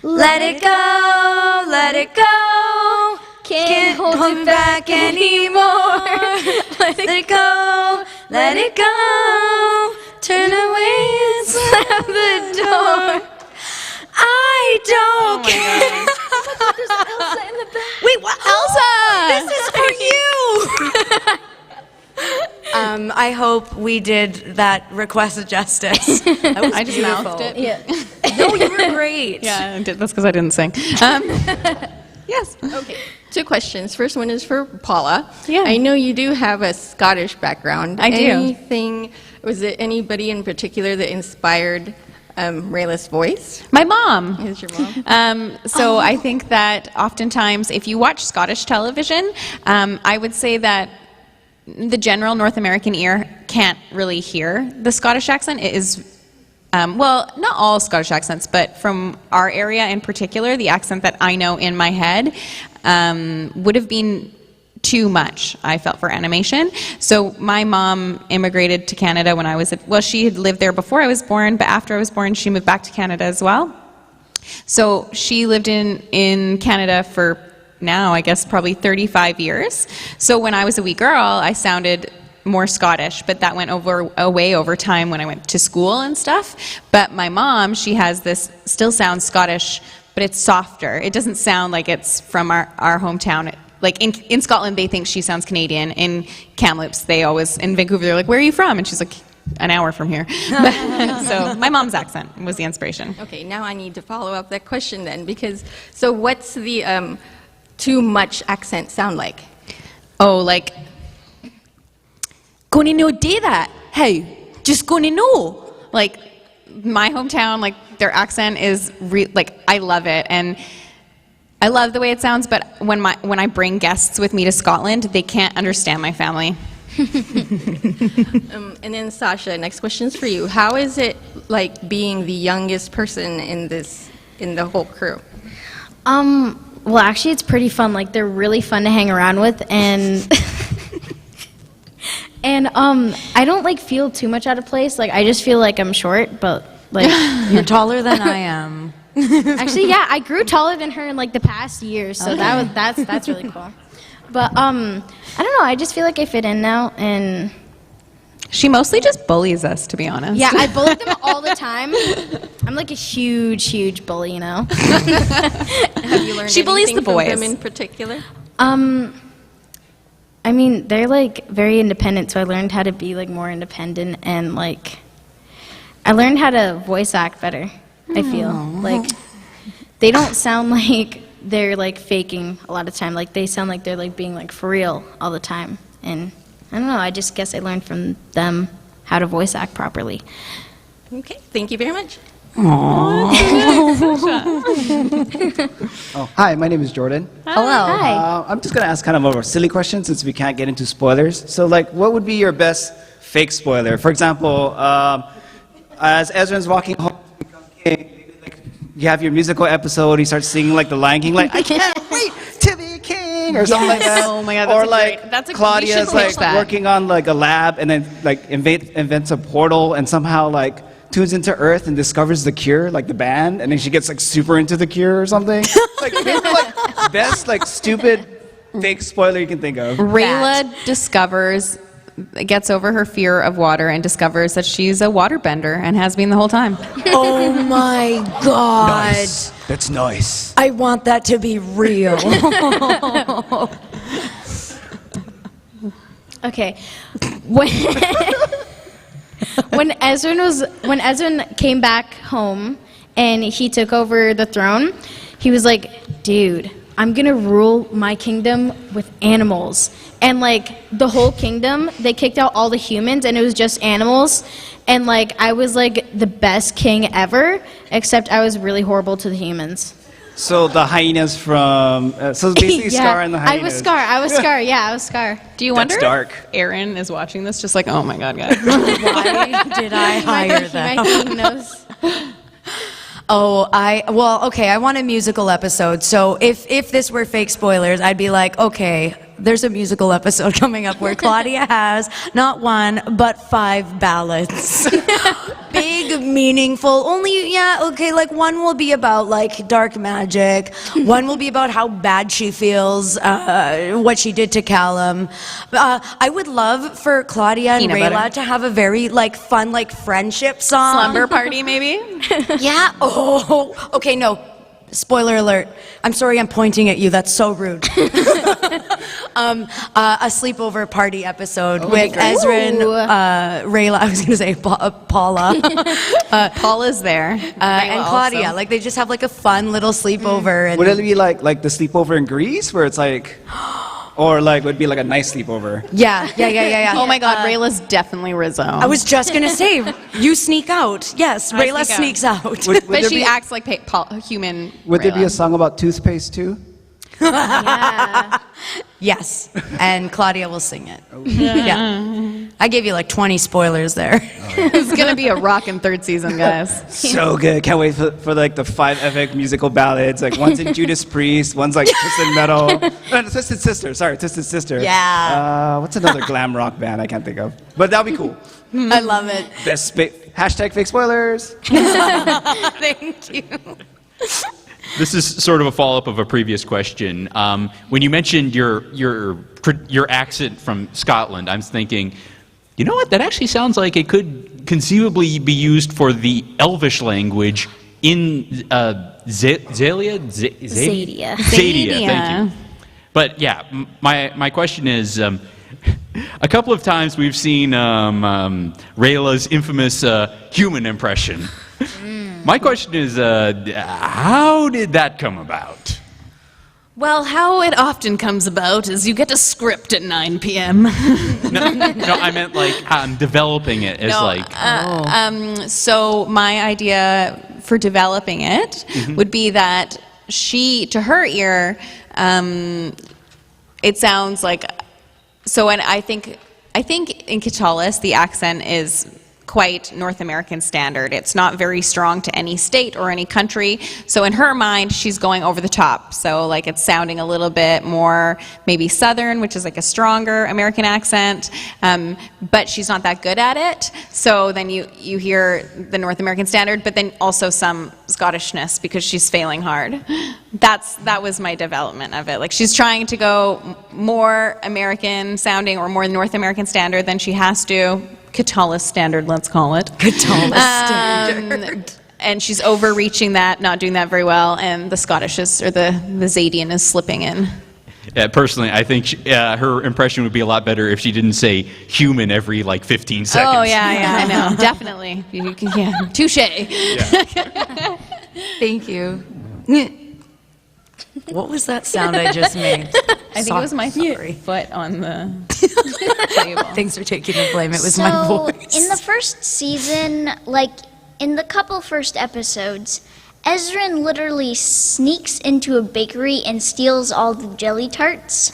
Let it go, let it go. Can't hold it back anymore. Let it go, let it go. Turn away and slam the door. I don't care. There's Elsa in the back. Wait, what? Elsa! This is for you! I hope we did that request justice. That was I just beautiful. mouthed it. Yeah. No, you were great. Yeah, that's because I didn't sing. Yes. Okay, 2 questions. First one is for Paula. Yeah. I know you do have a Scottish background. I do. Was it anybody in particular that inspired Rayla's voice? My mom. Is your mom? So I think that oftentimes, if you watch Scottish television, I would say that the general North American ear can't really hear the Scottish accent. It is, well, not all Scottish accents, but from our area in particular, the accent that I know in my head would have been too much, I felt, for animation. So my mom immigrated to Canada when I was, well, she had lived there before I was born, but after I was born, she moved back to Canada as well. So she lived in Canada for now, I guess, probably 35 years. So when I was a wee girl, I sounded more Scottish, but that went away over time when I went to school and stuff. But my mom, she has this, still sounds Scottish, but it's softer. It doesn't sound like it's from our hometown. Like in Scotland, they think she sounds Canadian. In Kamloops, they always, in Vancouver, they're like, where are you from? And she's like, an hour from here. So my mom's accent was the inspiration. Okay, now I need to follow up that question then, because, so what's the too much accent sound like? Oh, like, gonna know do that? How? Just gonna know. Like, my hometown, like, their accent is, like, I love it. And I love the way it sounds, but when I bring guests with me to Scotland, they can't understand my family. And then Sasha, next question's for you. How is it like being the youngest person in the whole crew? Well, actually, it's pretty fun. Like, they're really fun to hang around with, and and I don't like feel too much out of place. Like, I just feel like I'm short, but like you're taller than I am. Actually, yeah, I grew taller than her in like the past year, so Okay. that's really cool. But I don't know. I just feel like I fit in now, and She mostly just bullies us, to be honest. yeah, I bully them all the time. I'm like a huge bully, you know. Have you learned She bullies anything the from boys. them in particular? I mean, they're like very independent, so I learned how to be like more independent, and like I learned how to voice act better. I feel like they don't sound like they're like faking a lot of time. Like they sound like they're like being like for real all the time. And I don't know, I just guess I learned from them how to voice act properly. Okay, thank you very much. Oh, hi, my name is Jordan. Hello. Hi. I'm just going to ask kind of a silly question since we can't get into spoilers. So, like, what would be your best fake spoiler? For example, as Ezra's walking home to become king, like, you have your musical episode, he starts singing, like, the Lion King, like, I can't wait to be king, or something like that. Oh my God, or, like, we should Claudia's, pitch like, that. working on, like, a lab and then, like, invents a portal and somehow, like, tunes into Earth and discovers The Cure, like the band, and then she gets like super into The Cure or something. Like maybe like best like stupid fake spoiler you can think of. Rayla gets over her fear of water and discovers that she's a waterbender and has been the whole time. Oh my God. Nice. That's nice. I want that to be real. Okay. When Ezra came back home and he took over the throne, he was like, dude, I'm gonna rule my kingdom with animals. And like the whole kingdom, they kicked out all the humans and it was just animals. And like I was like the best king ever, except I was really horrible to the humans. So the hyenas from so it's basically Yeah, Scar and the hyenas. I was Scar. Yeah, I was Scar. Do you That's wonder dark. if Aaron is watching this just like, oh my God, guys. Why did I hire them? Who knows? Okay, I want a musical episode. So if this were fake spoilers, I'd be like, okay, there's a musical episode coming up where Claudia has not one, but 5 ballads. Big, meaningful, like one will be about like dark magic, one will be about how bad she feels, what she did to Callum. I would love for Claudia and Peanut Rayla butter. to have a very like fun like friendship song. Slumber party, maybe? Yeah. Oh, okay, no. Spoiler alert. I'm sorry I'm pointing at you. That's so rude. A sleepover party episode with great. Ezra and Rayla. I was going to say Paula. Paula's there. And Claudia. Like they just have like a fun little sleepover. And Would it be like the sleepover in Greece where it's like, or like would it be like a nice sleepover? Yeah. Oh my God, Rayla's definitely Rizzo. I was just going to say, you sneak out. Yes, I Rayla sneak sneaks out. But she acts like human. Would there be Rayla. a song about toothpaste too? Yes, and Claudia will sing it. Yeah. I gave you like 20 spoilers there. It's going to be a rockin' third season, guys. So good. Can't wait for like the 5 epic musical ballads. Like one's in Judas Priest, one's like Twisted Metal. Twisted Sister. Sorry, Twisted Sister. Yeah. What's another glam rock band I can't think of? But that'll be cool. I love it. Best hashtag fake spoilers. Thank you. This is sort of a follow-up of a previous question. When you mentioned your accent from Scotland, I'm thinking, you know what? That actually sounds like it could conceivably be used for the Elvish language in Zadia. Zadia. Thank you. But yeah, my question is, a couple of times we've seen Rayla's infamous human impression. My question is, how did that come about? Well, how it often comes about is you get a script at 9 p.m. No, I meant like developing it as So my idea for developing it would be that to her ear, it sounds like. So, and I think in Katalis the accent is quite North American standard. It's not very strong to any state or any country. So in her mind, she's going over the top. So like it's sounding a little bit more maybe Southern, which is like a stronger American accent, but she's not that good at it. So then you hear the North American standard, but then also some Scottishness because she's failing hard. That was my development of it. Like she's trying to go more American sounding or more North American standard than she has to. Katalis standard, let's call it. Katalis standard. And she's overreaching that, not doing that very well, and the Scottish or the Zadian is slipping in. Yeah, personally, I think her impression would be a lot better if she didn't say human every like 15 seconds. Oh, yeah, I know. Definitely. Touche. Thank you. What was that sound I just made? I think it was my foot on the table. Thanks for taking the blame. It was my voice. In the first season, like in the couple first episodes, Ezrin literally sneaks into a bakery and steals all the jelly tarts.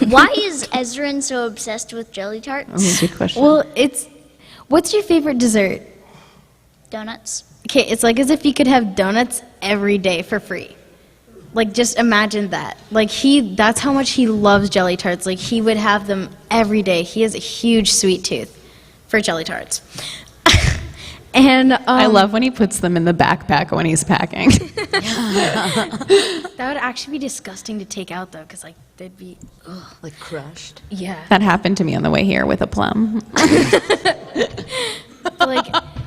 Why is Ezrin so obsessed with jelly tarts? Good question. Well, what's your favorite dessert? Donuts. Okay, it's like as if you could have donuts every day for free. Like, just imagine that. Like, that's how much he loves jelly tarts. Like, he would have them every day. He has a huge sweet tooth for jelly tarts. And I love when he puts them in the backpack when he's packing. That would actually be disgusting to take out, though, because, like, they'd be, like crushed. Yeah. That happened to me on the way here with a plum. But, like,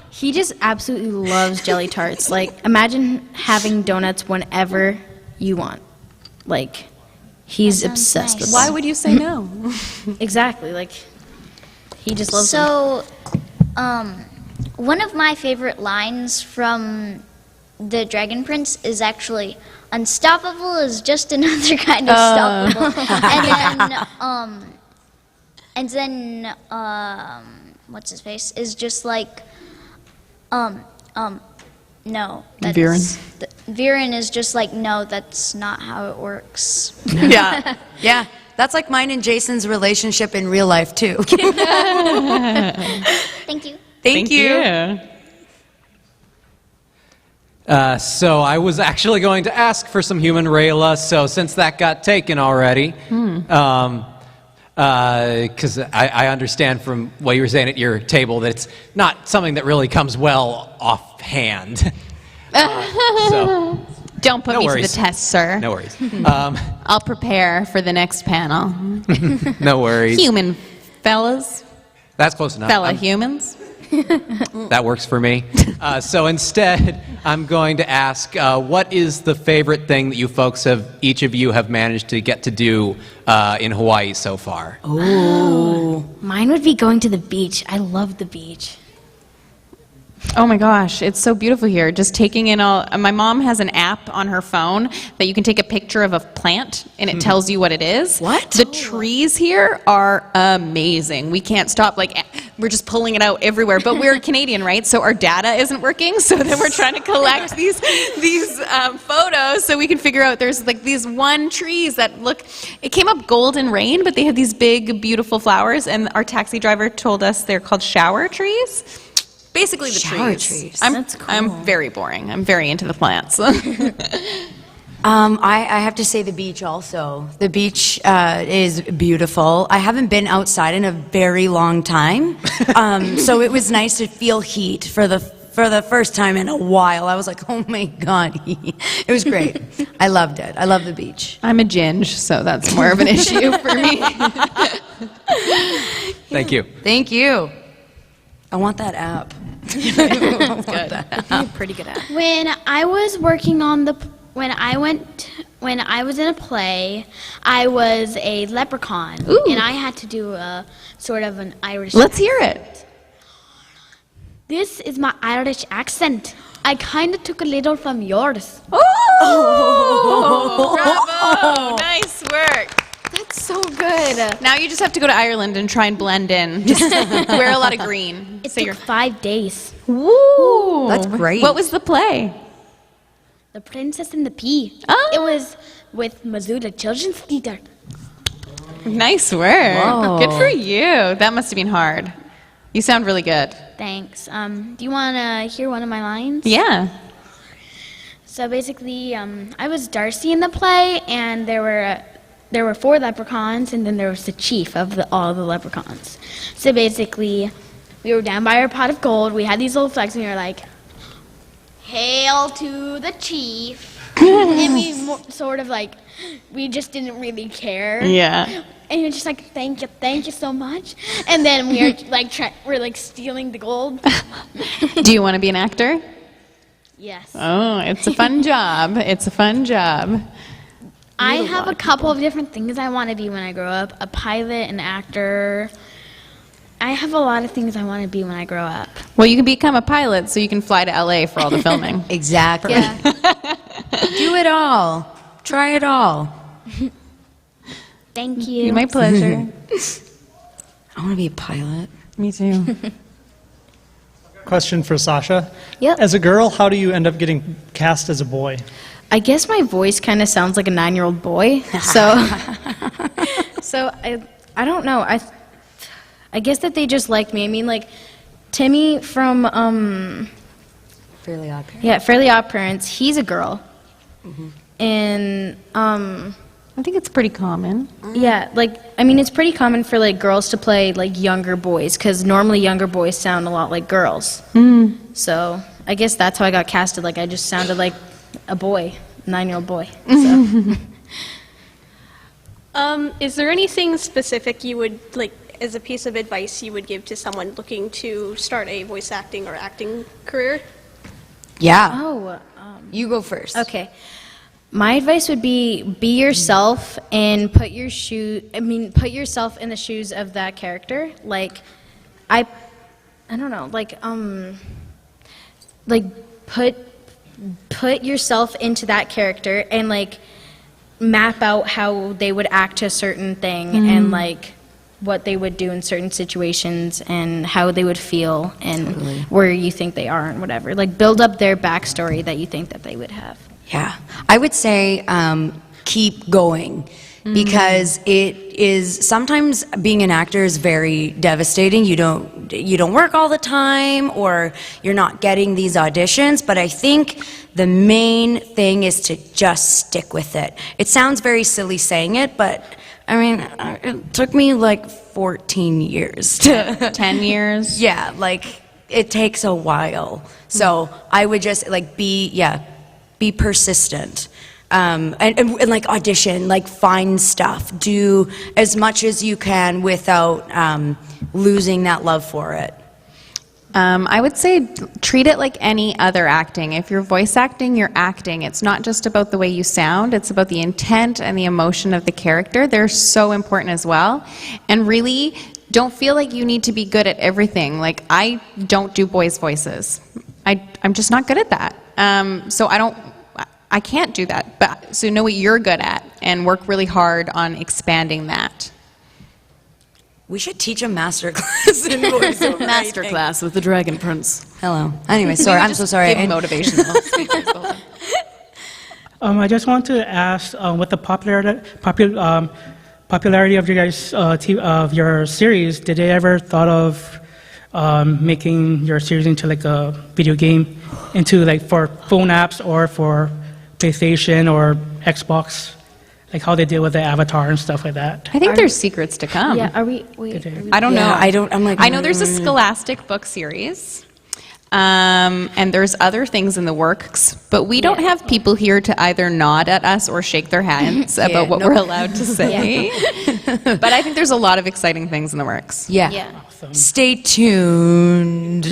he just absolutely loves jelly tarts. Like, imagine having donuts whenever you want. Like, he's obsessed with them. Why would you say no? Exactly. Like, he just loves them. So, one of my favorite lines from the Dragon Prince is actually, "Unstoppable is just another kind of stoppable." And then, what's his face is just like, no. Viren? Viren is just like, no, that's not how it works. Yeah. Yeah. That's like mine and Jason's relationship in real life, too. Thank you. Thank you. So I was actually going to ask for some human Rayla, so since that got taken already, because I understand from what you were saying at your table that it's not something that really comes well offhand. So Don't put no me worries. to the test, sir. No worries. I'll prepare for the next panel. No worries. Human fellas, That's close enough. fella humans. That works for me. So instead, I'm going to ask, what is the favorite thing that you folks each of you have managed to get to do in Hawaii so far? Oh. Mine would be going to the beach. I love the beach. Oh my gosh, it's so beautiful here. Just taking in all. My mom has an app on her phone that you can take a picture of a plant and it tells you what it is. What? The trees here are amazing. We can't stop. Like, we're just pulling it out everywhere. But we're Canadian, right? So our data isn't working. So then we're trying to collect these photos so we can figure out there's like these one trees that look. It came up golden rain, but they have these big, beautiful flowers. And our taxi driver told us they're called shower trees. Basically the Shower trees. trees. That's cool. I'm very boring. I'm very into the plants. I have to say the beach also. The beach is beautiful. I haven't been outside in a very long time, so it was nice to feel heat for the first time in a while. I was like, oh my God, it was great. I loved it. I love the beach. I'm a ginge, so that's more of an issue for me. Thank you. Thank you. I want that app. Good. Pretty good at it. When I was working on when I was in a play, I was a leprechaun, and I had to do a sort of an Irish. Let's hear it. This is my Irish accent. I kind of took a little from yours. Oh, bravo! Nice work. That's so good. Now you just have to go to Ireland and try and blend in. Just wear a lot of green. It took 5 days. Woo! That's great. What was the play? The Princess and the Pea. Oh. It was with Missoula Children's Theater. Nice work. Whoa. Good for you. That must have been hard. You sound really good. Thanks. Do you want to hear one of my lines? Yeah. So basically, I was Darcy in the play, and there were 4 leprechauns, and then there was the chief of all the leprechauns. So basically, we were down by our pot of gold. We had these little flags, and we were like, "Hail to the chief!" And we sort of like, we just didn't really care. Yeah. And you're just like, thank you so much. And then we're like stealing the gold. Do you want to be an actor? Yes. Oh, it's a fun job. It's a fun job. I have a couple of different things I want to be when I grow up. A pilot, an actor. I have a lot of things I want to be when I grow up. Well, you can become a pilot so you can fly to LA for all the filming. Exactly. Yeah. Do it all. Try it all. Thank you. My pleasure. I want to be a pilot. Me too. Question for Sasha. Yep. As a girl, how do you end up getting cast as a boy? I guess my voice kind of sounds like a 9-year-old boy. So, so I don't know. I guess that they just like me. I mean, like Timmy from Fairly Odd Parents. yeah, Fairly Odd Parents. He's a girl, and I think it's pretty common. yeah, like I mean, it's pretty common for like girls to play like younger boys because normally younger boys sound a lot like girls. So I guess that's how I got casted. Like I just sounded like a boy, 9-year-old boy. So. Is there anything specific you would, like, as a piece of advice you would give to someone looking to start a voice acting or acting career? Yeah. Oh, you go first. Okay. My advice would be yourself and put yourself in the shoes of that character. Like, I don't know, like put yourself into that character and like map out how they would act to a certain thing and like what they would do in certain situations and how they would feel and where you think they are and whatever. Like build up their backstory that you think that they would have. Yeah. I would say keep going because it is sometimes being an actor is very devastating. You don't work all the time or you're not getting these auditions, but I think the main thing is to just stick with it. It sounds very silly saying it, but I mean, it took me like 14 years. 10 years? Yeah, like it takes a while. So I would just like be persistent. And like audition, like find stuff, do as much as you can without losing that love for it. I would say treat it like any other acting. If you're voice acting, you're acting. It's not just about the way you sound, it's about the intent and the emotion of the character. They're so important as well. And really, don't feel like you need to be good at everything. Like, I don't do boys' voices. I'm just not good at that. So I can't do that. But so know what you're good at and work really hard on expanding that. We should teach a master class in voiceover. Master class with the Dragon Prince. Hello. Anyway, sorry. I'm so sorry. Give motivational speeches. I just want to ask, with the popularity of your guys' of your series, did they ever thought of making your series into like a video game, into like for phone apps or for PlayStation or Xbox? Like how they deal with the Avatar and stuff like that. I think there's secrets to come. Yeah, are we I don't know. I know there's a Scholastic book series. And there's other things in the works, but we don't have people here to either nod at us or shake their hands about what we're allowed to say. But I think there's a lot of exciting things in the works. Yeah. Stay tuned. We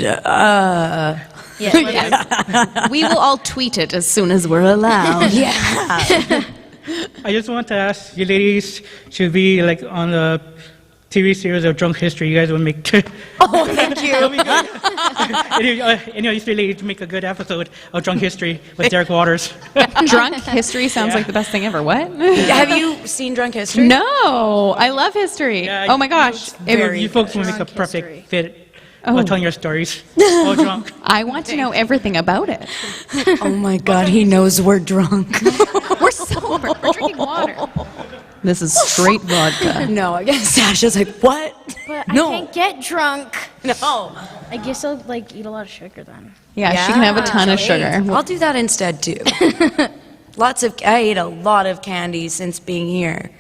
will all tweet it as soon as we're allowed. Yeah. I just want to ask you ladies, should be like on the TV series of Drunk History, you guys would make. Oh, thank you. Any of you three ladies make a good episode of Drunk History with Derek Waters. Drunk History sounds like the best thing ever. What? Have you seen Drunk History? No, I love history. Oh my gosh. You folks will make a perfect fit. While telling your stories. All drunk. I want to know everything about it. Oh my God, he knows we're drunk. We're sober. We're drinking water. This is straight vodka. No, I guess Sasha's like, what? But No. I can't get drunk. No. I guess I'll like eat a lot of sugar then. Yeah, she can have a ton of sugar. I'll do that instead too. I ate a lot of candy since being here.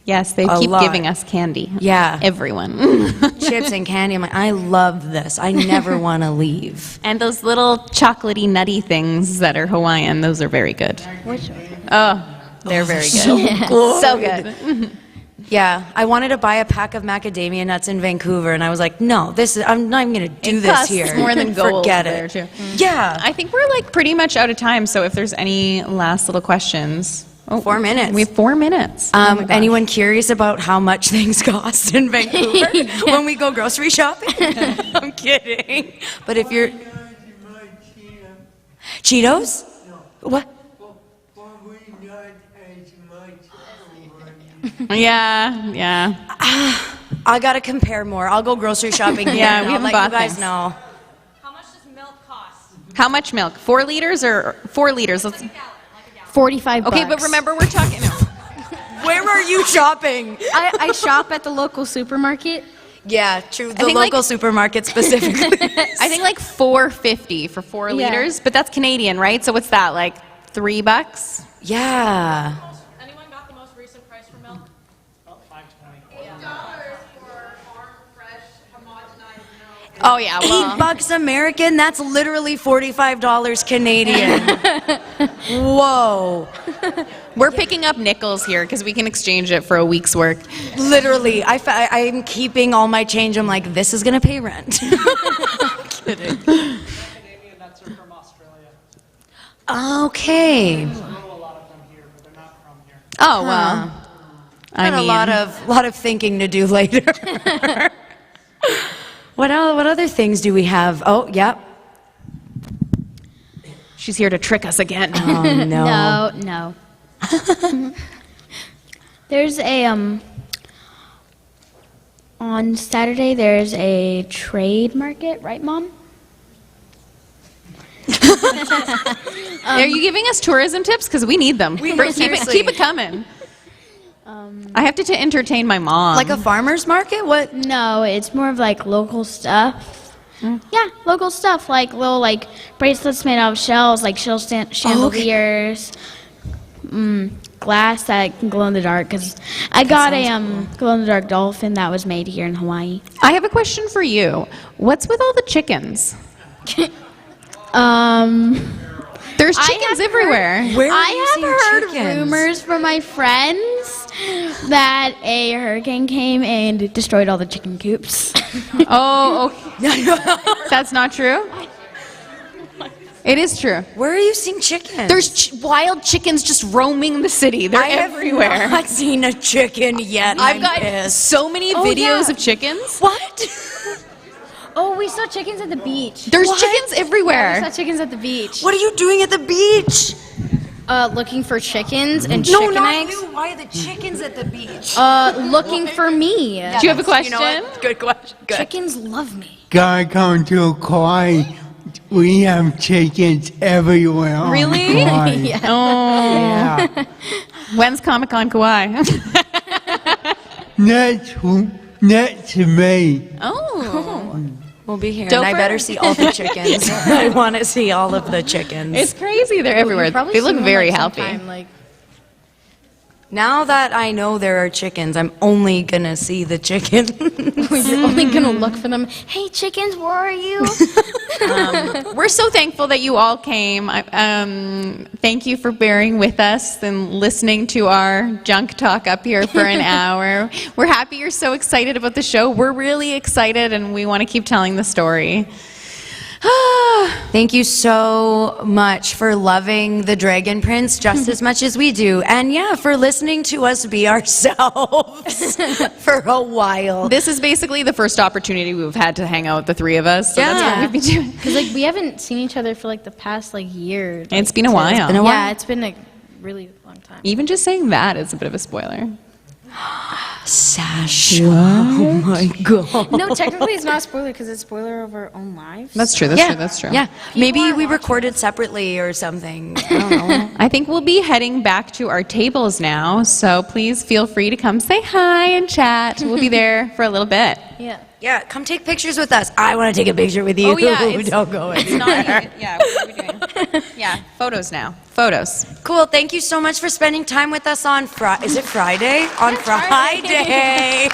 Yes, they keep giving us candy. Yeah. Everyone. Chips and candy. I'm like, I love this. I never want to leave. And those little chocolatey nutty things that are Hawaiian, those are very good. Which Oh, they're very good. So good. So good. Yeah, I wanted to buy a pack of macadamia nuts in Vancouver, and I was like, no, I'm not even going to do It this costs here. more than gold. Forget there it. too. Yeah. I think we're like pretty much out of time, so if there's any last little questions. 4 minutes. We have 4 minutes. Anyone curious about how much things cost in Vancouver when we go grocery shopping? I'm kidding. But if you're... Cheetos? What? Yeah. I gotta compare more. I'll go grocery shopping. Yeah, we I'll haven't let bought you guys things. know. How much milk? 4 liters or 4 liters? Let's. 45 Okay, but remember we're talking. No. Where are you shopping? I shop at the local supermarket. Yeah, true. The think, local like- supermarket specifically. I think like $4.50 for 4 Yeah. liters, but that's Canadian, right? So what's that, like $3? Yeah. Anyone got the most recent price for milk? Oh, Oh yeah, well. $8 American, that's literally $45 Canadian. Whoa. We're picking up nickels here because we can exchange it for a week's work. Literally, I'm keeping all my change. I'm like, this is going to pay rent. Kidding. Canadian nuts are from Australia. Okay. Oh, well. Got a lot of thinking to do later. What other things do we have? Oh, yep. She's here to trick us again. Oh, no. No. There's a on Saturday there's a trade market, right, Mom? Are you giving us tourism tips? Because we need them. Keep it coming. I have to entertain my mom. Like a farmer's market? What? No, it's more of like local stuff. Yeah, local stuff like little like bracelets made out of shells, like chandeliers, glass that can glow in the dark. Because I got a glow in the dark dolphin that was made here in Hawaii. I have a question for you. What's with all the chickens? There's chickens everywhere. I have heard rumors from my friends that a hurricane came and destroyed all the chicken coops. Oh, okay. That's not true? It is true. Where are you seeing chickens? There's wild chickens just roaming the city. They're everywhere. I have not seen a chicken yet. I've got so many videos of chickens. What? Oh, we saw chickens at the beach. There's chickens everywhere. We saw chickens at the beach. What are you doing at the beach? Looking for chickens and No, chicken not eggs. you. Why are the chickens at the beach? Looking for me. Do you have a question? You know what? Good question. Good. Chickens love me. Gotta come to Kauai. We have chickens everywhere. on Really? Kauai. Yeah. Oh. Yeah. When's Comic-Con Kauai? Next May. Oh. We'll be here, Doper? and I better see all the chickens. I want to see all of the chickens. It's crazy. They're everywhere. They look very healthy. Now that I know there are chickens, I'm only gonna see the chicken. You're only gonna look for them. Hey, chickens, where are you? We're so thankful that you all came. Thank you for bearing with us and listening to our junk talk up here for an hour. We're happy you're so excited about the show. We're really excited, and we want to keep telling the story. Thank you so much for loving the Dragon Prince just as much as we do. And yeah, for listening to us be ourselves for a while. This is basically the first opportunity we've had to hang out with the three of us. So that's what we've been doing. Because we haven't seen each other for the past year. It's been a while. Yeah, it's been a really long time. Even just saying that is a bit of a spoiler. Sasha. Oh my god. No, technically it's not a spoiler because it's a spoiler of our own lives. That's true. That's true. Yeah, maybe we recorded separately or something. I don't know. I think we'll be heading back to our tables now, so please feel free to come say hi and chat. We'll be there for a little bit. Yeah. Yeah, come take pictures with us. I want to take a picture with you. Oh, yeah, Don't go It's anywhere. not even, yeah, what are we doing? Yeah, photos now. Photos. Cool. Thank you so much for spending time with us on Friday. Is it Friday? On Friday.